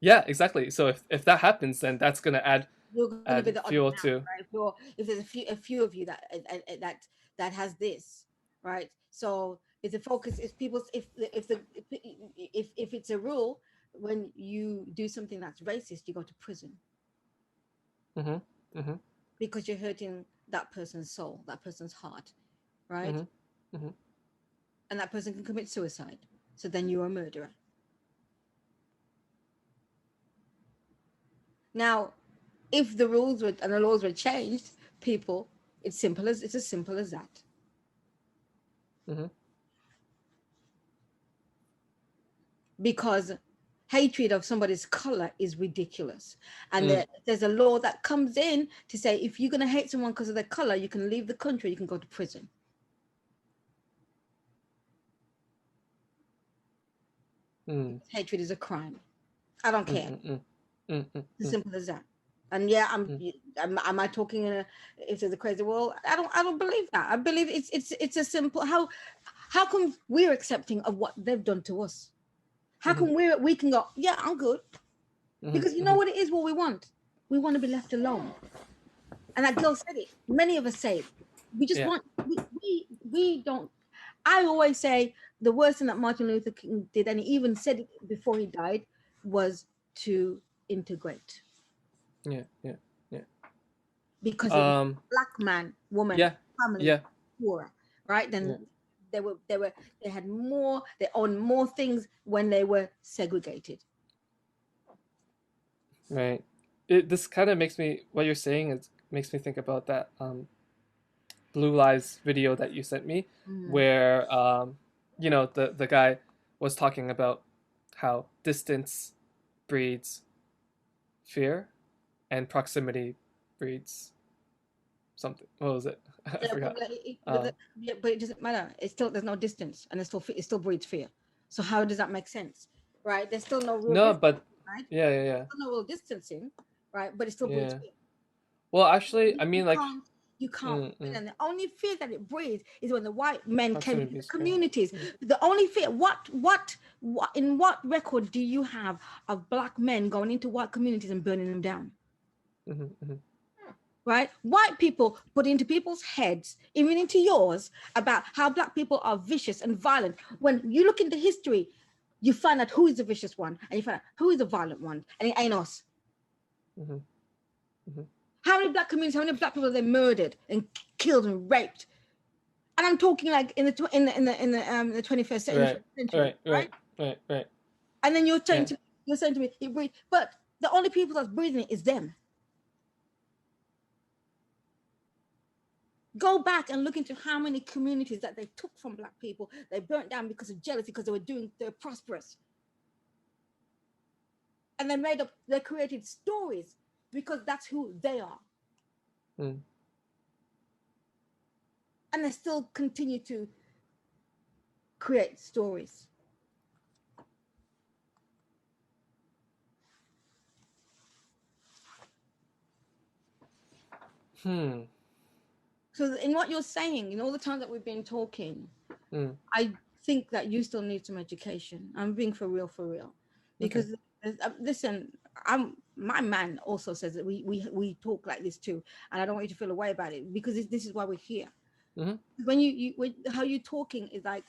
S2: exactly. So if that happens, then that's going to add fuel to
S3: right? If there's a few of you that has this, right? So if the focus is people's if it's a rule, when you do something that's racist, you go to prison. Because you're hurting that person's soul, that person's heart, right? And that person can commit suicide. So then you're a murderer. Now, if the rules and the laws were changed, people, it's as simple as that. Because hatred of somebody's color is ridiculous, and there's a law that comes in to say if you're going to hate someone because of their color, you can leave the country, you can go to prison. Hatred is a crime. I don't care. As simple as that. And am I talking in if there's a crazy world? I don't believe that. I believe it's a simple. How come we're accepting of what they've done to us? How come we can go, yeah, I'm good? Because you know what it is, what we want? We want to be left alone. And that girl said it. Many of us say it. We just want, we don't. I always say the worst thing that Martin Luther King did, and he even said it before he died, was to integrate.
S2: Yeah.
S3: Because it was black man, woman, family, poor, right? Then they had more, they owned more things when they were segregated.
S2: Right. This kind of makes me, what you're saying makes me think about that Blue Lives video that you sent me, where the guy was talking about how distance breeds fear and proximity breeds something. What was it? I forgot.
S3: But it doesn't matter. It's still, there's no distance, and it still breeds fear. So how does that make sense, right? There's still no real distance,
S2: but
S3: right?
S2: Yeah.
S3: There's still no real distancing, right? But it still breeds fear.
S2: Well, actually, I mean,
S3: you can't. And the only fear that it breeds is when the white men came into the communities. The only fear. What in what record do you have of black men going into white communities and burning them down? Right? White people put into people's heads, even into yours, about how black people are vicious and violent. When you look into history, you find out who is the vicious one, and you find out who is the violent one, and it ain't us. How many black communities, how many black people have they murdered and killed and raped? And I'm talking like in the 21st century, right?
S2: Right.
S3: And then you're trying to, You're saying to me, it breathes, but the only people that's breathing it is them. Go back and look into how many communities that they took from black people, they burnt down because of jealousy, because they're prosperous. And they created stories because that's who they are.
S2: Mm.
S3: And they still continue to create stories. So in what you're saying, in all the time that we've been talking, I think that you still need some education. I'm being for real. Because listen, my man also says that we talk like this too, and I don't want you to feel a way about it, because this is why we're here. When how you're talking is like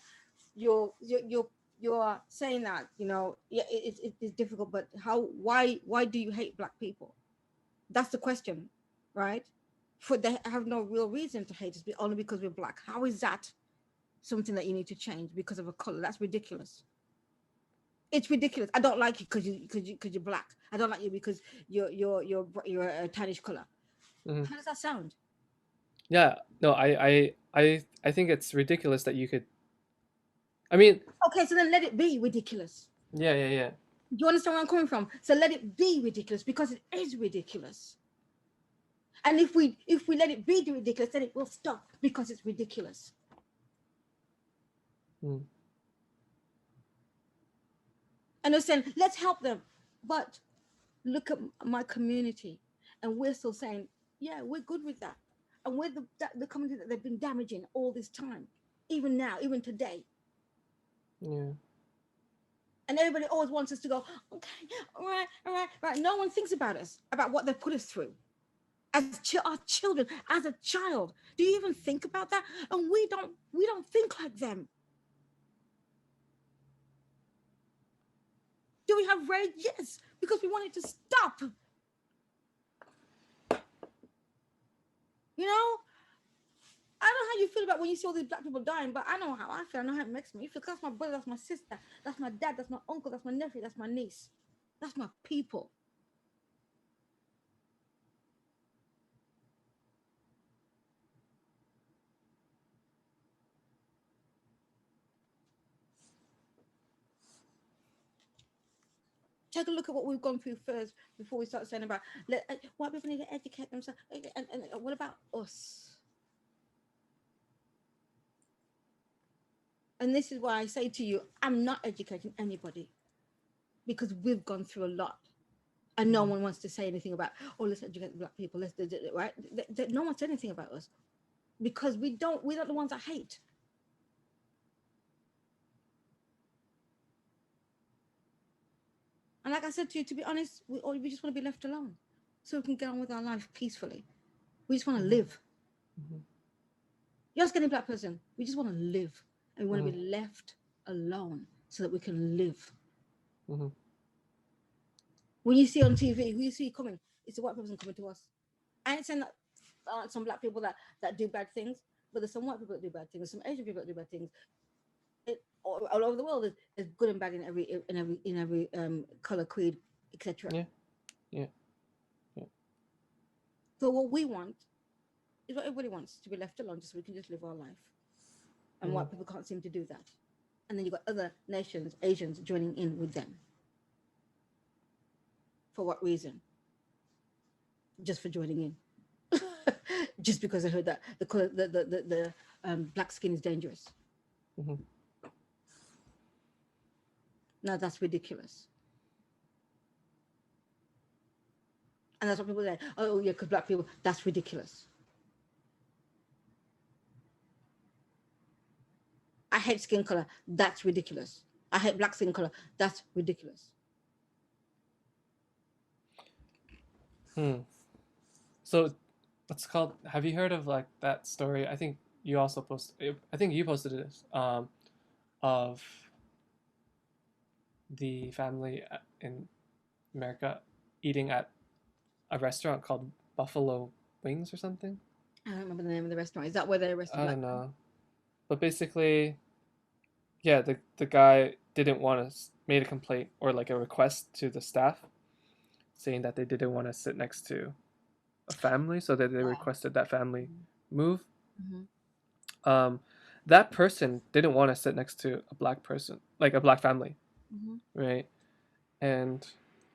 S3: you're saying that, you know, yeah, it's difficult, but why do you hate black people? That's the question, right? For they have no real reason to hate us, only because we're black. How is that something that you need to change because of a color? That's ridiculous. It's ridiculous. I don't like you because you're black. I don't like you because you're a tannish color. How does that sound?
S2: Yeah, no, I think it's ridiculous that you could. I mean,
S3: okay, so then let it be ridiculous.
S2: Yeah.
S3: Do you understand where I'm coming from? So let it be ridiculous, because it is ridiculous. And if we let it be ridiculous, then it will stop, because it's ridiculous. And they're saying, let's help them. But look at my community, and we're still saying, yeah, we're good with that. And we're the community that they've been damaging all this time, even now, even today.
S2: Yeah.
S3: And everybody always wants us to go, okay, all right. No one thinks about us, about what they've put us through. As our children, as a child, do you even think about that? And we don't think like them. Do we have rage? Yes, because we want it to stop. You know, I don't know how you feel about when you see all these black people dying, but I know how I feel. I know how it makes me feel. That's my brother, that's my sister, that's my dad, that's my uncle, that's my nephew, that's my niece, that's my people. Take a look at what we've gone through first before we start saying about white people need to educate themselves. And what about us? And this is why I say to you, I'm not educating anybody, because we've gone through a lot. And no one wants to say anything about, oh, let's educate black people. Let's do it, right? No one said anything about us, because we're not the ones that hate. And like I said to you, to be honest, we just want to be left alone, so we can get on with our life peacefully. We just want to live. You're asking a black person, we just want to live, and we want to be left alone so that we can live. When you see on TV, who you see coming, it's a white person coming to us. I ain't saying that some black people that do bad things, but there's some white people that do bad things, there's some Asian people that do bad things. All over the world, there's good and bad in every color, creed, etc.
S2: Yeah.
S3: So what we want is what everybody wants, to be left alone, just so we can just live our life. And white people can't seem to do that. And then you've got other nations, Asians, joining in with them. For what reason? Just for joining in. Just because I heard that the black skin is dangerous. Now that's ridiculous. And that's what people say, oh yeah, because black people, that's ridiculous. I hate skin color, that's ridiculous. I hate black skin color, that's ridiculous.
S2: So what's called, have you heard of like that story? I think you posted this, of the family in America eating at a restaurant called Buffalo Wings or something.
S3: I don't remember the name of the restaurant. Is that where they arrested?
S2: I don't know, but basically, yeah, the guy didn't want to made a complaint or like a request to the staff saying that they didn't want to sit next to a family, so that they requested that family move. That person didn't want to sit next to a black person, like a black family, right? And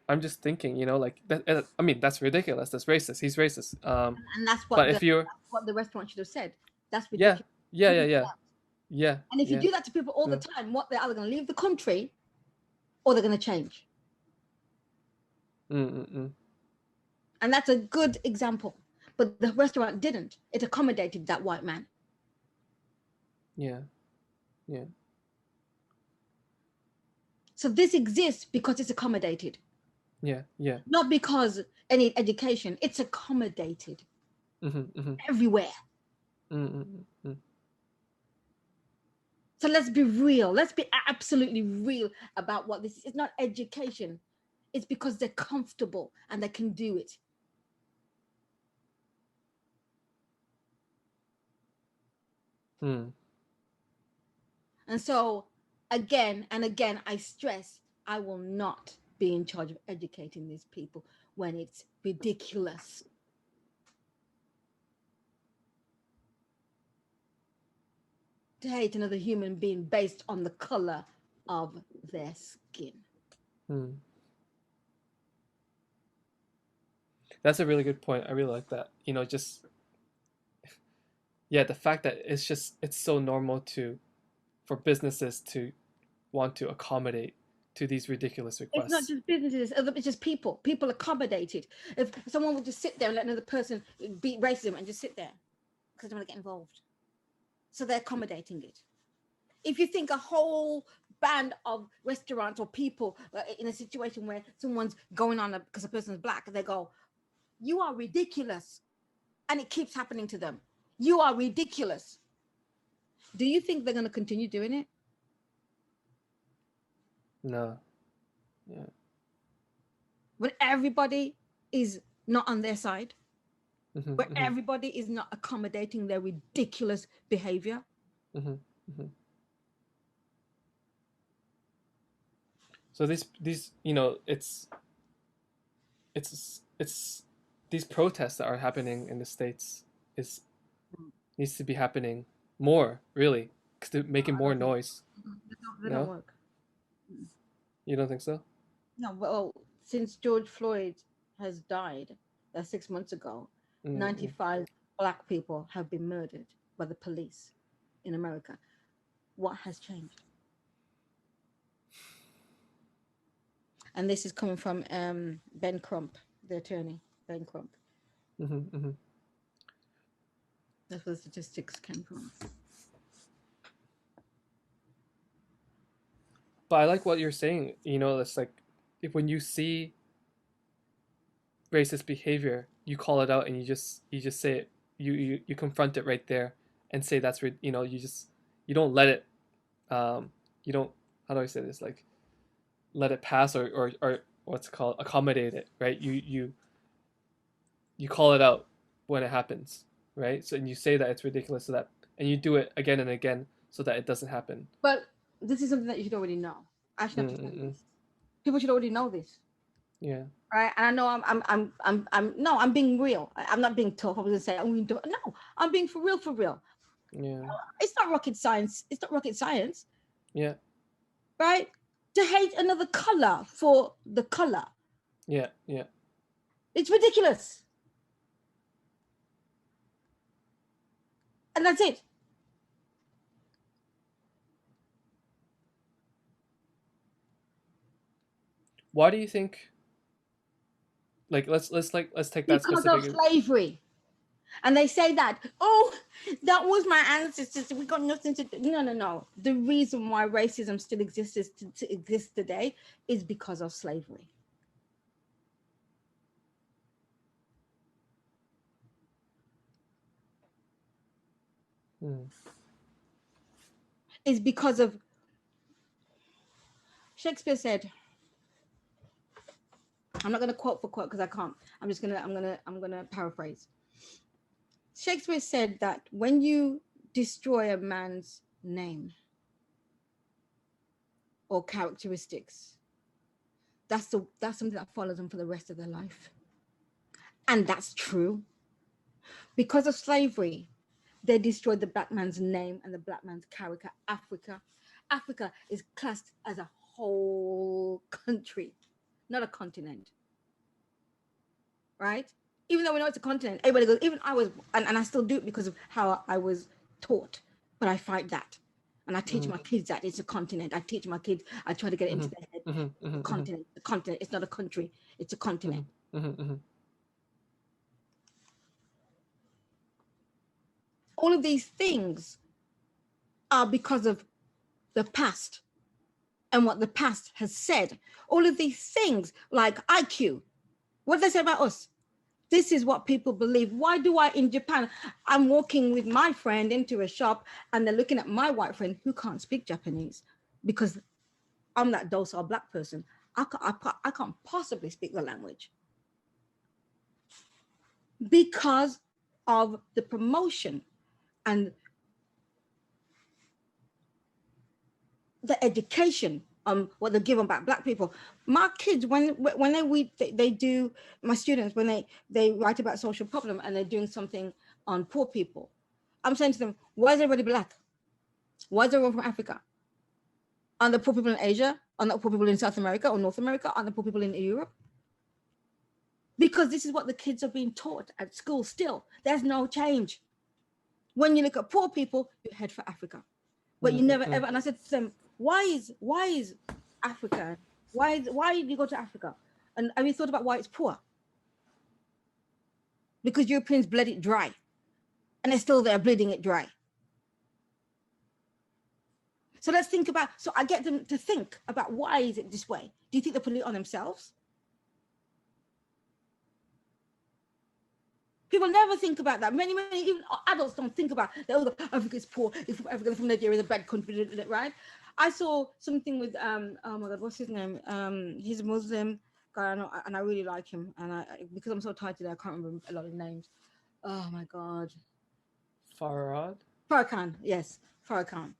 S2: I'm just thinking, you know, like that, I mean, that's ridiculous. That's racist. He's racist.
S3: And that's what
S2: but if you're,
S3: that's what the restaurant should have said. That's
S2: yeah,
S3: ridiculous.
S2: yeah.
S3: And if you do that to people all the time, what, they're either going to leave the country or they're going to change. And that's a good example. But the restaurant didn't. It accommodated that white man.
S2: Yeah.
S3: So this exists because it's accommodated.
S2: Yeah.
S3: Not because any education. It's accommodated everywhere. So let's be real. Let's be absolutely real about what this is. It's not education. It's because they're comfortable and they can do it. And so again and again, I stress, I will not be in charge of educating these people when it's ridiculous. To hate another human being based on the color of their skin.
S2: That's a really good point. I really like that. You know, just the fact that it's so normal for businesses to want to accommodate to these ridiculous requests.
S3: It's not just businesses, it's just people. People accommodate it. If someone would just sit there and let another person beat racism and just sit there because they don't want to get involved. So they're accommodating it. If you think a whole band of restaurants or people in a situation where someone's going on because a person's black, they go, you are ridiculous. And it keeps happening to them. You are ridiculous. Do you think they're going to continue doing it?
S2: No. Yeah.
S3: When everybody is not on their side, where everybody is not accommodating their ridiculous behavior.
S2: So these you know, it's these protests that are happening in the States needs to be happening more, really, to making more noise.
S3: They don't work.
S2: You don't think so?
S3: No, well, since George Floyd has died 6 months ago, 95 black people have been murdered by the police in America. What has changed? And this is coming from Ben Crump, the attorney, Ben Crump. That's where the statistics came from.
S2: But I like what you're saying. You know, it's like when you see racist behavior, you call it out and you just say it. You confront it right there and say that's you know, you don't let it. You don't, how do I say this, like let it pass or what's it called, accommodate it, right? You call it out when it happens, right? So and you say that it's ridiculous, so that, and you do it again and again so that it doesn't happen.
S3: But this is something that you should already know. I should have to say this. People should already know this.
S2: Yeah.
S3: Right. And I know I'm being real. I'm not being tough. I was gonna say no, I'm being for real.
S2: Yeah.
S3: It's not rocket science.
S2: Yeah.
S3: Right? To hate another color for the color.
S2: Yeah.
S3: It's ridiculous. And that's it.
S2: Why do you think? Like let's take that
S3: because
S2: specific.
S3: Of slavery. And they say that, that was my ancestors. We got nothing to do. No. The reason why racism still exists to exist today is because of slavery. Is because of Shakespeare said, I'm not going to quote for quote because I can't. I'm going to paraphrase. Shakespeare said that when you destroy a man's name or characteristics, that's something that follows them for the rest of their life. And that's true. Because of slavery, they destroyed the black man's name and the black man's character. Africa is classed as a whole country, not a continent. Right? Even though we know it's a continent, everybody goes, even I was, and I still do it because of how I was taught, but I fight that. And I teach my kids that it's a continent. I teach my kids, I try to get it into their head. The continent, it's not a country, it's a continent. All of these things are because of the past and what the past has said. All of these things like IQ, what do they say about us? This is what people believe. Why do I, in Japan, I'm walking with my friend into a shop and they're looking at my white friend who can't speak Japanese because I'm that docile black person. I can't possibly speak the language because of the promotion and the education what they're given about black people. My kids, when they do, my students, when they write about social problem and they're doing something on poor people, I'm saying to them, why is everybody black? Why is everyone from Africa? Aren't the poor people in Asia? Aren't the poor people in South America or North America? Aren't the poor people in Europe? Because this is what the kids are being taught at school still. There's no change. When you look at poor people, you head for Africa. But you never ever, and I said to them, why is Africa, why did you go to Africa? And have you thought about why it's poor? Because Europeans bled it dry and they're still there bleeding it dry. So let's think about, so I get them to think about why is it this way? Do you think they put it on themselves? People never think about that. Many, even adults don't think about that. Oh, Africa's poor. If Africa from Nigeria is a bad country, right? I saw something with oh my God, what's his name? He's a Muslim guy, and I really like him. And because I'm so tired today, I can't remember a lot of names. Oh my God. Farrakhan, yes, Farrakhan.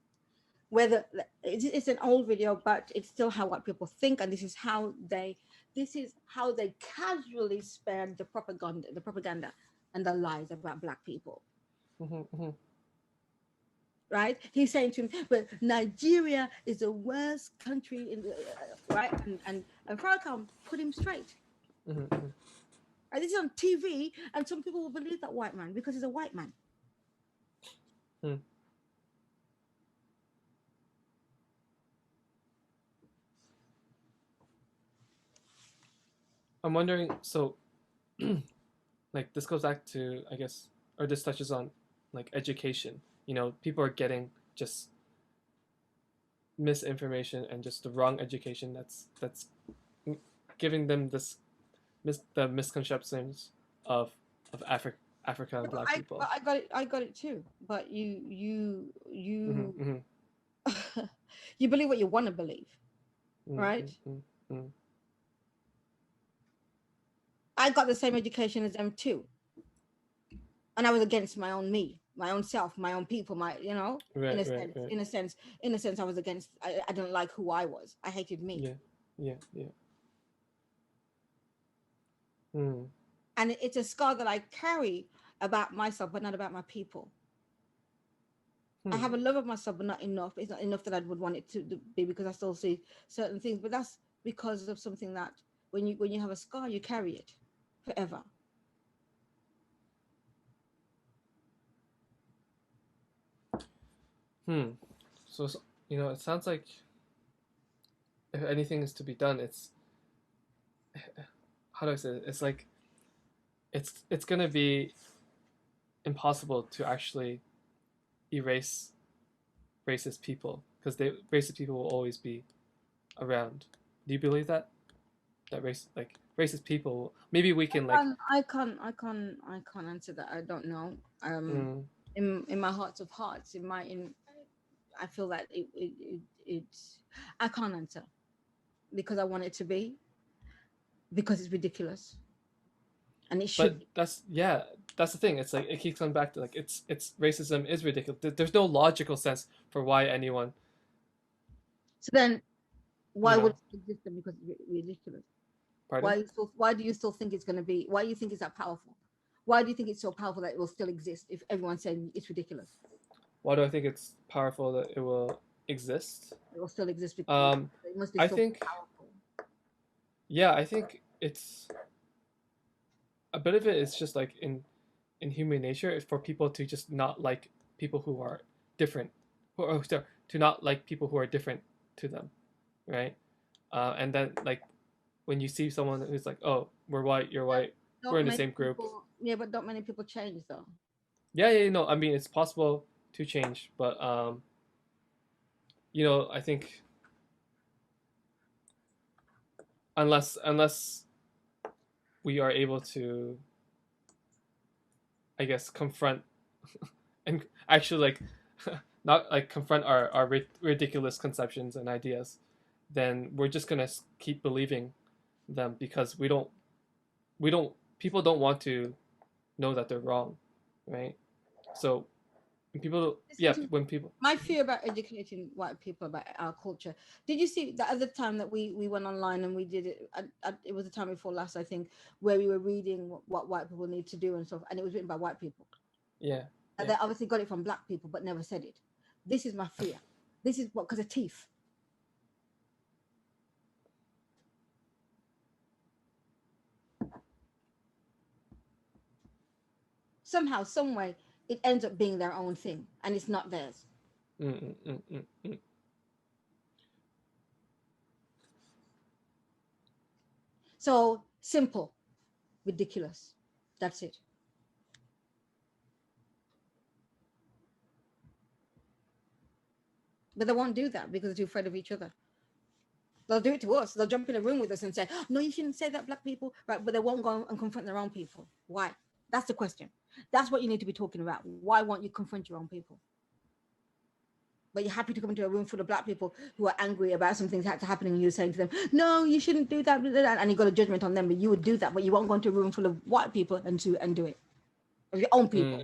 S3: Whether it's an old video, but it's still how white people think, and this is how they casually spared the propaganda and the lies about black people. Right? He's saying to him, but Nigeria is the worst country in the right, and Farrakhan put him straight. And this is on TV, and some people will believe that white man because he's a white man.
S2: I'm wondering, so like this goes back to, I guess, or this touches on like education. You know, people are getting just misinformation and just the wrong education that's giving them the misconceptions of Africa and black people.
S3: I got it too. But you you believe what you want to believe, right? I got the same education as them too, and I was against my own me, my own self, my own people, in a sense, I was against. I didn't like who I was. I hated me.
S2: Yeah.
S3: And it's a scar that I carry about myself, but not about my people. I have a love of myself, but not enough. It's not enough that I would want it to be, because I still see certain things. But that's because of something that when you have a scar, you carry it forever.
S2: So it sounds like if anything is to be done, it's, how do I say it? It's like it's gonna be impossible to actually erase racist people, because racist people will always be around. Do you believe that racist people, maybe we can
S3: I can't answer that. I don't know. In my hearts of hearts, I feel that it's I can't answer, because I want it to be, because it's ridiculous, and it should.
S2: But that's the thing. It's like it keeps coming back to it's racism is ridiculous. There's no logical sense for why anyone.
S3: So then, Why
S2: you
S3: would
S2: know,
S3: it still exist then? Because it's ridiculous.
S2: pardon?
S3: Why do you still think it's going to be? Why do you think it's that powerful? Why do you think it's so powerful that it will still exist if everyone's saying it's ridiculous?
S2: Why do I think it's powerful that it will exist?
S3: It will still exist because
S2: Um,
S3: it must be
S2: I
S3: so
S2: think,
S3: powerful.
S2: yeah, I think it's a bit of it is just like in human nature is for people to just not like people who are different, or sorry, to not like people who are different to them, right? And then like when you see someone who's like, oh, we're white, you're white, we're in the same group.
S3: Yeah, but don't many people change though.
S2: Yeah, yeah, no, I mean it's possible to change, but you know, I think unless we are able to, I guess, confront and actually like not like confront our ridiculous conceptions and ideas, then we're just gonna keep believing them because we don't people don't want to know that they're wrong, right? So when people, yeah, when people,
S3: My fear about educating white people about our culture. Did you see the other time that we went online and we did it? It was the time before last, I think, where we were reading what white people need to do and stuff, and it was written by white people.
S2: yeah,
S3: And they obviously got it from black people, but never said it. This is my fear. This is what, because of teeth. Somehow, some way, it ends up being their own thing, and it's not theirs. So simple, ridiculous. That's it. But they won't do that because they're too afraid of each other. They'll do it to us. They'll jump in a room with us and say, "No, you shouldn't say that, black people." Right? But they won't go and confront their own people. Why? That's the question. That's what you need to be talking about. Why won't you confront your own people? But you're happy to come into a room full of black people who are angry about something that's happening, and you're saying to them, "No, you shouldn't do that," and you got a judgment on them, but you would do that, but you won't go into a room full of white people and do it of your own people.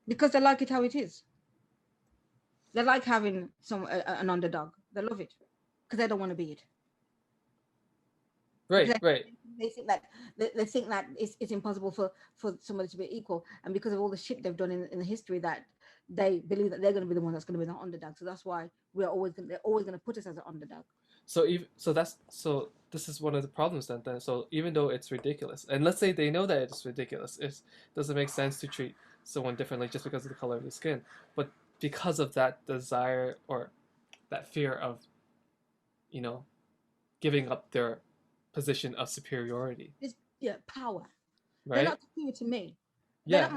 S3: Because they like it how it is. They like having an underdog. They love it because they don't want to be it.
S2: Right, right.
S3: They think that it's impossible for somebody to be equal, and because of all the shit they've done in the history, that they believe that they're going to be the one that's going to be the underdog. So that's why they're always going to put us as an underdog.
S2: So this is one of the problems then. So even though it's ridiculous, and let's say they know that it's ridiculous, it doesn't make sense to treat someone differently just because of the color of the skin, but because of that desire or that fear of, you know, giving up their position of superiority.
S3: It's power.
S2: Right?
S3: They're not superior to me.
S2: Yeah.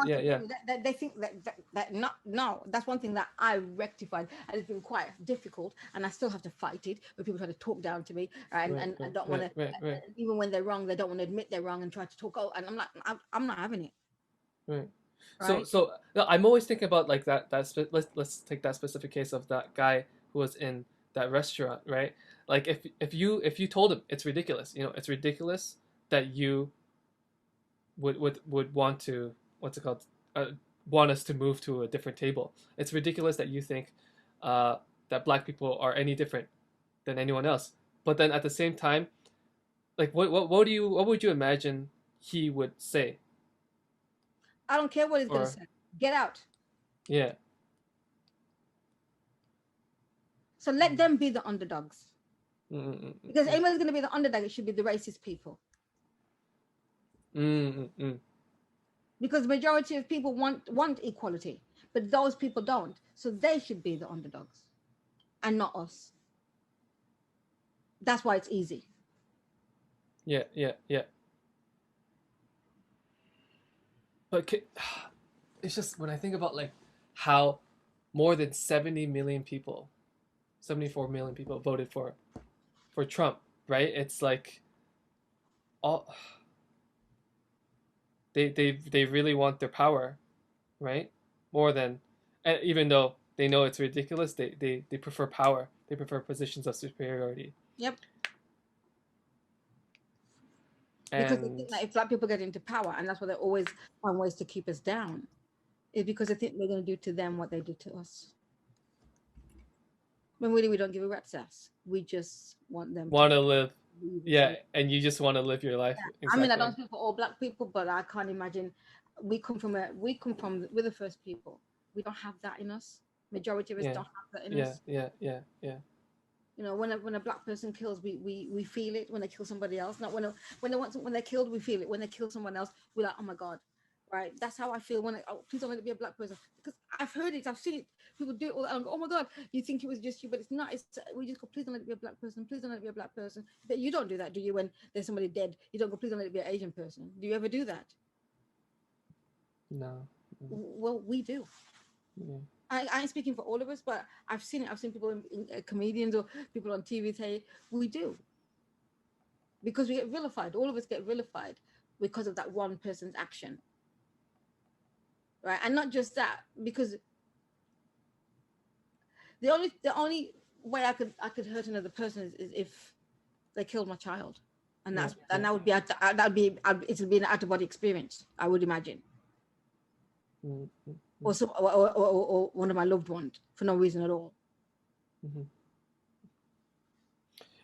S3: They think that no, that's one thing that I rectified, and it's been quite difficult, and I still have to fight it. When people try to talk down to me, and don't want to, even when they're wrong, they don't want to admit they're wrong and try to talk. Oh, and I'm like, I'm not having it.
S2: Right.
S3: Right?
S2: So I'm always thinking about like that. Let's take that specific case of that guy who was in that restaurant, right? Like if you told him it's ridiculous, you know, it's ridiculous that you would want to, what's it called, want us to move to a different table. It's ridiculous that you think that black people are any different than anyone else. But then at the same time, like what would you imagine he would say?
S3: I don't care what he's going to say. Get out.
S2: Yeah.
S3: So let them be the underdogs. Because anyone's going to be the underdog, it should be the racist people. Because the majority of people want equality, but those people don't. So they should be the underdogs and not us. That's why it's easy.
S2: Yeah. But it's just when I think about like how more than 70 million people, 74 million people voted for Trump, right? It's like all they really want their power, right? More than, and even though they know it's ridiculous, they prefer power. They prefer positions of superiority.
S3: Yep. Because they
S2: And
S3: think that if black people get into power, and that's why they always find ways to keep us down, is because they think we're going to do to them what they did to us. When really we don't give a rat's ass. We just want them
S2: want to
S3: to
S2: live,
S3: leave us
S2: yeah,
S3: alone.
S2: and you just want to live your life.
S3: I mean, I
S2: Exactly.
S3: don't speak for all black people, but I can't imagine. We're the first people. We don't have that in us. Majority of us
S2: Yeah,
S3: don't have that in
S2: yeah,
S3: us.
S2: yeah, yeah, yeah.
S3: You know, when a black person kills, we feel it when they kill somebody else. Not when they're killed, we feel it. When they kill someone else, we're like, oh my god, right? That's how I feel please don't let it be a black person, because I've heard it, I've seen it. People do it all the time. I go, oh my god, you think it was just you, but it's not. It's we just go, please don't let it be a black person. Please don't let it be a black person. But you don't do that, do you? When there's somebody dead, you don't go, please don't let it be an Asian person. Do you ever do that?
S2: No.
S3: Well, we do.
S2: Yeah.
S3: I ain't speaking for all of us, but I've seen it. I've seen people in comedians or people on TV say we do, because we get vilified. All of us get vilified because of that one person's action, right? And not just that, because the only way I could hurt another person is if they killed my child, and
S2: Yeah,
S3: that would be it would be an out of body experience, I would imagine.
S2: Mm-hmm.
S3: Or one of my loved ones for no reason at all.
S2: Mm-hmm.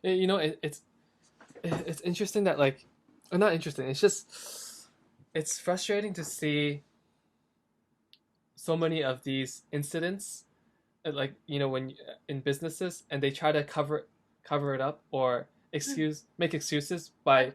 S2: You know, it's interesting that, like, or not interesting. It's frustrating to see so many of these incidents, like, you know, when in businesses, and they try to cover it up or make excuses by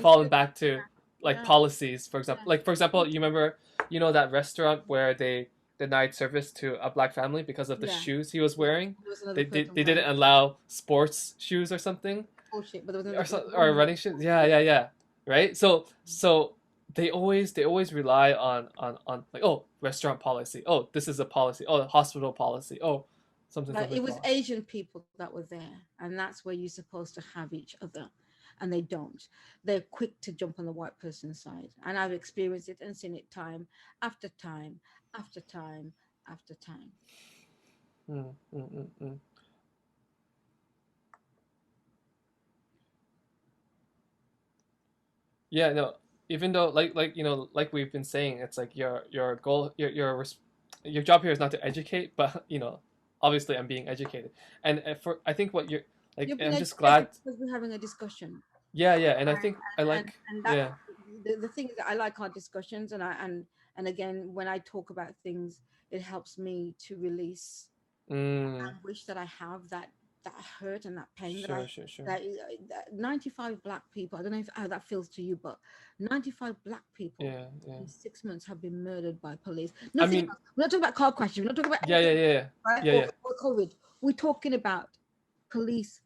S2: falling back to like policies, for example. Like, for example, you remember, you know, that restaurant where they denied service to a black family because of the shoes he was wearing. They didn't allow sports shoes or something.
S3: Bullshit, but there was
S2: Or running shoes. Yeah. Right? So they always rely on like, oh, restaurant policy. Oh, this is a policy. Oh, hospital policy. Oh, something.
S3: It was Asian people that were there, and that's where you're supposed to have each other, and they don't. They're quick to jump on the white person's side, and I've experienced it and seen it time after time after time after time.
S2: Yeah, no. Even though, like you know, like we've been saying, it's like your goal, your job here is not to educate, but you know, obviously I'm being educated, and I think what you're like, I'm just glad
S3: because we're having a discussion.
S2: Yeah, and I think I like
S3: the thing is that I like our discussions, and again, when I talk about things, it helps me to release anguish that I have, that hurt and that pain.
S2: Sure.
S3: That 95 black people, I don't know how that feels to you, but 95 black people in 6 months have been murdered by police. Nothing else. We're not talking about car crashes, we're not talking about
S2: right?
S3: Or COVID. We're talking about police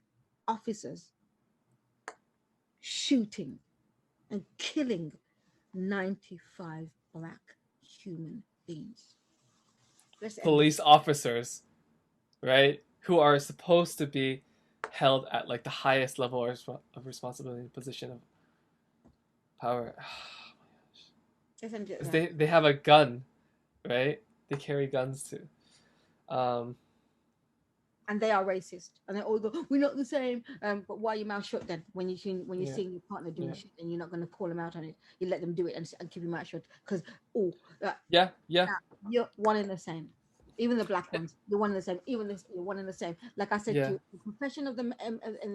S3: officers shooting and killing 95 black human beings.
S2: Police officers, right, who are supposed to be held at like the highest level of responsibility, position of power. Oh my gosh. They have a gun, right? They carry guns too.
S3: And they are racist, and they all go, "We're not the same." But why are your mouth shut then? When you see your partner doing shit, and you're not going to call them out on it. You let them do it and keep your mouth shut, because you're one and the same. Even the black ones, you're one and the same. Even this, you're one and the same. Like I said to you, the profession of the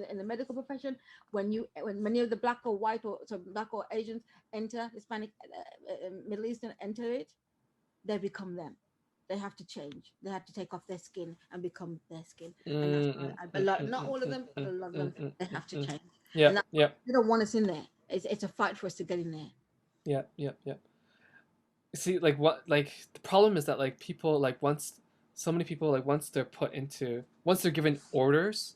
S3: in the medical profession, when many of the black or white or black or Asians enter, Hispanic, Middle Eastern enter it, they become them. They have to change. They have to take off their skin and become their skin. And that's not all of them, but a lot of them, they have to change.
S2: Yeah.
S3: They don't want us in there. It's a fight for us to get in there.
S2: Yeah. See, like the problem is that like people like once they're given orders,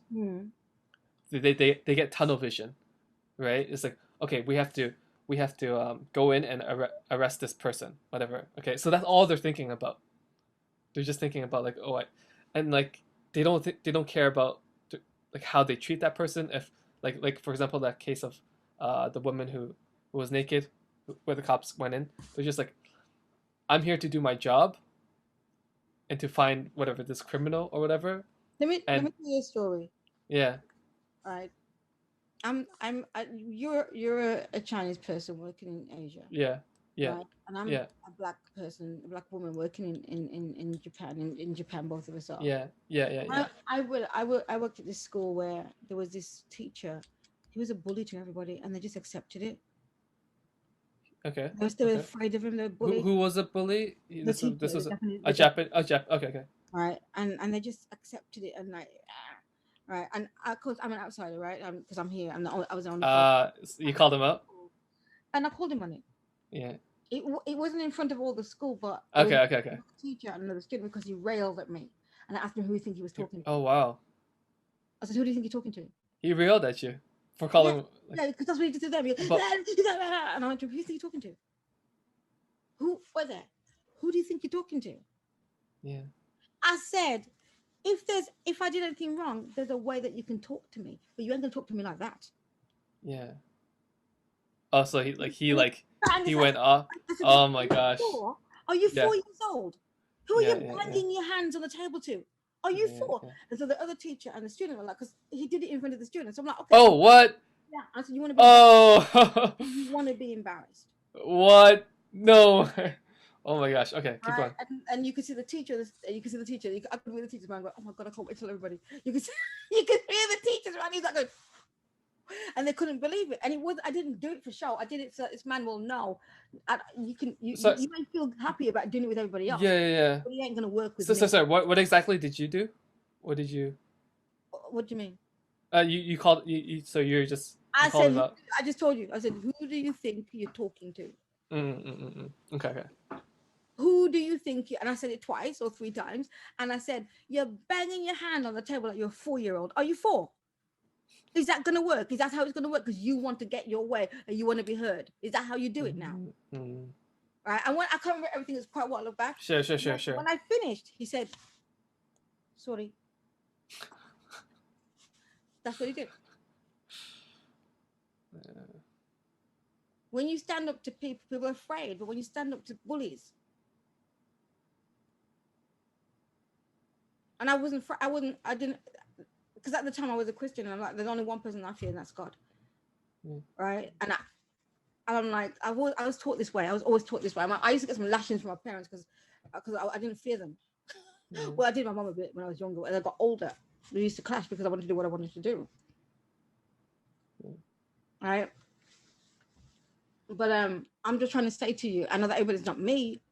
S2: they get tunnel vision, right? It's like, okay, we have to go in and arrest this person, whatever. Okay, so that's all they're thinking about. They're just thinking about like, and like they don't care about like how they treat that person. If like for example, that case of the woman who was naked, where the cops went in, they're just like, I'm here to do my job and to find whatever this criminal or whatever.
S3: Let me tell you a story.
S2: Yeah.
S3: All right. You're a Chinese person working in Asia,
S2: Yeah. Yeah.
S3: right? And I'm
S2: Yeah.
S3: a black person, a black woman working in Japan. In Japan, both of us are.
S2: Yeah. Yeah. Yeah. Yeah.
S3: I worked at this school where there was this teacher. He was a bully to everybody, and they just accepted it.
S2: Okay.
S3: They were
S2: Okay.
S3: afraid of him. They were
S2: Who
S3: bullied.
S2: was a bully?
S3: The teacher,
S2: This
S3: the
S2: was
S3: Japanese,
S2: a Japan. A Jap. Okay. Okay.
S3: right? And they just accepted it, and like, right. And of course, I'm an outsider, right? Because I'm here. I was on the phone.
S2: You called him up.
S3: And I called him on it.
S2: Yeah.
S3: It wasn't in front of all the school, but
S2: Okay. Okay.
S3: the teacher and another student, because he railed at me, and I asked him who he think he was talking to.
S2: Oh wow.
S3: I said, who do you think you're talking to?
S2: He railed at you for calling.
S3: Yeah, because that's what he did to them. And I went to him, who do you think you're talking to? Who were there? Who do you think you're talking to?
S2: Yeah.
S3: I said, if I did anything wrong, there's a way that you can talk to me, but you ain't gonna talk to me like that.
S2: Yeah. Oh, so he went off. Oh my gosh.
S3: Are you 4 years old? Who are you banging your hands on the table to? Are you 4? And so the other teacher and the student were like, because he did it in front of the students. So I'm like, okay.
S2: Oh, what?
S3: Yeah. I said, you want to be?
S2: Oh.
S3: You want to be embarrassed?
S2: What? No. Oh my gosh. Okay, keep going.
S3: And you could see the teacher. I could hear the teachers man go, oh my god, I can't wait to tell everybody. You could hear the teachers around. He's like going, and they couldn't believe it. And I didn't do it for show. I did it so this man will know. You may feel happy about doing it with everybody else.
S2: Yeah.
S3: But you ain't gonna work with
S2: me.
S3: So
S2: what exactly did you do? What did you?
S3: What do you mean?
S2: You called you. So you're just.
S3: I said. I just told you. I said, who do you think you're talking to?
S2: Okay.
S3: Who do you think and I said it twice or 3 times, and I said, you're banging your hand on the table like you're a 4-year-old. Are you 4? Is that going to work? Is that how it's going to work? Because you want to get your way and you want to be heard. Is that how you do it now? Right. And when I can't remember everything, it's quite a while back.
S2: Sure.
S3: When I finished, he said, sorry. That's what he did. When you stand up to people are afraid, but when you stand up to bullies, and I didn't, because at the time I was a Christian, and I'm like, there's only one person I fear, and that's God, right? And I'm like, I was taught this way. I was always taught this way. I used to get some lashings from my parents because I didn't fear them. Well, I did my mom a bit when I was younger. When I got older, we used to clash because I wanted to do what I wanted to do, right? But I'm just trying to say to you, I know that everybody's not me.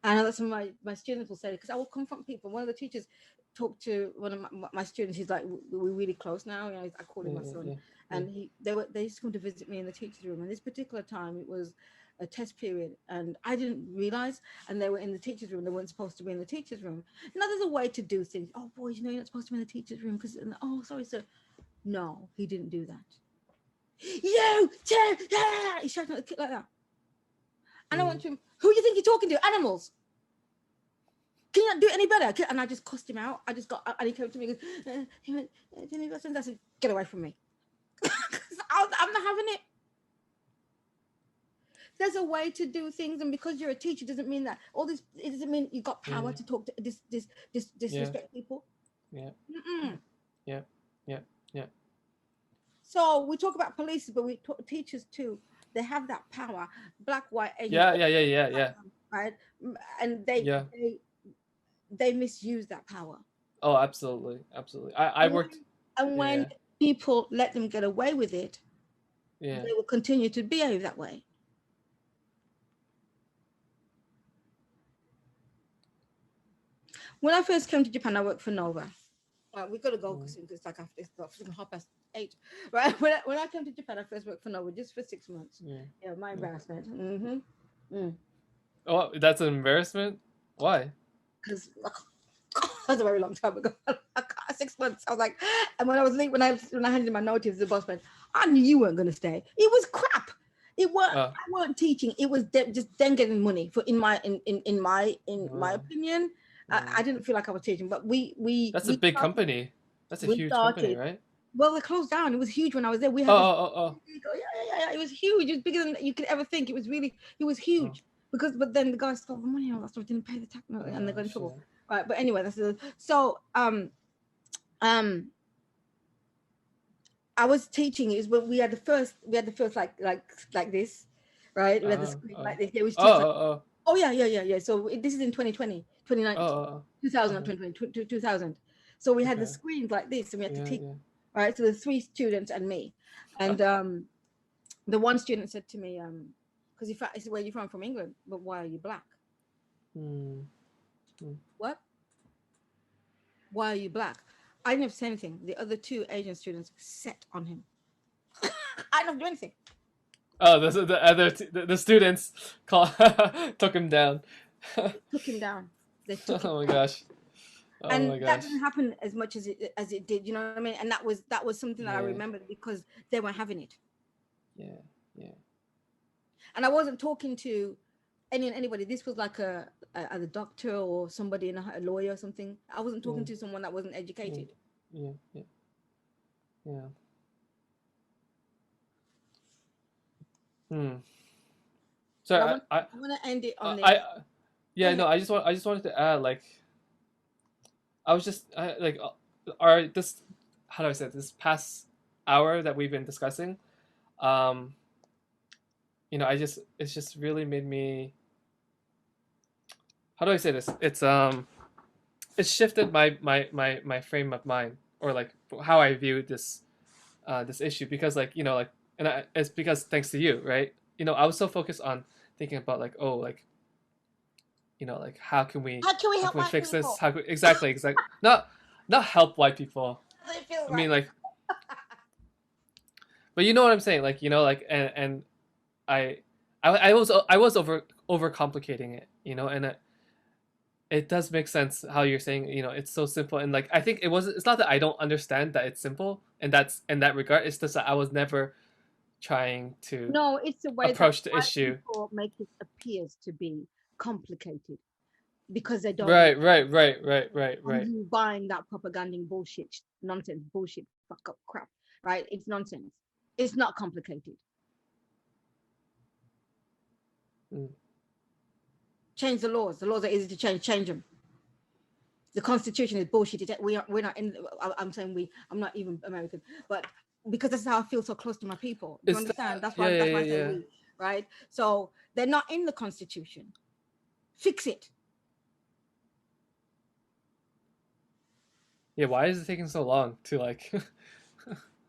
S3: I know that some of my students will say, because I will confront people. One of the teachers talked to one of my students. He's like, we're really close now. You know, I call him my son. And they used to come to visit me in the teacher's room. And this particular time, it was a test period. And I didn't realize. And they were in the teacher's room. They weren't supposed to be in the teacher's room. Now, there's a way to do things. Oh, boys, you're not supposed to be in the teacher's room. Oh, sorry, sir. No, he didn't do that. You, he shouted at the kid like that. And I went to him, who do you think you're talking to? Animals. Can you not do it any better? And I just cussed him out. And he came to me and he went, I said, get away from me. I'm not having it. There's a way to do things, and because you're a teacher doesn't mean that it doesn't mean you got power to talk to disrespect people.
S2: Yeah.
S3: So we talk about police, but we talk teachers too. They have that power, black, white, Asian.
S2: Yeah.
S3: Right, and they misuse that power.
S2: Oh, absolutely. I worked.
S3: When people let them get away with it, they will continue to behave that way. When I first came to Japan, I worked for Nova. We got to go because it's like after it's 8:30, right? When I came to Japan, I first worked for Nova just for 6 months. Yeah, my embarrassment.
S2: Oh, that's an embarrassment. Why?
S3: Because that was a very long time ago. 6 months. I was like, and when I was late, when I handed in my notice, the boss went, "I knew you weren't going to stay." It was crap. It weren't. I weren't teaching. It was just them getting money for in my opinion. I didn't feel like I was teaching, but we.
S2: That's a big company. That's a huge company, right?
S3: Well, they closed down. It was huge when I was there. We had. Yeah. It was huge. It was bigger than you could ever think. It was huge. But then the guys stole the money and all that stuff. Didn't pay the tax, and they got in trouble. Right, but anyway, I was teaching is when we had the first like this, right? We had the screen like this. Yeah, we teach like, oh yeah. So this is in 2020, 2019, 2020, 2000. So we had the screens like this, and we had to teach. Right. So the 3 students and me, and the one student said to me, because I said, "Where are you from?" "From England." "But why are you black?" "What? Why are you black?" I didn't have to say anything. The other 2 Asian students set on him. I didn't do anything.
S2: Oh, the other the students took him down.
S3: Took him down. They took him.
S2: Oh my gosh. Oh
S3: and
S2: my
S3: that
S2: gosh.
S3: didn't happen as much as it did. You know what I mean? And that was something that I remembered because they weren't having it.
S2: Yeah.
S3: And I wasn't talking to anybody. This was like a doctor or somebody, a lawyer or something. I wasn't talking to someone that wasn't educated.
S2: Yeah. So
S3: I want to end it on this.
S2: I just wanted to add, like, I was just like, this, how do I say it? This past hour that we've been discussing, it's just really made me, how do I say this? It's shifted my frame of mind, or like how I view this issue, because it's because thanks to you, right? I was so focused on thinking about like, how can we fix
S3: people?
S2: this? Exactly. Not help white people. I mean, like, but you know what I'm saying, like, and I was overcomplicating it, and it does make sense how you're saying, it's so simple, and like I think it's not that I don't understand that it's simple, and that's in that regard. It's just that I was never trying to
S3: it's the way
S2: approach
S3: that
S2: the issue.
S3: People make it appears to be complicated because they don't.
S2: Right.
S3: And you buying that propaganda bullshit, nonsense, bullshit, fuck up crap, right? It's nonsense. It's not complicated. Change the laws. The laws are easy to change. Change them. The Constitution is bullshit. We're not in. I'm saying I'm not even American, but because that's how I feel so close to my people. Do you understand? That's why I say we, right? So they're not in the Constitution. Fix it.
S2: Yeah, why is it taking so long to like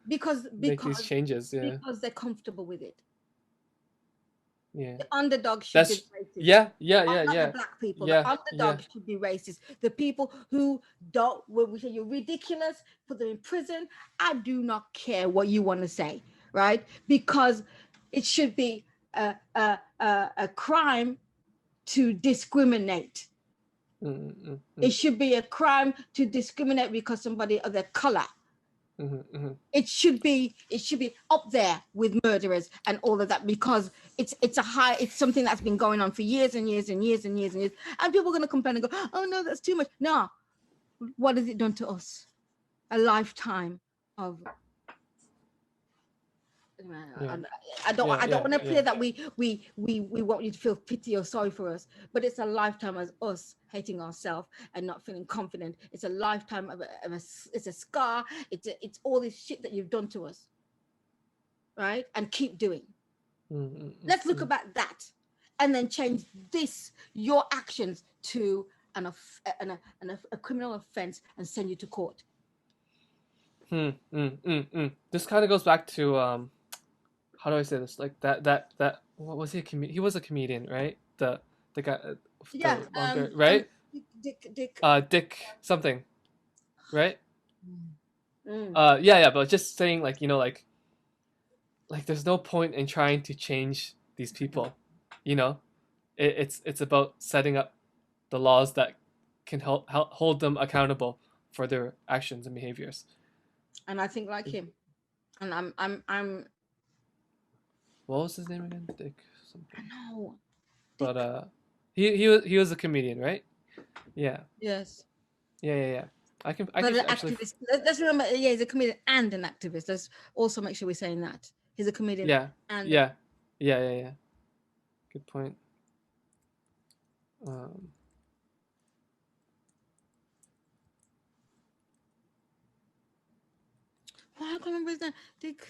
S3: because
S2: make these changes? Yeah,
S3: because they're comfortable with it.
S2: Yeah,
S3: the underdog should be racist.
S2: Yeah.
S3: The black people. The underdog should be racist. The people who don't, when we say you're ridiculous, put them in prison. I do not care what you want to say, right? Because it should be a crime to discriminate. It should be a crime to discriminate because somebody of their color. It should be up there with murderers and all of that, because it's something that's been going on for years and years and years and years and years, and people are going to complain and go, oh no, that's too much. No, what has it done to us? A lifetime of I don't want to play that we want you to feel pity or sorry for us, but it's a lifetime of us hating ourselves and not feeling confident. It's a lifetime of it's a scar. It's all this shit that you've done to us, right? And keep doing. Let's look about that, and then change your actions to a criminal offense and send you to court.
S2: This kind of goes back to how do I say this? Like that what was he? He was a comedian, right? The guy, right? Dick something, right? Yeah. But just saying, like, like there's no point in trying to change these people. It's about setting up the laws that can help hold them accountable for their actions and behaviors.
S3: And I think like him, and I'm.
S2: What was his name again? Dick something.
S3: I know.
S2: But he was a comedian, right? Yeah.
S3: Yes.
S2: Yeah. I can
S3: actually. Activist. Let's remember, he's a comedian and an activist. Let's also make sure we're saying that he's a comedian.
S2: Yeah.
S3: And
S2: yeah. Good point.
S3: I can't remember his name. Dick.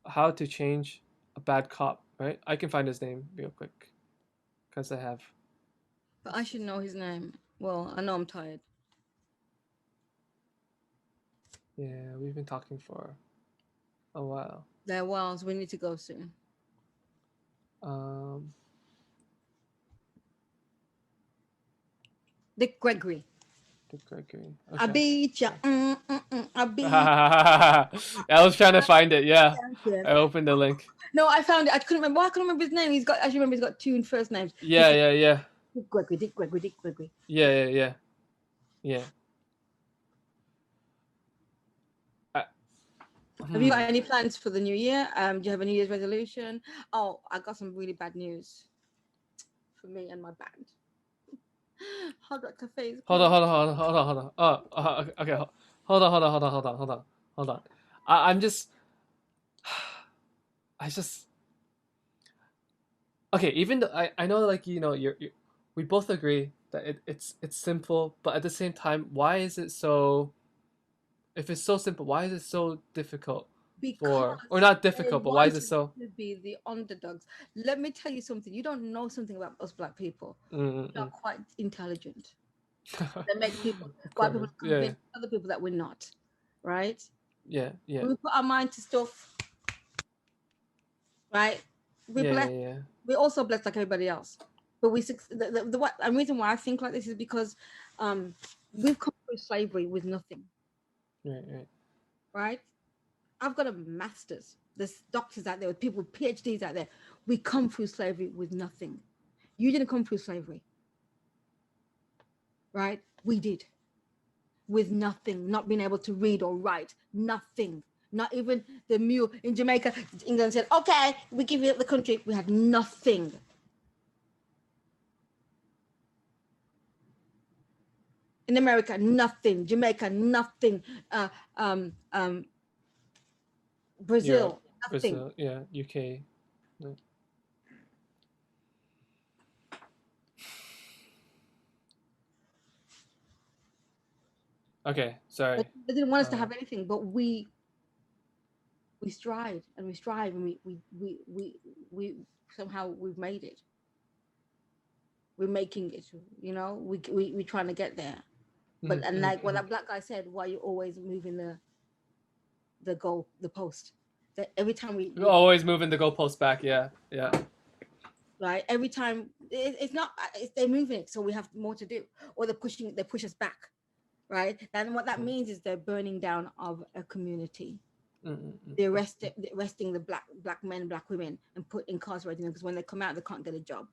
S2: How to Change a Bad Cop, right? I can find his name real quick because I have.
S3: But I should know his name. Well, I know I'm tired.
S2: Yeah, we've been talking for a while.
S3: There was. We need to go soon. Dick Gregory.
S2: Dick Gregory.
S3: I
S2: Okay.
S3: beat ya. I beat.
S2: I was trying to find it. Yeah,
S3: Yeah.
S2: I opened the link.
S3: No, I found it. I couldn't remember. I couldn't remember his name. He's got two first names.
S2: Yeah.
S3: Dick Gregory.
S2: Yeah.
S3: Have you got any plans for the new year? Do you have a New Year's resolution? Oh, I got some really bad news for me and my band. Hard Rock Cafe is
S2: Hold on. Oh, okay. Hold on. I just. Okay, even though I know, like, we both agree that it's simple, but at the same time, why is it so? If it's so simple, why is it so difficult? Or not difficult, but why is it so?
S3: To be the underdogs. Let me tell you something. You don't know something about us black people.
S2: Mm-mm.
S3: We're quite intelligent. They make people, white people, convince other people that we're not, right?
S2: Yeah.
S3: We put our mind to stuff, right? We're blessed.
S2: Yeah.
S3: We're also blessed like everybody else. But the reason why I think like this is because we've come through slavery with nothing. Right? I've got a master's. There's doctors out there, with people with PhDs out there. We come through slavery with nothing. You didn't come through slavery. Right? We did. With nothing, not being able to read or write, nothing. Not even the mule in Jamaica. England said, okay, we give you the country. We had nothing. In America, nothing. Jamaica, nothing. Brazil, nothing.
S2: Brazil, yeah. UK. No. Okay, sorry.
S3: They didn't want us to have anything, but we strive and we somehow we've made it. We're making it, we're trying to get there. But and like what that black guy said, why you always moving the post? That every time
S2: we're always moving the goalpost back, yeah.
S3: Right, every time they're moving it, so we have more to do, or they push us back, right? And what that means is they're burning down of a community. They're arresting the black men, black women, and incarcerating them, because when they come out, they can't get a job.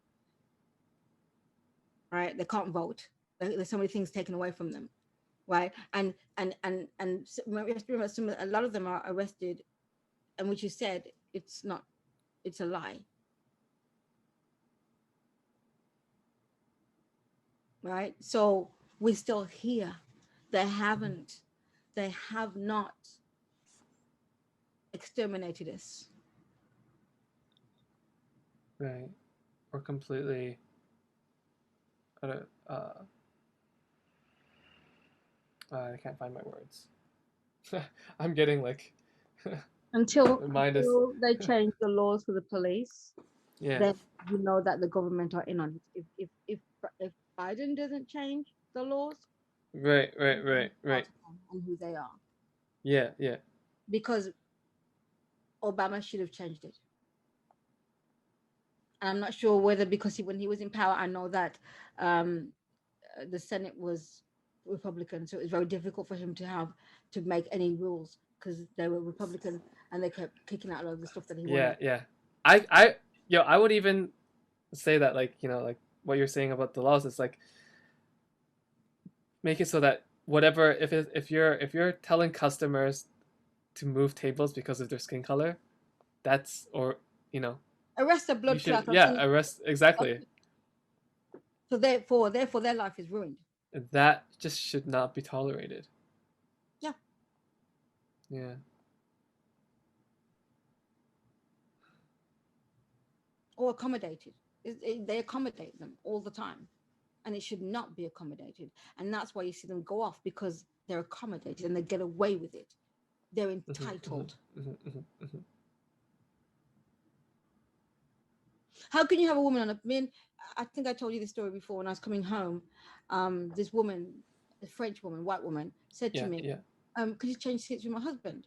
S3: Right? They can't vote. There's so many things taken away from them, right? And remember, a lot of them are arrested, and which you said it's a lie, right? So we're still here. They have not exterminated us.
S2: Right. Or completely. I can't find my words. I'm getting like.
S3: until they change the laws for the police.
S2: Yeah.
S3: Then you know that the government are in on it. If Biden doesn't change the laws.
S2: Right.
S3: And who they are.
S2: Yeah.
S3: Because Obama should have changed it. And I'm not sure whether because when he was in power, I know that the Senate was Republican, so it was very difficult for him to make any rules because they were Republican and they kept kicking out a lot of the stuff that he wanted.
S2: Yeah. I would even say that, like, like what you're saying about the laws is like make it so that whatever if you're telling customers to move tables because of their skin color, that's
S3: arrest a blood clot.
S2: Yeah, arrest, exactly.
S3: So therefore their life is ruined.
S2: That just should not be tolerated. Yeah.
S3: Or accommodated. They accommodate them all the time, and it should not be accommodated. And that's why you see them go off, because they're accommodated and they get away with it. They're entitled. How can you have a woman on a man? I think I told you this story before. When I was coming home, this woman, a French woman, white woman, said to me, could you change seats with my husband?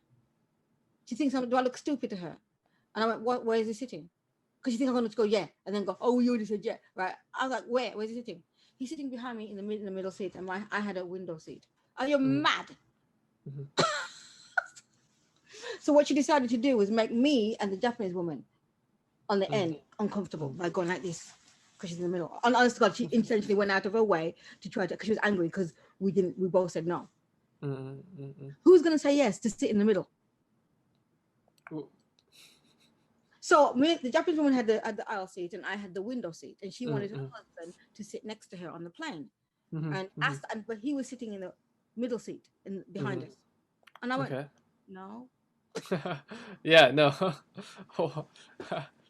S3: She thinks do I look stupid to her? And I went, where is he sitting? Because she thinks I'm going to go, yeah. And then go, oh, you already said yeah. Right. I was like, where's he sitting? He's sitting behind me in the middle seat. And I had a window seat. Are you mad? So what she decided to do was make me and the Japanese woman on the end uncomfortable by going like this because she's in the middle. And honest to God, she intentionally went out of her way to try to, because she was angry because we both said no. Who's going to say yes to sit in the middle? So the Japanese woman had the aisle seat and I had the window seat, and she wanted her husband to sit next to her on the plane. And asked, but he was sitting in the middle seat behind us. And I went, no.
S2: Yeah, no.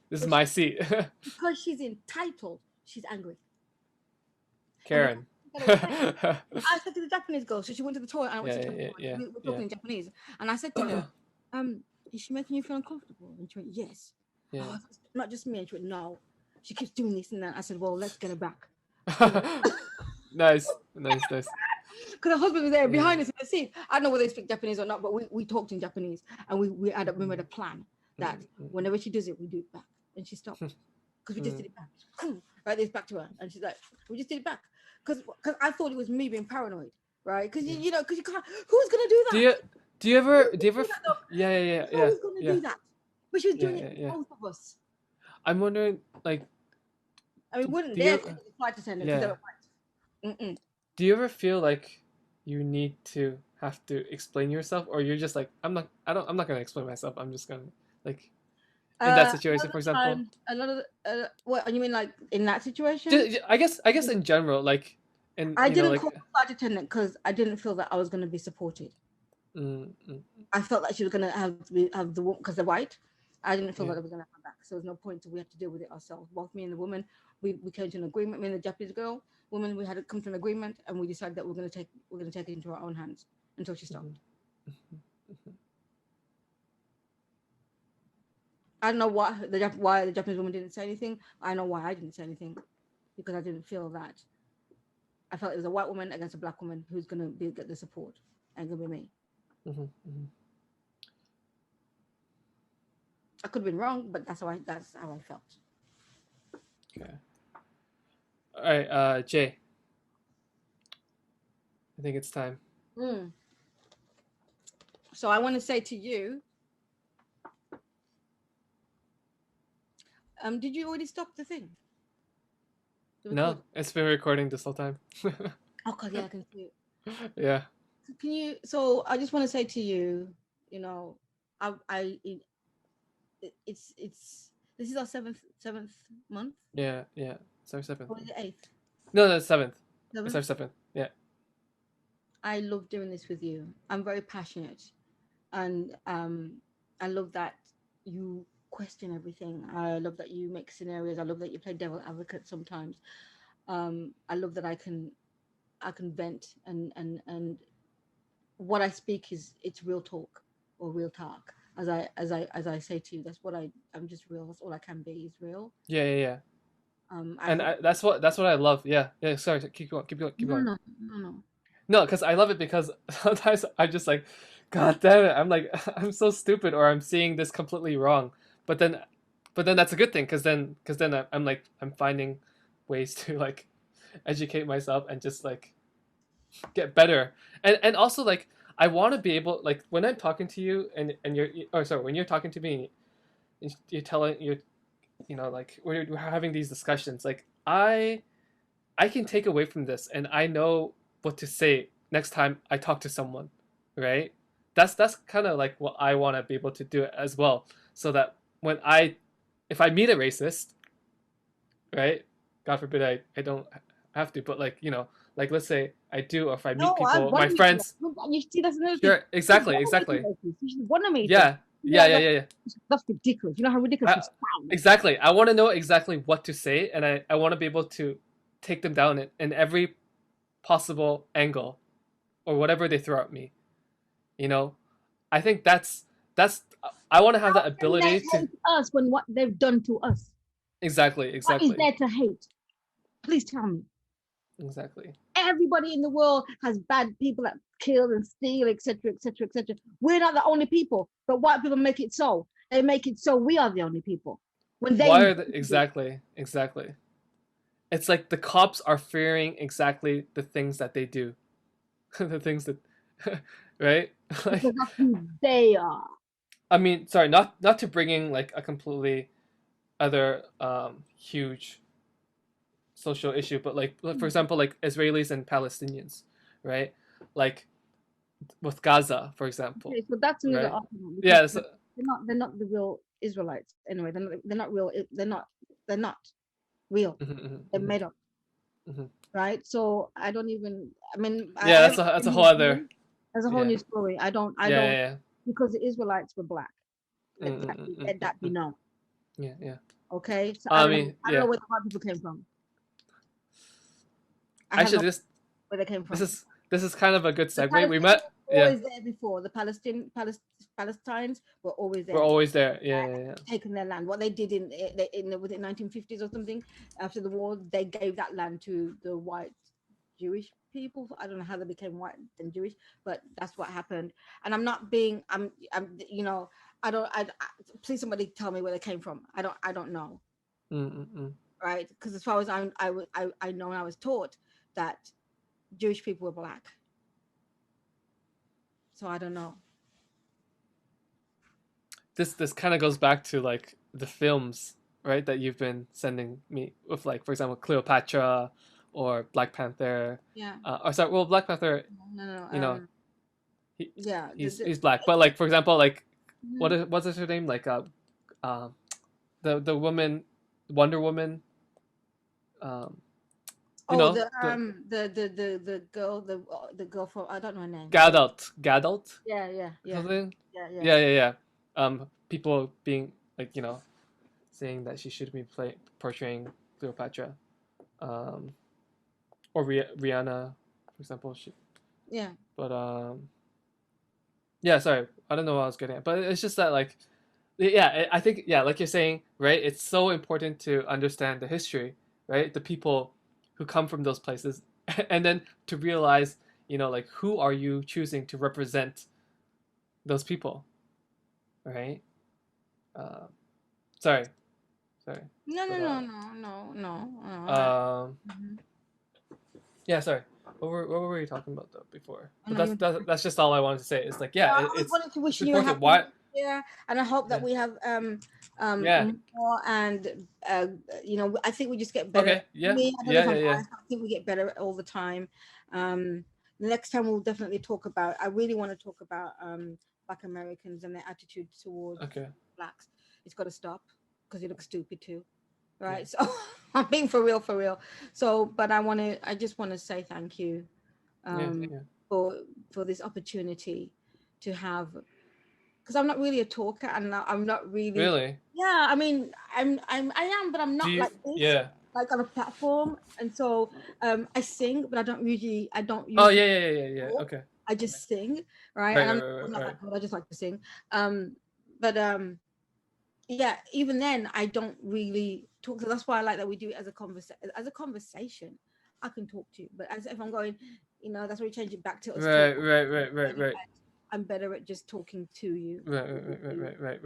S2: This is my seat.
S3: Because she's entitled, she's angry.
S2: Karen.
S3: I said to the Japanese girl, so she went to the toilet and I went to the toilet. We were talking in Japanese. And I said to her, is she making you feel uncomfortable? And she went, yes. Oh, not just me. And she went, no. She keeps doing this and that. I said, well, let's get her back.
S2: Nice.
S3: Because her husband was there behind us in the seat. I don't know whether they speak Japanese or not, but we talked in Japanese, and we made a plan that whenever she does it, we do it back. And she stopped because we just did it back. Right, this back to her, and she's like, we just did it back because I thought it was me being paranoid, right? Because you know, because you can't. Who's gonna do that?
S2: Do you ever?
S3: Who's gonna do that? But she was doing it for both of us.
S2: I'm wondering, like,
S3: I mean, wouldn't they flight attendants?
S2: Do you ever feel like you need to have to explain yourself, or you're just like, I'm not gonna explain myself. I'm just gonna, like, in that situation, for example.
S3: What you mean, like in that situation?
S2: I guess in general, like,
S3: I didn't call the flight attendant because I didn't feel that I was gonna be supported. I felt like she was gonna have the woman because they're white. I didn't feel that I was gonna have her back, so there's no point. So we had to deal with it ourselves. Both me and the woman, we came to an agreement. Me and the Japanese woman, we had to come to an agreement, and we decided that we're gonna take it into our own hands until she stopped. I don't know why the Japanese woman didn't say anything. I know why I didn't say anything, because I didn't feel that. I felt it was a white woman against a black woman who's gonna get the support, and gonna be me. I could have been wrong, but that's how I felt.
S2: Okay. All right, Jay. I think it's time.
S3: So I want to say to you, did you already stop the thing?
S2: No, it's been recording this whole time.
S3: Oh God, yeah, I can see it.
S2: Yeah.
S3: Can you? So I just want to say to you, you know, this is our seventh month.
S2: Yeah. It's our 7th.
S3: Or is it 8th?
S2: No, it's 7th. It's our 7th. Yeah.
S3: I love doing this with you. I'm very passionate, and I love that you question everything. I love that you make scenarios. I love that you play devil advocate sometimes. I love that I can vent and what I speak it's real talk or real talk. As I say to you, that's what I'm just real. That's all I can be is real.
S2: Yeah. That's what I love. Yeah. Sorry, keep going. No, because I love it because sometimes I'm just like, God damn it! I'm like, I'm so stupid, or I'm seeing this completely wrong. But then that's a good thing, because then I'm finding ways to like educate myself and just like get better. And also, like, I want to be able, like, when I'm talking to you and when you're talking to me, you're telling you know, like, we're having these discussions, like, I can take away from this, and I know what to say next time I talk to someone, right? That's kind of like what I want to be able to do as well, so that when if I meet a racist, right? God forbid I don't have to, but, like, you know, like, let's say I do, or if I meet people, my friends.
S3: You see, that's another
S2: thing. Sure, exactly. Yeah.
S3: That's ridiculous. You know how ridiculous it sounds.
S2: Exactly. I want to know exactly what to say, and I want to be able to take them down in every possible angle, or whatever they throw at me. You know, I think that's I want to have that
S3: How can
S2: ability
S3: they
S2: to
S3: hate us when what they've done to us?
S2: exactly
S3: What is
S2: exactly
S3: there to hate? Please tell me.
S2: exactly.
S3: Everybody in the world has bad people that kill and steal, etc., etc., etc. We're not the only people, but white people make it so. They make it so we are the only people. When they
S2: Why are the, exactly exactly? It's like the cops are fearing exactly the things that they do, the things that, right? Like,
S3: because that's who they are.
S2: I mean, sorry, not to bring in like a completely other huge social issue, but like for example, like Israelis and Palestinians, right? Like with Gaza, for example.
S3: Okay, so that's another
S2: right?
S3: argument.
S2: Yeah,
S3: They're not the real Israelites anyway. They're not real. They're not real. They're made up. Right. So I don't even. I mean.
S2: Yeah, that's a whole other.
S3: That's a whole new story. I don't.
S2: Yeah.
S3: Because the Israelites were black. Let that be known.
S2: Yeah.
S3: Okay. So
S2: I
S3: don't
S2: mean,
S3: know, I don't know where the white people came from.
S2: Actually,
S3: where they came from.
S2: This is kind of a good segue. We met.
S3: Always there before. The Palestinians were always there.
S2: We're always there. Yeah.
S3: Taking their land. What they did in was it 1950s or something? After the war, they gave that land to the white Jewish people. I don't know how they became white and Jewish, but that's what happened. And I'm not being. I'm. You know. I don't. Please, somebody tell me where they came from. I don't know. Right? Because as far as I know, and I was taught that Jewish people were black. So I don't know.
S2: This kind of goes back to like the films, right? That you've been sending me with, like, for example, Cleopatra or Black Panther.
S3: Yeah.
S2: Or sorry, well, Black Panther.
S3: No.
S2: You know.
S3: He's
S2: black, but like, for example, like what's her name? Like the woman, Wonder Woman. You know,
S3: the girl from, I don't know her name.
S2: Gadot.
S3: Yeah.
S2: Something?
S3: Yeah.
S2: People being like, you know, saying that she should be portraying Cleopatra, or Rihanna, for example.
S3: Yeah.
S2: But yeah. Sorry, I don't know what I was getting at, but it's just that, like, yeah, I think, yeah, like you're saying, right? It's so important to understand the history, right? The people who come from those places, and then to realize, you know, like, who are you choosing to represent those people, right? Sorry.
S3: No.
S2: Yeah, sorry. What were you talking about though before? But that's just all I wanted to say. It's like, yeah,
S3: I wanted to wish you
S2: important. Why?
S3: Yeah, and I hope that we have more, and you know, I think we just get better.
S2: Okay. Yeah.
S3: I think we get better all the time. The next time we'll definitely talk about. I really want to talk about Black Americans and their attitude towards blacks. It's got to stop because you look stupid too, right? Yeah. So I'm being for real. So, but I just want to say thank you for this opportunity to have. Because I'm not really a talker, and I'm not really.
S2: Really?
S3: Yeah, I mean, I am, but I'm not like this.
S2: Yeah.
S3: Like on a platform, and so I sing, but I don't usually.
S2: Oh yeah. Okay.
S3: I just sing, right? And I'm not that good. I just like to sing. Yeah. Even then, I don't really talk. So that's why I like that we do it as a conversation. I can talk to you, but as if I'm going, you know, that's why we change it back to us.
S2: Right.
S3: I'm better at just talking to you.
S2: Right.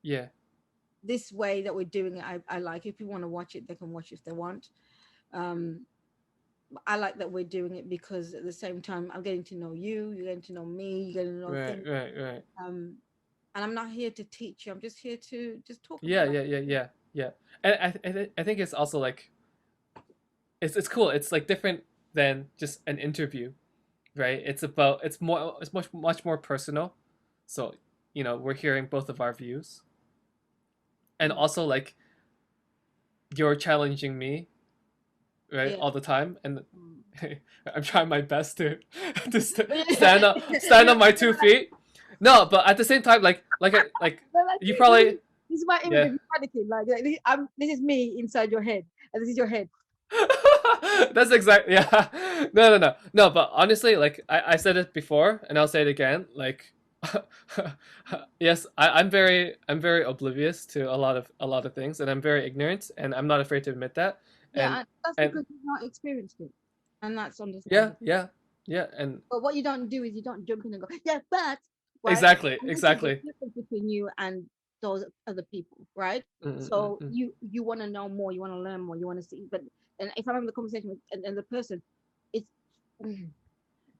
S2: Yeah.
S3: This way that we're doing it, I like. If people want to watch it, they can watch it if they want. I like that we're doing it because at the same time, I'm getting to know you. You're getting to know me. You're getting to know things.
S2: Right.
S3: And I'm not here to teach you. I'm just here to just talk.
S2: Yeah. And I think it's also like, it's cool. It's like different than just an interview. Right, it's much more personal, so, you know, we're hearing both of our views, and also like you're challenging me, right, all the time, and I'm trying my best to stand on my 2 feet. No, but at the same time, like you probably.
S3: This is my image of you panicking. Like this is me inside your head, and this is your head.
S2: That's exactly, yeah. No. But honestly, like I said it before, and I'll say it again. Like, yes, I'm very oblivious to a lot of things, and I'm very ignorant, and I'm not afraid to admit that.
S3: Yeah, that's
S2: And
S3: because you've not experienced it, and that's
S2: yeah,
S3: understandable.
S2: and
S3: But what you don't do is you don't jump in and go, yeah, but right.
S2: exactly,
S3: And this is
S2: exactly.
S3: the difference between you and those other people, right? So you want to know more, you want to learn more, you want to see. But and if I'm having the conversation with and the person, it's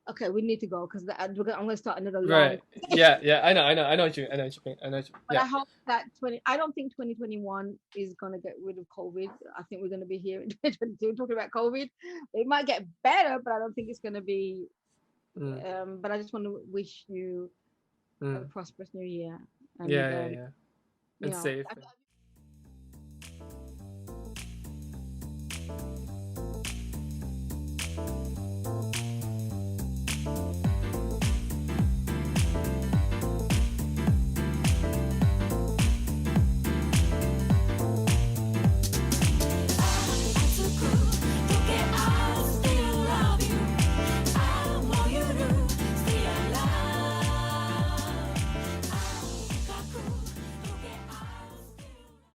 S3: okay. We need to go because I'm going to start another long.
S2: Right. Yeah. I know what you mean.
S3: But I hope that I don't think 2021 is going to get rid of COVID. I think we're going to be here in 2022 talking about COVID. It might get better, but I don't think it's going to be. But I just want to wish you a prosperous new year. And,
S2: yeah. And safe.